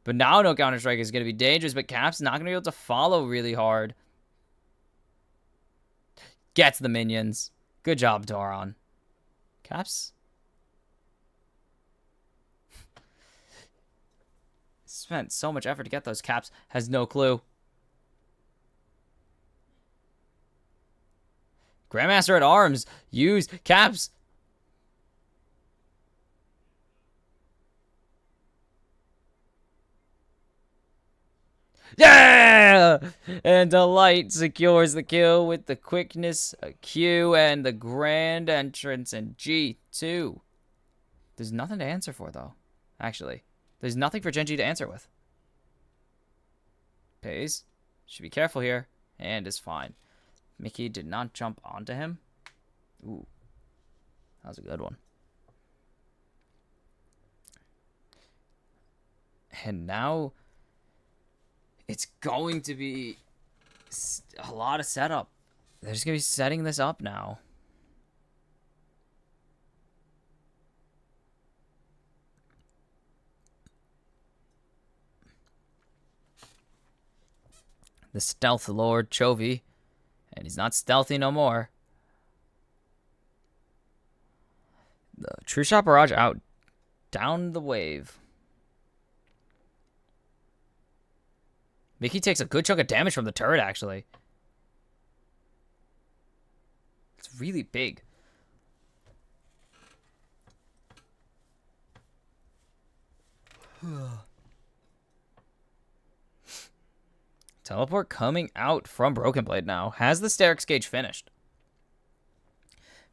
But now no Counter-Strike is going to be dangerous, but Cap's not going to be able to follow really hard. Gets the minions. Good job, Doron. Caps? Spent so much effort to get those. Caps has no clue. Grandmaster at Arms. Use Caps. Yeah! And Delight secures the kill with the quickness, Q, and the grand entrance in G2. There's nothing to answer for, though. Actually, there's nothing for Gen.G to answer with. Pays. Should be careful here. And is fine. Mickey did not jump onto him. Ooh. That was a good one. And now it's going to be a lot of setup. They're just going to be setting this up now. The stealth lord Chovy. And he's not stealthy no more. The True Shot Barrage out. Down the wave. Mickey takes a good chunk of damage from the turret, actually. It's really big. Teleport coming out from Broken Blade now. Has the Sterix Gauge finished?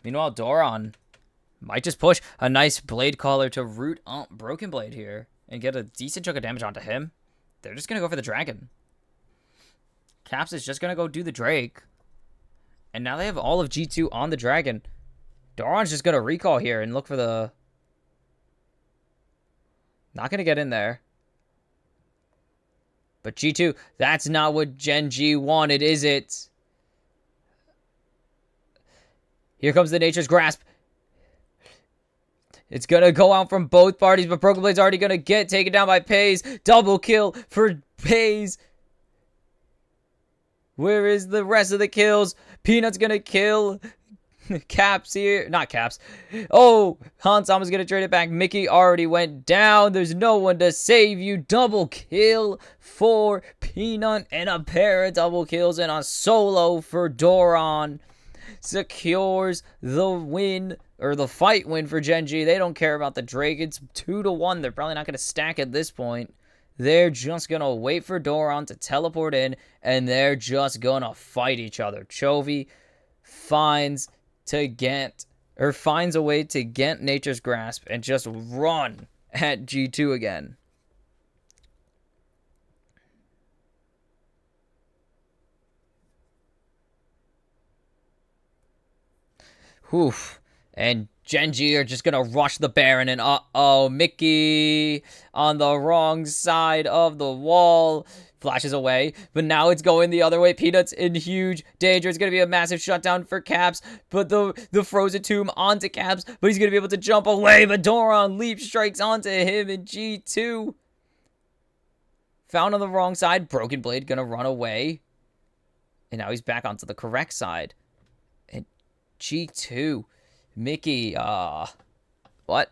Meanwhile, Doron might just push a nice Blade Caller to root on Broken Blade here and get a decent chunk of damage onto him. They're just going to go for the Dragon. Caps is just going to go do the Drake. And now they have all of G2 on the Dragon. Doron's just going to recall here and look for the... Not going to get in there. But G2, that's not what Gen.G wanted, is it? Here comes the Nature's Grasp. It's going to go out from both parties, but Broken Blade's already going to get taken down by Pays. Double kill for Pays. Where is the rest of the kills? Peanut's going to kill Caps here. Not Caps. Oh, Hansama's going to trade it back. Mickey already went down. There's no one to save you. Double kill for Peanut and a pair of double kills and a solo for Doron. Secures the win, or the fight win for Gen.G. They don't care about the Drake. It's 2-1. They're probably not going to stack at this point. They're just going to wait for Doron to teleport in, and they're just going to fight each other. Chovy finds a way to get Nature's Grasp and just run at G2 again. Oof. And Gen.G are just going to rush the Baron. And uh-oh, Mickey on the wrong side of the wall. Flashes away. But now it's going the other way. Peanut's in huge danger. It's going to be a massive shutdown for Caps. But the Frozen Tomb onto Caps. But he's going to be able to jump away. But Doron leap strikes onto him in G2. Found on the wrong side. Broken Blade going to run away. And now he's back onto the correct side. And G2. Mickey, what?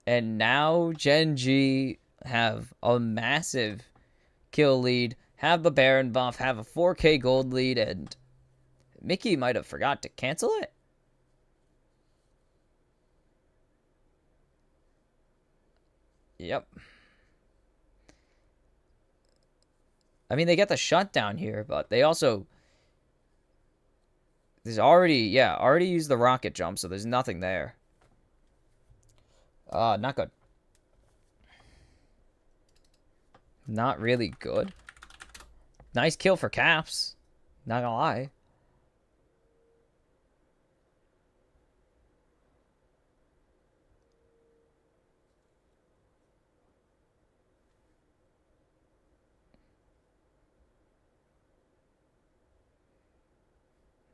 And now Gen.G have a massive kill lead, have the Baron buff, have a 4k gold lead, and Mickey might have forgot to cancel it. Yep. I mean, they get the shutdown here, but they also... There's already used the rocket jump, so there's nothing there. Not good. Not really good. Nice kill for Caps. Not gonna lie.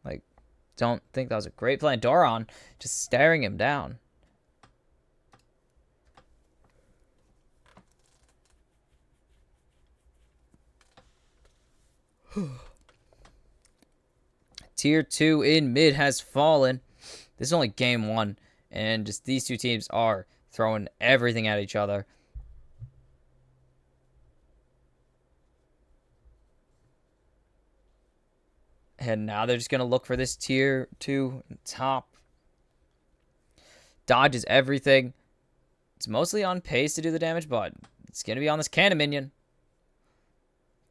Like, don't think that was a great play. Doron just staring him down. Tier 2 in mid has fallen. This is only game 1. And just these two teams are throwing everything at each other. And now they're just going to look for this tier 2 top. Dodges everything. It's mostly on pace to do the damage, but it's going to be on this cannon minion.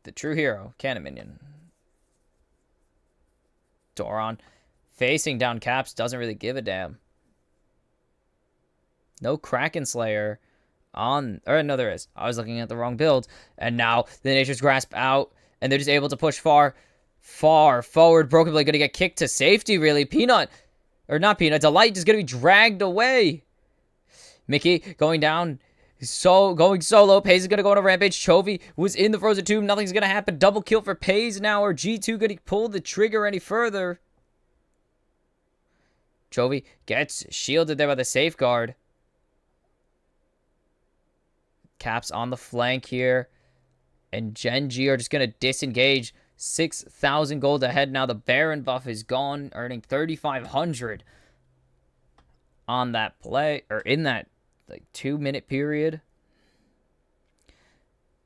The true hero, cannon minion. Doron facing down Caps, doesn't really give a damn. No Kraken Slayer on... Or no, there is. I was looking at the wrong build. And now the Nature's Grasp out. And they're just able to push far forward. Broken Blade going to get kicked to safety, really. Peanut... Or not Peanut. Delight is going to be dragged away. Mickey going down. Going solo. Pays is going to go on a rampage. Chovy was in the frozen tomb. Nothing's going to happen. Double kill for Pays now. Or G2 going to pull the trigger any further. Chovy gets shielded there by the safeguard. Caps on the flank here. And Gen.G are just going to disengage. 6,000 gold ahead now. The Baron buff is gone. Earning 3,500 on that play. Or in that like 2-minute period.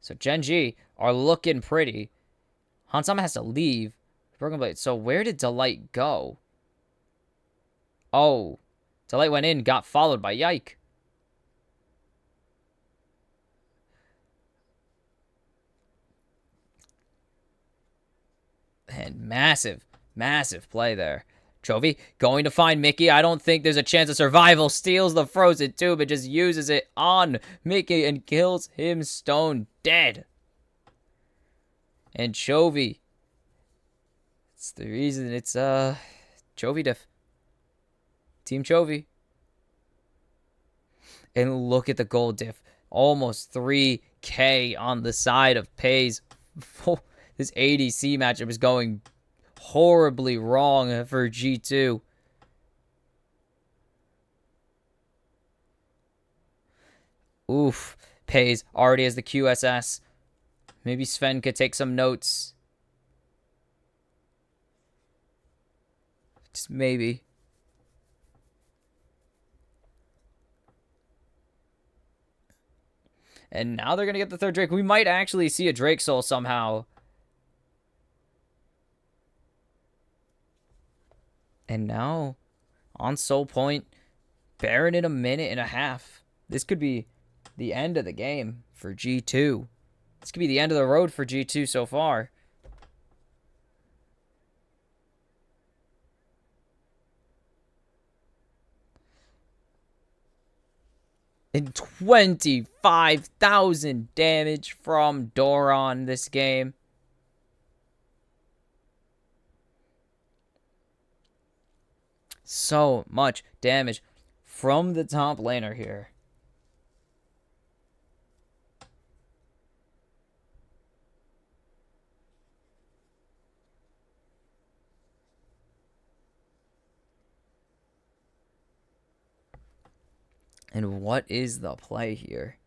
So Gen.G are looking pretty. Hansama has to leave. Broken Blade. So where did Delight go? Oh. Delight went in. Got followed by Yike. And massive play there. Chovy going to find Mickey. I don't think there's a chance of survival. Steals the frozen tube and just uses it on Mickey and kills him stone dead. And Chovy. It's the reason it's Chovy diff. Team Chovy. And look at the gold diff. Almost 3K on the side of Pays. This ADC matchup is going horribly wrong for G2. Oof. Pays already has the QSS. Maybe Sven could take some notes. Just maybe. And now they're going to get the third Drake. We might actually see a Drake Soul somehow. And now, on Soul Point, Baron in a minute and a half. This could be the end of the game for G2. This could be the end of the road for G2 so far. And 25,000 damage from Doron this game. So much damage from the top laner here. And what is the play here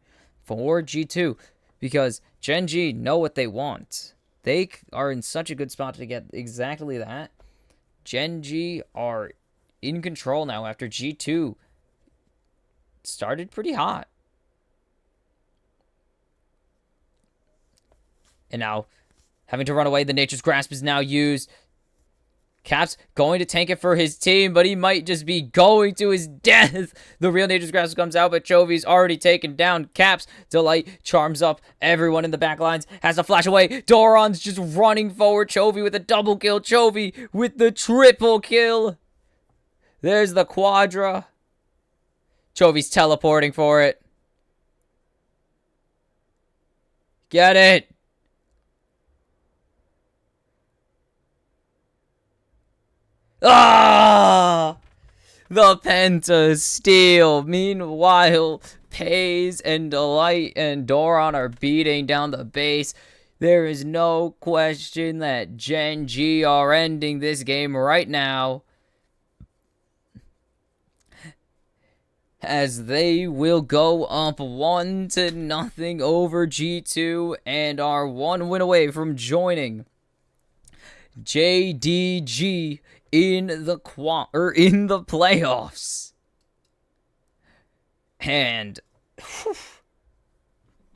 for G2? Because Gen.G know what they want. They are in such a good spot to get exactly that. Gen.G are in control now after G2 started pretty hot. And now, having to run away, the Nature's Grasp is now used. Caps going to tank it for his team, but he might just be going to his death. The real Nature's Grasp comes out, but Chovy's already taken down. Caps, Delight charms up everyone in the back lines. Has to flash away. Doron's just running forward. Chovy with a double kill. Chovy with the triple kill. There's the Quadra. Chovy's teleporting for it. Get it. Ah! The Penta steal. Meanwhile, Pays and Delight and Doron are beating down the base. There is no question that Gen.G are ending this game right now, as they will go up 1-0 over G2 and are 1 win away from joining JDG in the playoffs. And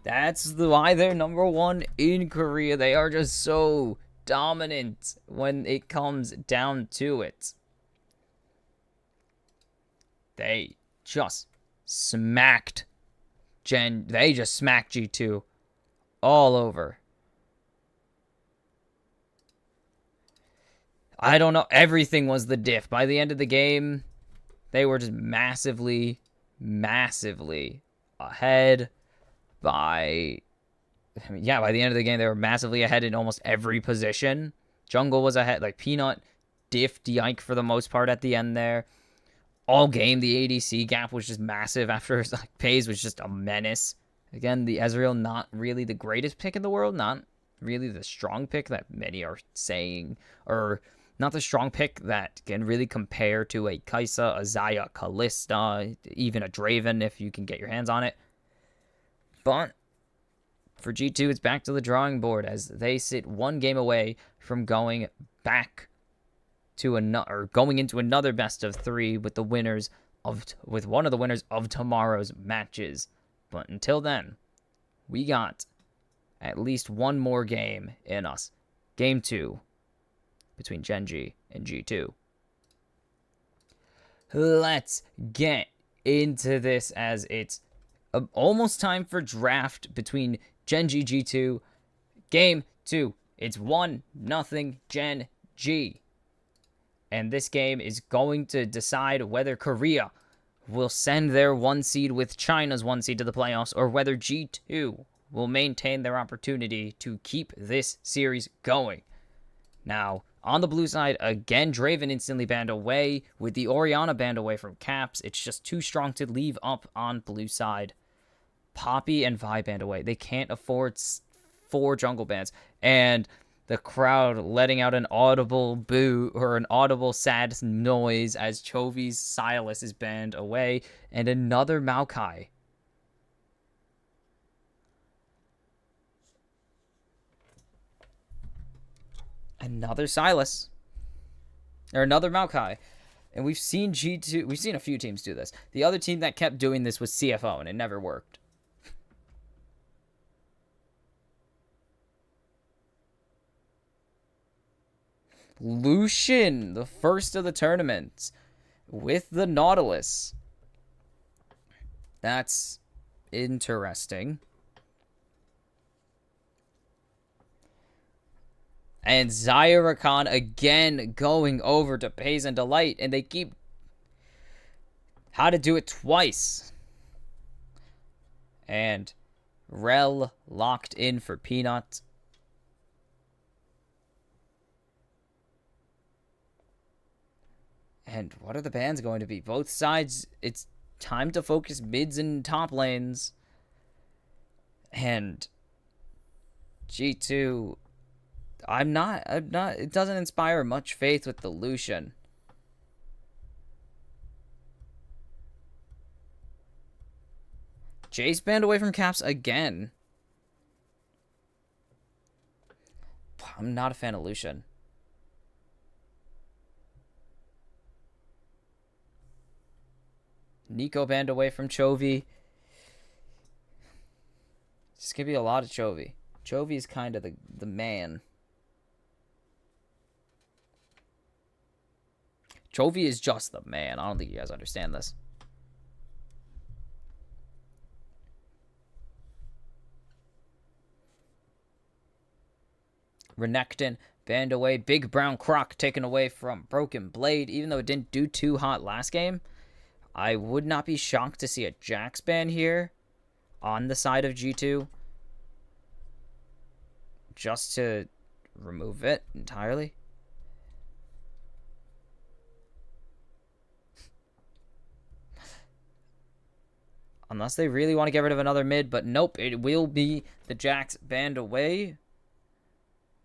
that's why they're number 1 in Korea. They are just so dominant when it comes down to it. They just smacked G2 all over. I don't know. Everything was the diff. By the end of the game, they were just massively ahead by the end of the game, they were massively ahead in almost every position. Jungle was ahead. Like, Peanut diffed Yike for the most part at the end there. All game, the ADC gap was just massive after, like, Pays was just a menace. Again, the Ezreal, not really the greatest pick in the world. Not really the strong pick that many are saying. Or not the strong pick that can really compare to a Kai'Sa, a Xayah, Kalista, even a Draven if you can get your hands on it. But for G2, it's back to the drawing board as they sit 1 game away from going back to going into another best of 3 with one of the winners of tomorrow's matches. But until then, we got at least 1 more game in us. Game 2 between Gen.G and G2. Let's get into this as it's almost time for draft between Gen.G G2. Game 2. It's 1-0 Gen.G. And this game is going to decide whether Korea will send their 1 seed with China's 1 seed to the playoffs, or whether G2 will maintain their opportunity to keep this series going. Now, on the blue side, again, Draven instantly banned away. With the Orianna banned away from Caps, it's just too strong to leave up on blue side. Poppy and Vi banned away. They can't afford 4 jungle bans. And the crowd letting out an audible boo or an audible sad noise as Chovy's Silas is banned away. And another Maokai. Another Silas. Or another Maokai. And we've seen G2, we've seen a few teams do this. The other team that kept doing this was CFO, and it never worked. Lucian, the first of the tournaments, with the Nautilus. That's interesting. And Zyrakan again going over to Pays and Delight, and they keep how to do it twice. And Rel locked in for Peanut. And what are the bans going to be? Both sides, it's time to focus mids and top lanes. And G2, I'm not, it doesn't inspire much faith with the Lucian. Jace banned away from Caps again. I'm not a fan of Lucian. Nico banned away from Chovy. This could be a lot of Chovy. Chovy is kind of the man. Chovy is just the man. I don't think you guys understand this. Renekton banned away. Big Brown Croc taken away from Broken Blade. Even though it didn't do too hot last game, I would not be shocked to see a Jax ban here on the side of G2. Just to remove it entirely. Unless they really want to get rid of another mid, but nope, it will be the Jax banned away.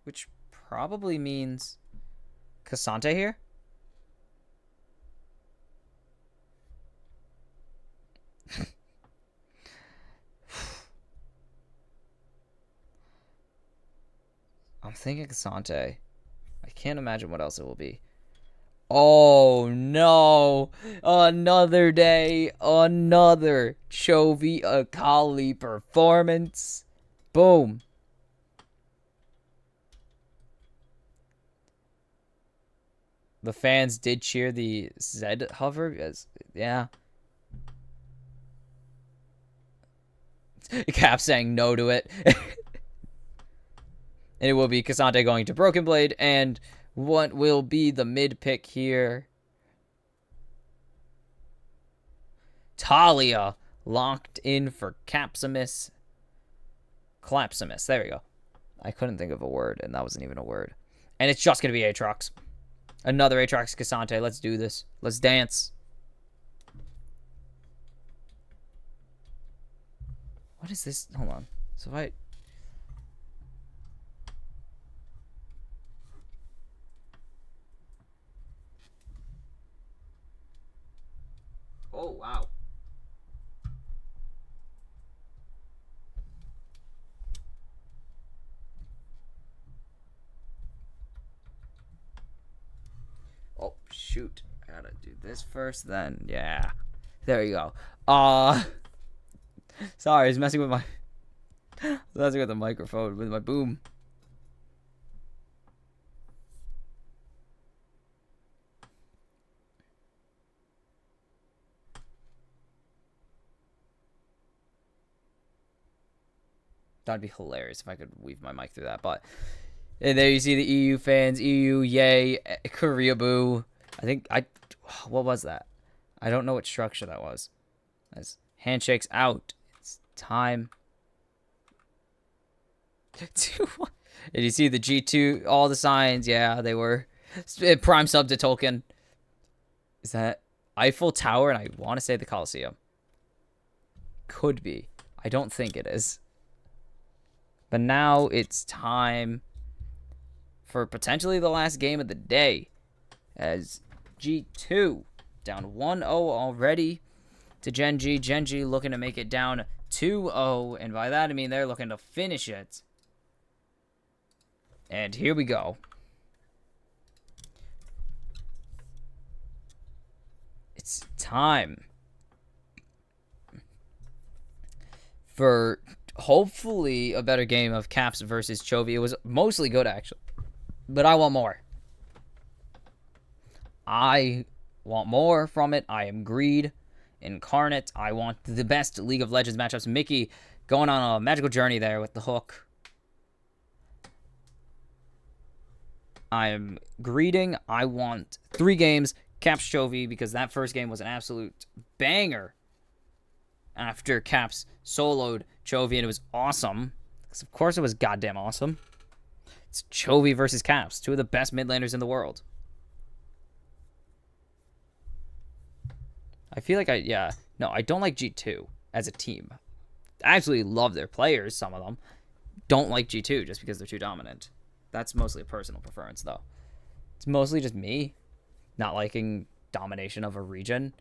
Which probably means Cassante here. I'm thinking Cassante. I can't imagine what else it will be. Oh no! Another day, another Chovy Akali performance. Boom. The fans did cheer the Zed hover, as yeah. Cap saying no to it. And it will be Cassante going to Broken Blade, and what will be the mid pick here? Talia locked in for Capsimus. Clapsimus. There we go. I couldn't think of a word, and that wasn't even a word. And it's just going to be Aatrox. Another Aatrox Cassante. Let's do this. Let's dance. What is this? Hold on. So if I... Oh, wow. Oh, shoot. I gotta do this first, then. Yeah. There you go. Sorry, I was messing with my... messing with the microphone, with my boom. That'd be hilarious if I could weave my mic through that, but... And there you see the EU fans. EU, yay. Korea, boo. What was that? I don't know what structure that was. As handshakes out. It's time. And you see the G2, all the signs. Yeah, they were. Prime sub to Tolkien. Is that Eiffel Tower? And I want to say the Colosseum. Could be. I don't think it is. But now it's time for potentially the last game of the day, as G2 down 1-0 already to Gen.G. Gen.G looking to make it down 2-0, and by that I mean they're looking to finish it. And here we go. It's time for hopefully a better game of Caps versus Chovy. It was mostly good, actually. But I want more. I want more from it. I am greed incarnate. I want the best League of Legends matchups. Mickey going on a magical journey there with the hook. I am greeding. I want 3 games. Caps Chovy, because that first game was an absolute banger. After Caps soloed Chovy, and it was awesome. Because of course it was goddamn awesome. It's Chovy versus Caps, 2 of the best mid laners in the world. I feel like I don't like G2 as a team. I absolutely love their players, some of them. Don't like G2 just because they're too dominant. That's mostly a personal preference, though. It's mostly just me not liking domination of a region.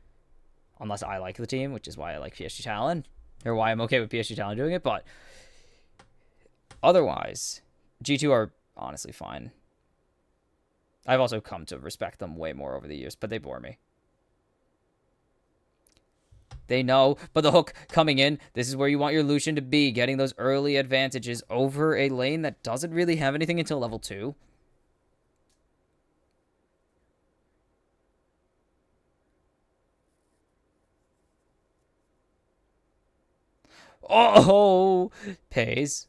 Unless I like the team, which is why I like PSG Talon. Or why I'm okay with PSG Talon doing it. But otherwise, G2 are honestly fine. I've also come to respect them way more over the years, but they bore me. They know, but the hook coming in, this is where you want your Lucian to be, getting those early advantages over a lane that doesn't really have anything until level 2. Oh, pays.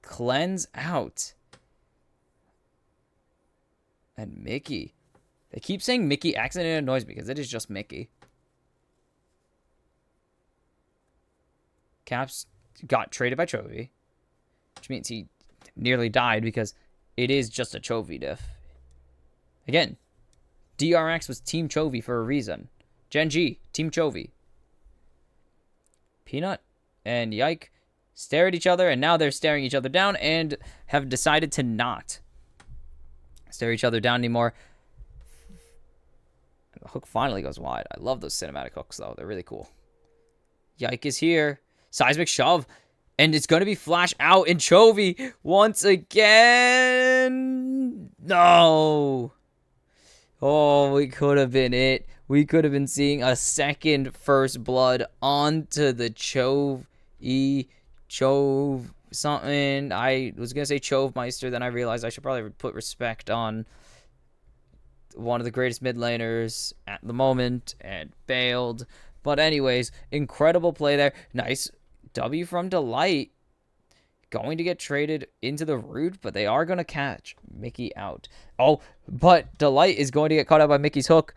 Cleanse out. And Mickey, They keep saying Mickey X and it annoys me because it is just Mickey. Caps got traded by Chovy, which means he nearly died because it is just a Chovy diff. Again, DRX was Team Chovy for a reason. Gen.G, Team Chovy. Peanut and Yike stare at each other, and now they're staring each other down and have decided to not stare each other down anymore. And the hook finally goes wide. I love those cinematic hooks, though. They're really cool. Yike is here. Seismic shove. And it's going to be flash out in Chovy once again. No. Oh, we could have been it. We could have been seeing a second first blood onto the Chove something. I was going to say Chovemeister, then I realized I should probably put respect on one of the greatest mid laners at the moment and bailed. But anyways, incredible play there. Nice W from Delight. Going to get traded into the root, but they are going to catch Mickey out. Oh, but Delight is going to get caught out by Mickey's hook.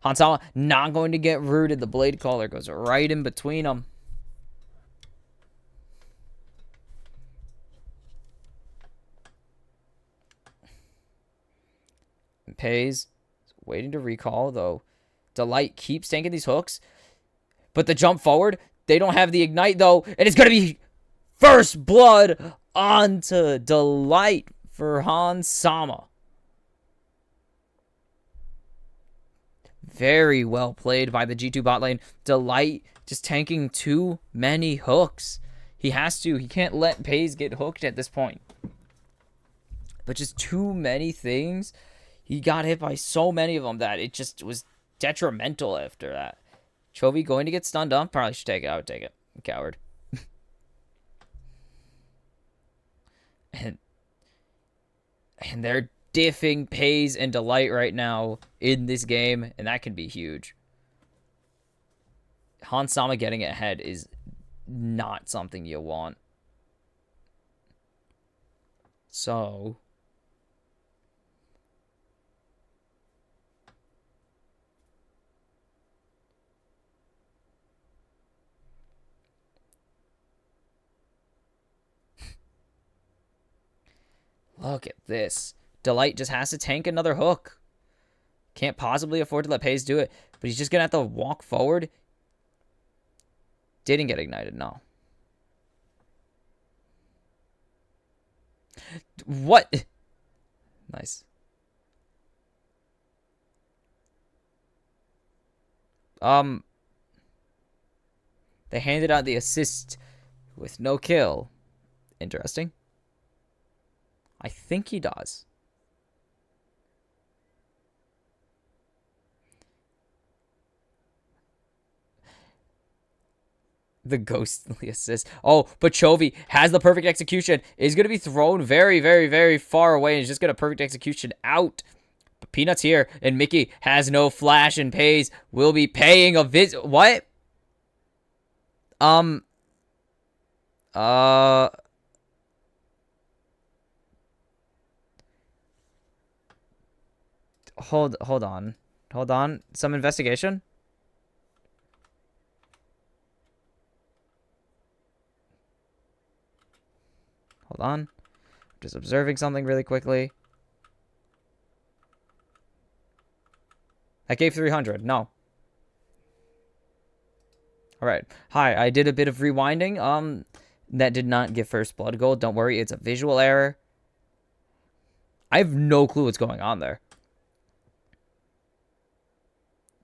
Hansama not going to get rooted. The blade caller goes right in between them. Pays waiting to recall, though. Delight keeps tanking these hooks. But the jump forward, they don't have the ignite, though. And it's going to be first blood onto Delight for Hansama. Very well played by the G2 bot lane. Delight just tanking too many hooks. He has to. He can't let Pays get hooked at this point. But just too many things. He got hit by so many of them that it just was detrimental after that. Chovy going to get stunned up. Probably should take it. I would take it. Coward. and they're diffing Pays and Delight right now in this game, and that can be huge. Hansama getting ahead is not something you want. So look at this. Delight just has to tank another hook. Can't possibly afford to let Pays do it, but he's just going to have to walk forward. Didn't get ignited, no. What? Nice. They handed out the assist with no kill. Interesting. I think he does. The ghostly assist. Oh, but Chovy has the perfect execution. Is going to be thrown very, very, very far away. And he's just going to perfect execution out. But Peanut's here. And Mickey has no flash and Pays. Will be paying a visit. What? Hold on. Hold on. Some investigation? Hold on. Just observing something really quickly. That gave 300. No. Alright. Hi, I did a bit of rewinding. That did not give first blood gold. Don't worry, it's a visual error. I have no clue what's going on there.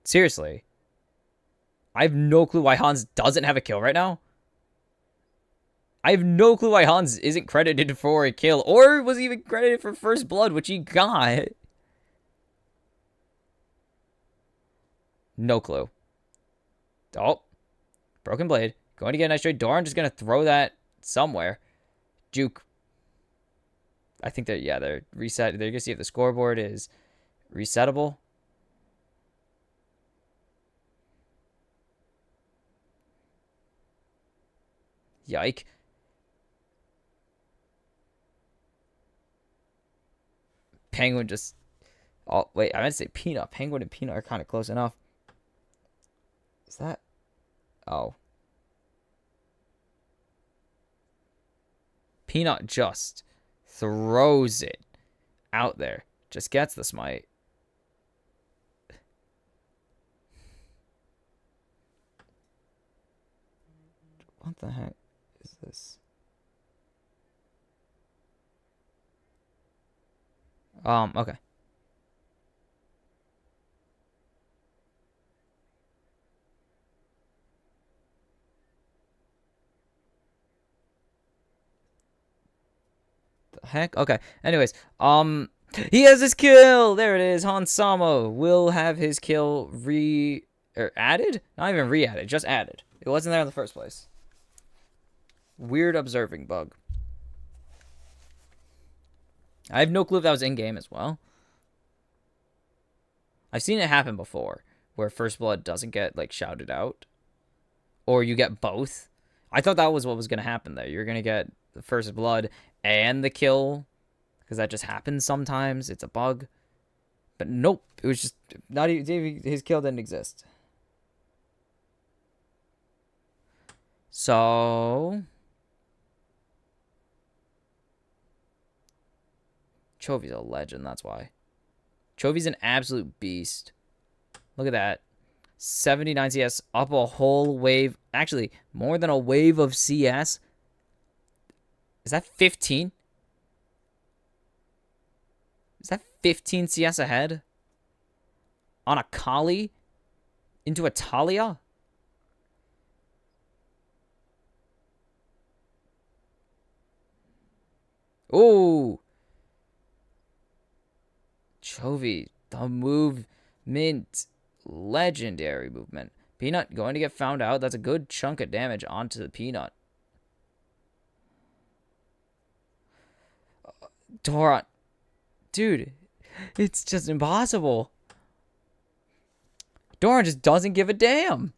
Seriously. I have no clue why Hans doesn't have a kill right now. I have no clue why Hans isn't credited for a kill, or was even credited for first blood, which he got. No clue. Oh. Broken blade. Going to get a nice trade. Doran just going to throw that somewhere. Juke. I think that, yeah, they're reset. They're going to see if the scoreboard is resettable. Yike. Penguin just Oh, wait, I meant to say Peanut. Penguin and Peanut are kind of close enough. Is that? Oh. Peanut just throws it out there. Just gets the smite. What the heck is this? Okay. The heck? Okay. Anyways, he has his kill. There it is. Hansama will have his kill added? Not even re-added, just added. It wasn't there in the first place. Weird observing bug. I have no clue if that was in-game as well. I've seen it happen before, where First Blood doesn't get, like, shouted out. Or you get both. I thought that was what was going to happen there. You're going to get the First Blood and the kill, because that just happens sometimes. It's a bug. But nope, it was just not even, his kill didn't exist. So Chovy's a legend, that's why. Chovy's an absolute beast. Look at that. 79 CS, up a whole wave. Actually, more than a wave of CS. Is that 15? Is that 15 CS ahead? On a Kali? Into a Talia? Ooh. Chovy, the movement. Legendary movement. Peanut going to get found out. That's a good chunk of damage onto the Peanut. Doran. Dude, it's just impossible. Doran just doesn't give a damn.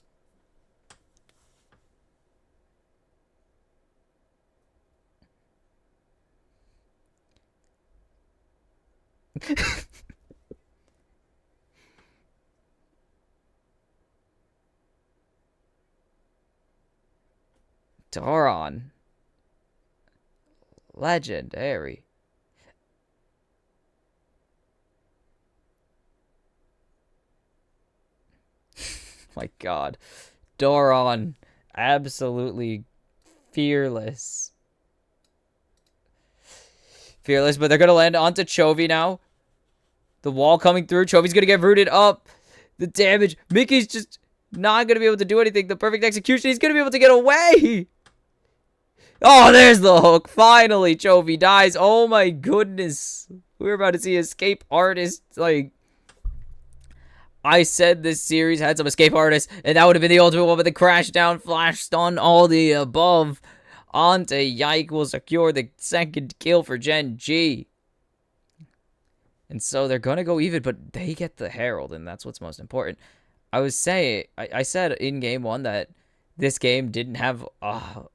Doran. Legendary. My God. Doran. Absolutely fearless. Fearless, but they're going to land onto Chovy now. The wall coming through. Chovy's going to get rooted up. The damage. Mickey's just not going to be able to do anything. The perfect execution. He's going to be able to get away. Oh, there's the hook. Finally, Chovy dies. Oh, my goodness. We're about to see escape artist. Like, I said this series had some escape artists, and that would have been the ultimate one, but the crash down, flash stun, all the above. Onto Yike will secure the second kill for Gen.G. And so they're going to go even, but they get the Herald, and that's what's most important. I said in game one that this game didn't have,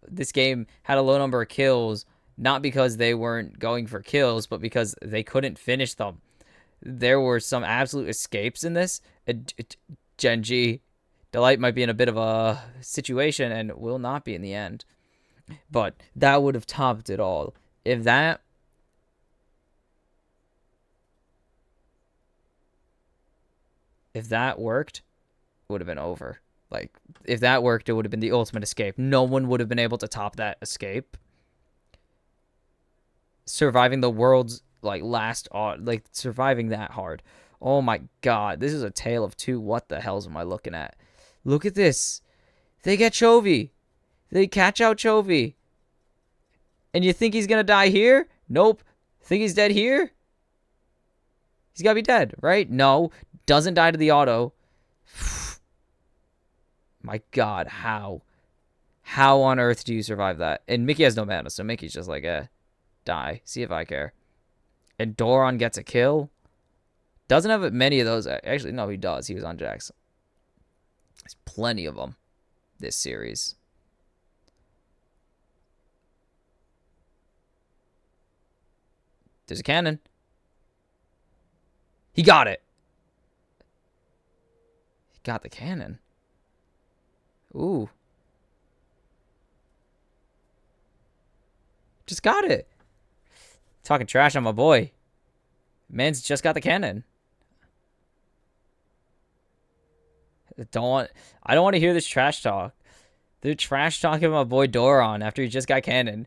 this game had a low number of kills, not because they weren't going for kills, but because they couldn't finish them. There were some absolute escapes in this. Gen.G, Delight might be in a bit of a situation and will not be in the end. But that would have topped it all. If that worked, it would have been over. Like, if that worked, it would have been the ultimate escape. No one would have been able to top that escape. Surviving the world's, like, surviving that hard. Oh my God, this is a tale of two. What the hells am I looking at? Look at this. They get Chovy. They catch out Chovy. And you think he's going to die here? Nope. Think he's dead here? He's got to be dead, right? No. Doesn't die to the auto. My God, how? How on earth do you survive that? And Mickey has no mana, so Mickey's just like, die. See if I care. And Doran gets a kill. Doesn't have many of those. Actually, no, he does. He was on Jax. There's plenty of them this series. There's a cannon. He got it. He got the cannon. Ooh. Just got it. Talking trash on my boy. Man's just got the cannon. I don't want to hear this trash talk. They're trash talking my boy Doron after he just got cannon.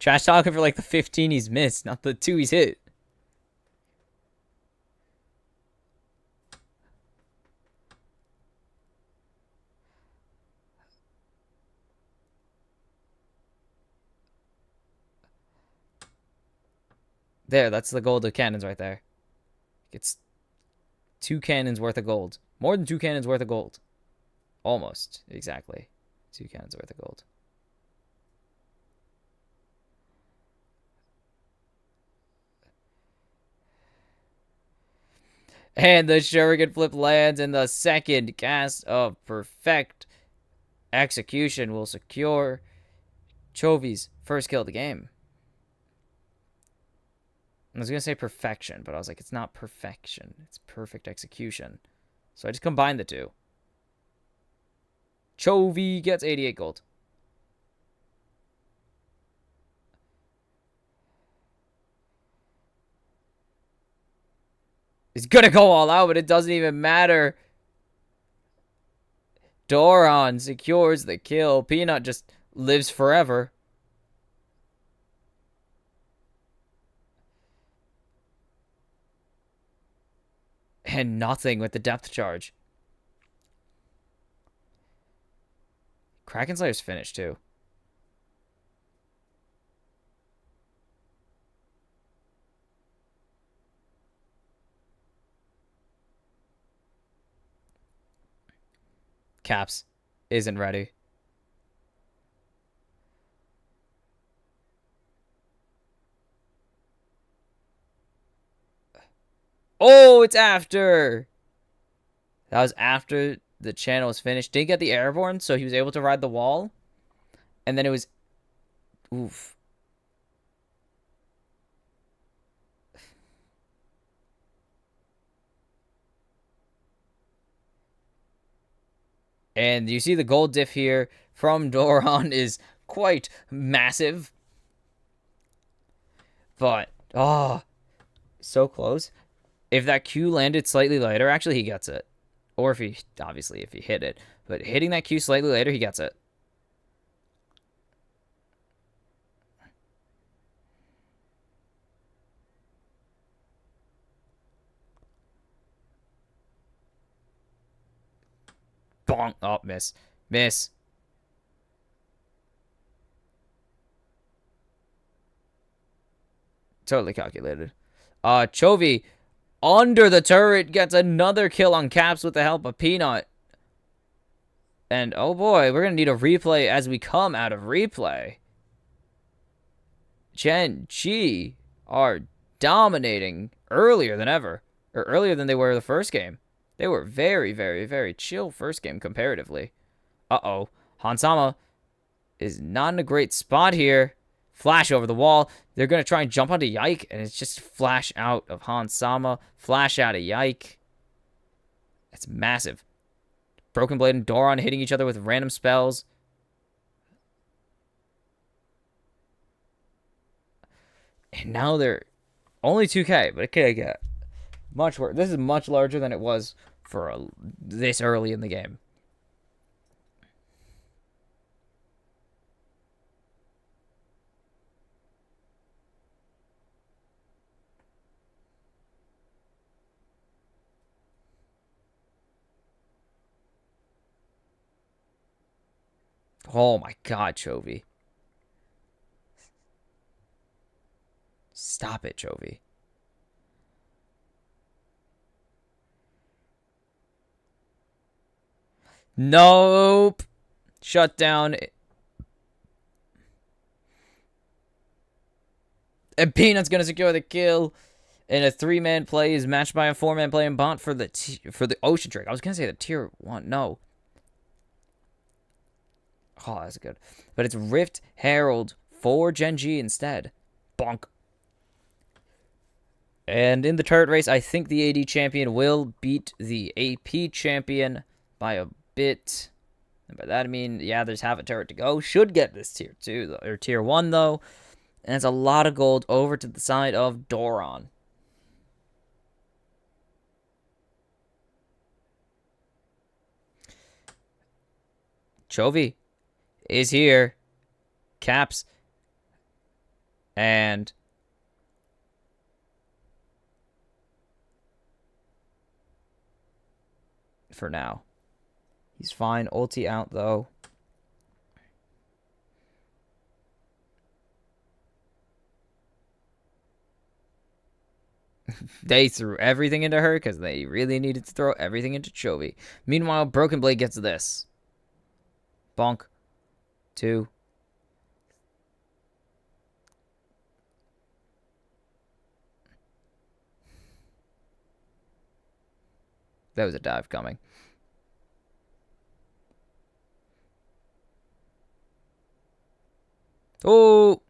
Trash talking for like the 15 he's missed, not the 2 he's hit. There, that's the gold of cannons right there. It's 2 cannons worth of gold. More than 2 cannons worth of gold. Almost, exactly. 2 cannons worth of gold. And the Shuriken flip lands, and the second cast of perfect execution will secure Chovy's first kill of the game. I was going to say perfection, but I was like, it's not perfection. It's perfect execution. So I just combined the two. Chovy gets 88 gold. He's going to go all out, but it doesn't even matter. Doron secures the kill. Peanut just lives forever. And nothing with the depth charge. Kraken Slayer's finished too. Caps isn't ready. Oh, it's after. That was after the channel was finished. Didn't get the airborne, so he was able to ride the wall. And then it was... Oof. And you see the gold diff here from Doron is quite massive. But, oh, so close. If that Q landed slightly later, actually he gets it. Or if he, obviously, if he hit it. But hitting that Q slightly later, he gets it. Bonk. Oh, miss. Miss. Totally calculated. Chovy, under the turret, gets another kill on Caps with the help of Peanut. And, oh boy, we're going to need a replay as we come out of replay. Gen.G are dominating earlier than ever. Or earlier than they were the first game. They were very, very, very chill first game comparatively. Uh-oh. Hansama is not in a great spot here. Flash over the wall. They're going to try and jump onto Yike, and it's just flash out of Hansama. Flash out of Yike. It's massive. Broken Blade and Doron hitting each other with random spells. And now they're only 2K, but it could get much worse. This is much larger than it was for this early in the game. Oh my god, Chovy. Stop it, Chovy. Nope. Shut down. And Peanut's gonna secure the kill. And a 3-man play is matched by a 4-man play in Bont for the Ocean Drake. I was gonna say the tier 1. No. Oh, that's good. But it's Rift Herald for Gen.G instead. Bonk. And in the turret race, I think the AD champion will beat the AP champion by a bit. And by that I mean, yeah, there's half a turret to go. Should get this tier 2, or tier 1, though. And it's a lot of gold over to the side of Doron. Chovy is here. Caps. And for now. He's fine. Ulti out, though. They threw everything into her because they really needed to throw everything into Chovy. Meanwhile, Broken Blade gets this. Bonk. 2. That was a dive coming. Oh,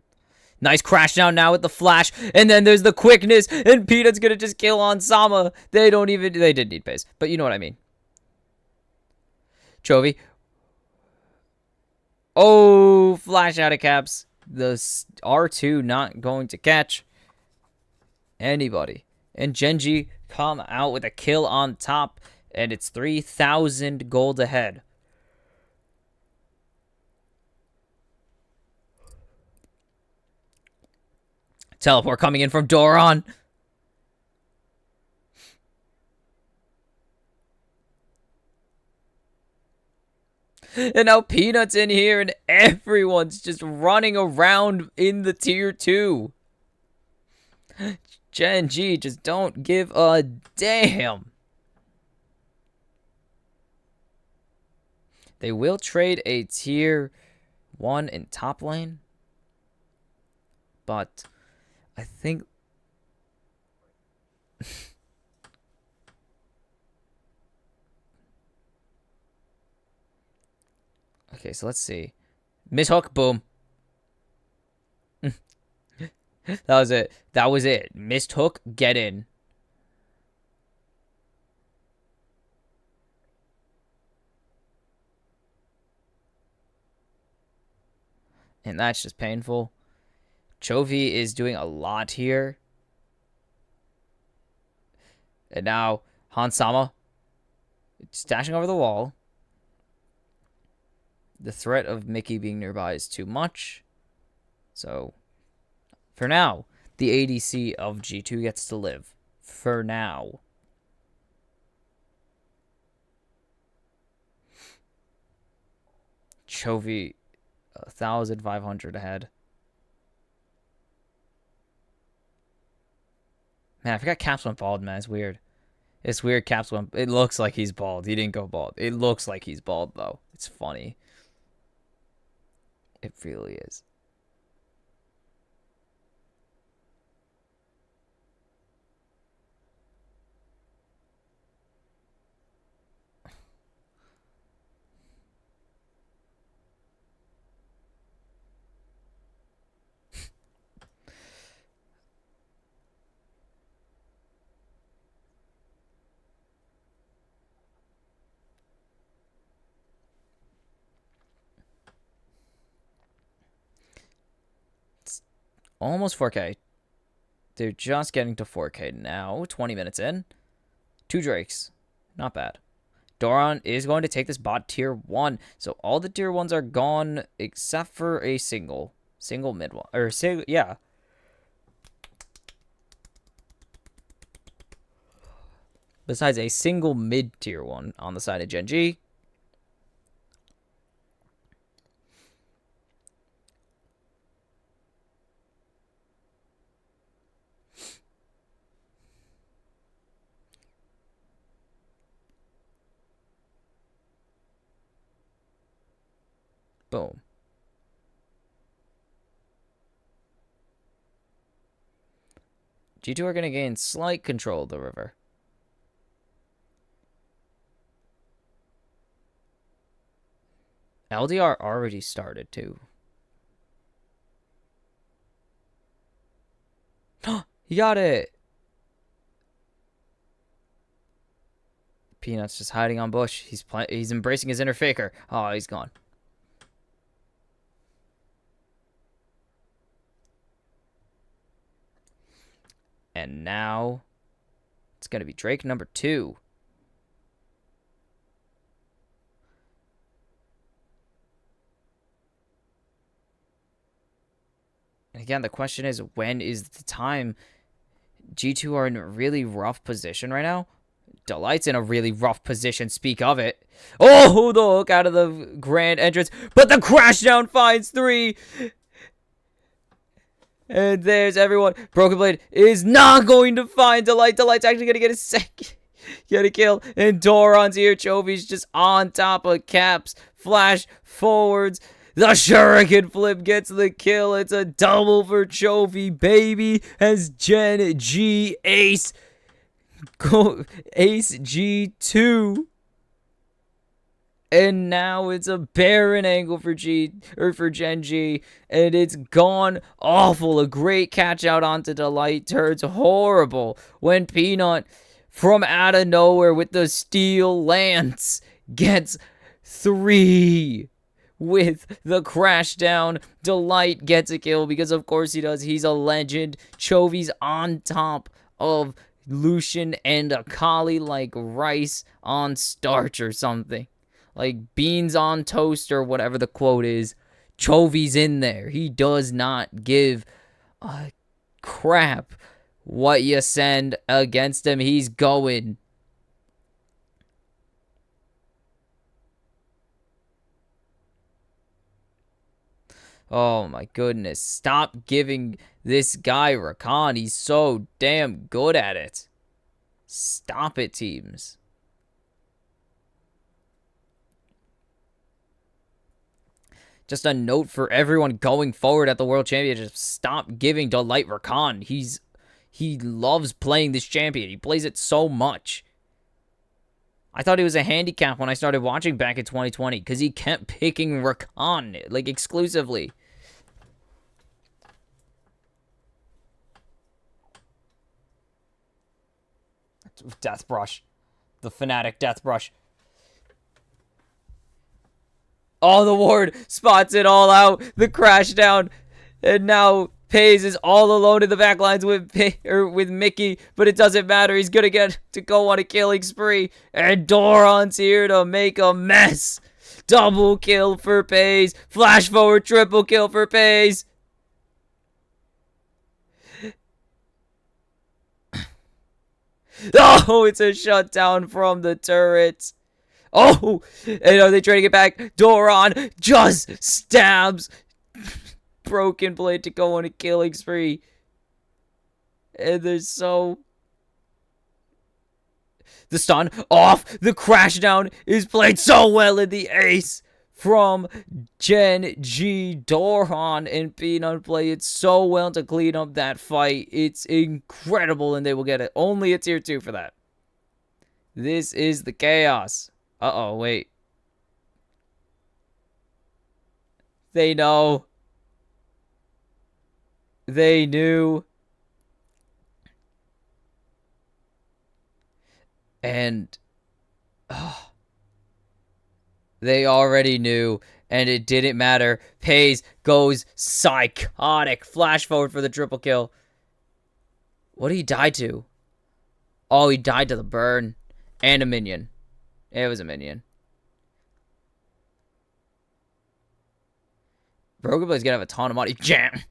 nice crash down now with the flash. And then there's the quickness. And Peanut's going to just kill on Sama. They did need pace. But you know what I mean. Chovy. Oh, flash out of caps. The R2 not going to catch anybody. And Gen.G come out with a kill on top. And it's 3,000 gold ahead. Teleport coming in from Doron. And now Peanut's in here and everyone's just running around in the tier 2. Gen.G just don't give a damn. They will trade a tier 1 in top lane. But I think... Okay, so let's see. Miss Hook, boom. That was it. That was it. Missed hook, get in. And that's just painful. Chovy is doing a lot here. And now Hansama stashing over the wall. The threat of Mickey being nearby is too much. So, for now, the ADC of G2 gets to live. For now. Chovy, 1,500 ahead. Man, I forgot Caps went bald, man. It's weird. It's weird Caps went... It looks like he's bald. He didn't go bald. It looks like he's bald, though. It's funny. It really is. Almost 4K. They're just getting to 4K now. 20 minutes in. 2 Drakes. Not bad. Doron is going to take this bot tier 1. So all the tier 1s are gone except for a single. Single mid one. Or, yeah. Besides a single mid tier 1 on the side of Gen.G. Boom. G2 are going to gain slight control of the river. LDR already started, too. He got it! Peanut's just hiding on bush. He's embracing his inner faker. Oh, he's gone. And now it's going to be Drake number 2. And again, the question is, when is the time? G2 are in a really rough position right now. Delight's in a really rough position, speak of it. Oh, the hook out of the grand entrance. But the crash down finds 3. And there's everyone. Broken Blade is not going to find Delight. Delight's actually going to get a second. Get a kill. And Doron's here. Chovy's just on top of Caps. Flash forwards. The Shuriken flip gets the kill. It's a double for Chovy, baby. As Gen.G ace. Ace G2. And now it's a barren angle for Gen.G, and it's gone awful. A great catch out onto Delight turns horrible when Peanut from out of nowhere with the steel lance gets 3 with the crash down. Delight gets a kill because of course he does. He's a legend. Chovy's on top of Lucian and Akali like rice on starch or something. Like beans on toast or whatever the quote is. Chovy's in there. He does not give a crap what you send against him. He's going. Oh my goodness. Stop giving this guy Rakan. He's so damn good at it. Stop it, teams. Just a note for everyone going forward at the World Championship. Stop giving Delight Rakan. He loves playing this champion. He plays it so much. I thought he was a handicap when I started watching back in 2020 because he kept picking Rakan, like, exclusively. Death Brush. The Fnatic Death Brush. Oh, the ward spots it all out. The crash down. And now Pays is all alone in the backlines with Mickey, but it doesn't matter. He's going to get to go on a killing spree. And Doron's here to make a mess. Double kill for Pays. Flash forward, triple kill for Pays. Oh, it's a shutdown from the turrets. Oh, and are they trying to get back? Doron just stabs Broken Blade to go on a killing spree. And there's so... The stun off. The crash down is played so well in the ace from Gen.G. Doron and Peanut play it so well to clean up that fight. It's incredible, and they will get it. Only a tier 2 for that. This is the chaos. Uh-oh, wait. They know. They knew. And... Oh, they already knew. And it didn't matter. Pays goes psychotic. Flash forward for the triple kill. What did he die to? Oh, he died to the burn. And a minion. It was a minion. Broken Blade's gonna have a ton of money. Jam!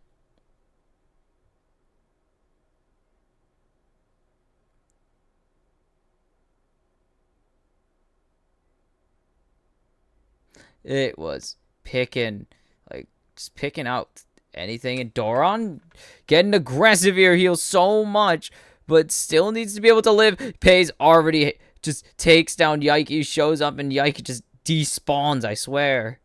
It was picking, like, just picking out anything. And Doron getting aggressive here, heals so much, but still needs to be able to live. Pays already just takes down Yike, shows up, and Yike just despawns, I swear.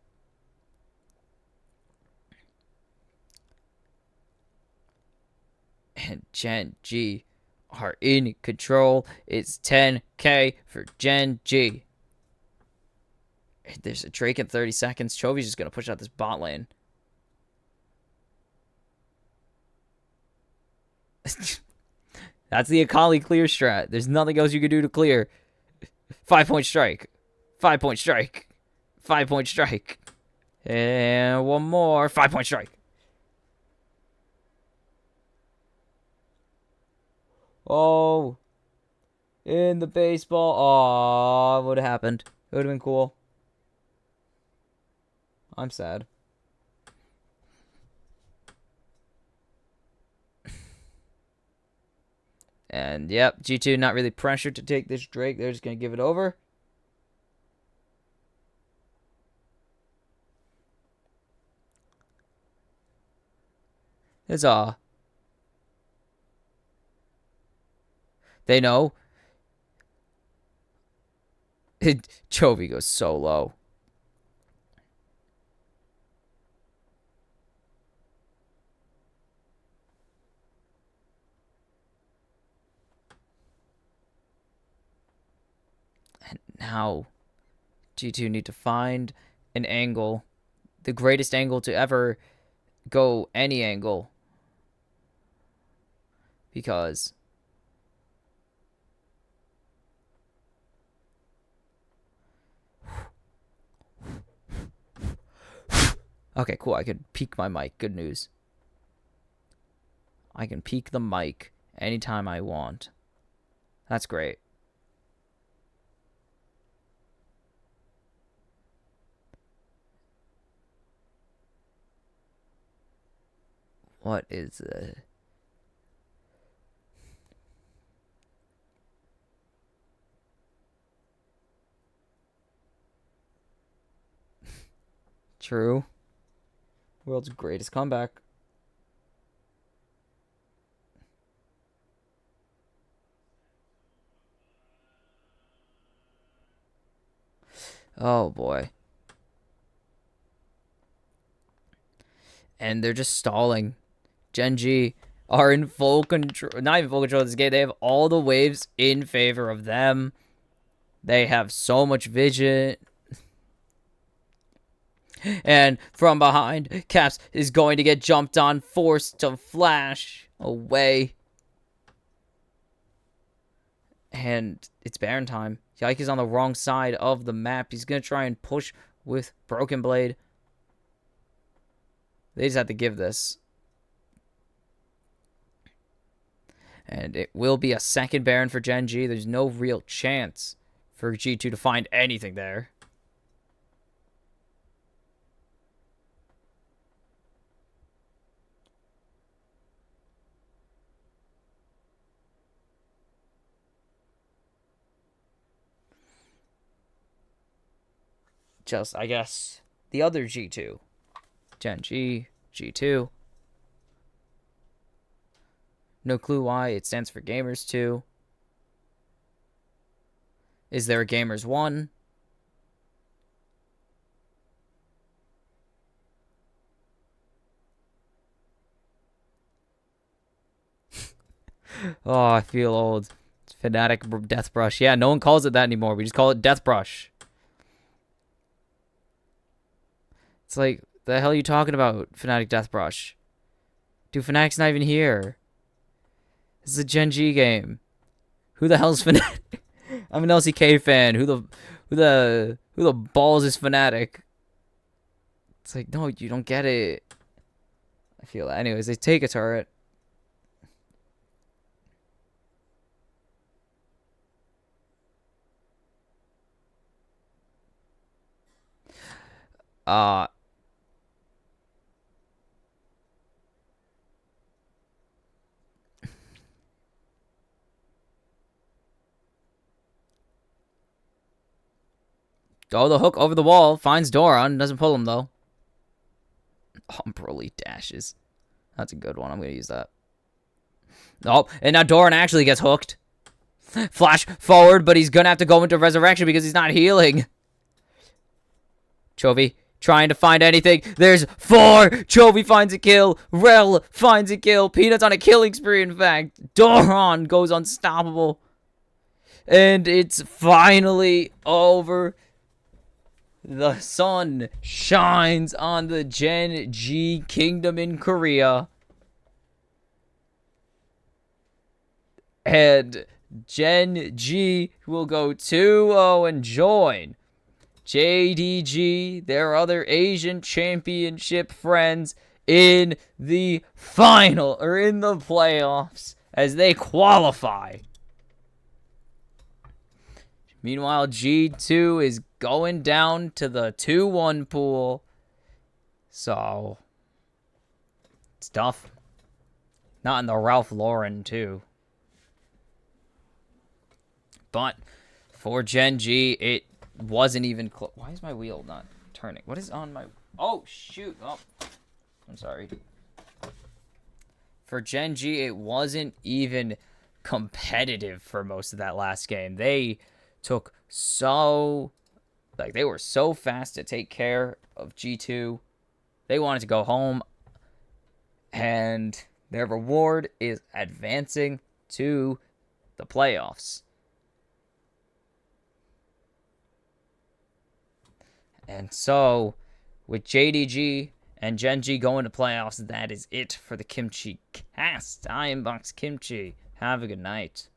And Gen.G are in control. It's 10k for Gen.G. There's a Drake in 30 seconds. Chovy's just going to push out this bot lane. That's the Akali clear strat. There's nothing else you can do to clear. 5-point strike. 5-point strike. 5-point strike. And one more. 5-point strike. Oh. In the baseball. Oh, what would have happened? It would have been cool. I'm sad. And yep, G2 not really pressured to take this Drake. They're just going to give it over. It's they know. Chovy goes so low. And now G2 need to find an angle. The greatest angle to ever go any angle. Because okay, cool. I can peek my mic. Good news. I can peek the mic anytime I want. That's great. What is the... True. World's greatest comeback. Oh boy. And they're just stalling. Gen.G are in full control. Not even full control of this game. They have all the waves in favor of them. They have so much vision. And from behind, Caps is going to get jumped on, forced to flash away. And it's Baron time. Yike is on the wrong side of the map. He's going to try and push with Broken Blade. They just have to give this. And it will be a second Baron for Gen.G. There's no real chance for G2 to find anything there. Just, I guess, the other G2. Gen.G, G2. No clue why. It stands for Gamers 2. Is there a Gamers 1? Oh, I feel old. It's Fnatic Death Brush. Yeah, no one calls it that anymore. We just call it Death Brush. It's like, the hell are you talking about, Fnatic Death Brush? Dude, Fnatic's not even here. This is a Gen.G game. Who the hell's Fnatic? I'm an LCK fan. Who the balls is Fnatic? It's like, no, you don't get it. I feel that. Anyways, they take a turret. Oh, the hook over the wall. Finds Doran. Doesn't pull him, though. Oh, Broly dashes. That's a good one. I'm going to use that. Oh, and now Doran actually gets hooked. Flash forward, but he's going to have to go into Resurrection because he's not healing. Chovy trying to find anything. There's 4. Chovy finds a kill. Rel finds a kill. Peanut's on a killing spree, in fact. Doran goes unstoppable. And it's finally over. The sun shines on the Gen.G kingdom in Korea. And Gen.G will go 2-0 and join JDG, their other Asian championship friends, in the final, or in the playoffs, as they qualify. Meanwhile, G2 is going down to the 2-1 pool. So, it's tough. Not in the Ralph Lauren, too. But for Gen.G, it wasn't even close. Why is my wheel not turning? What is on my... Oh, shoot. Oh, I'm sorry. For Gen.G, it wasn't even competitive for most of that last game. They took so... Like, they were so fast to take care of G2. They wanted to go home. And their reward is advancing to the playoffs. And so, with JDG and Gen.G going to playoffs, that is it for the Kimchi Cast. I am Box Kimchi. Have a good night.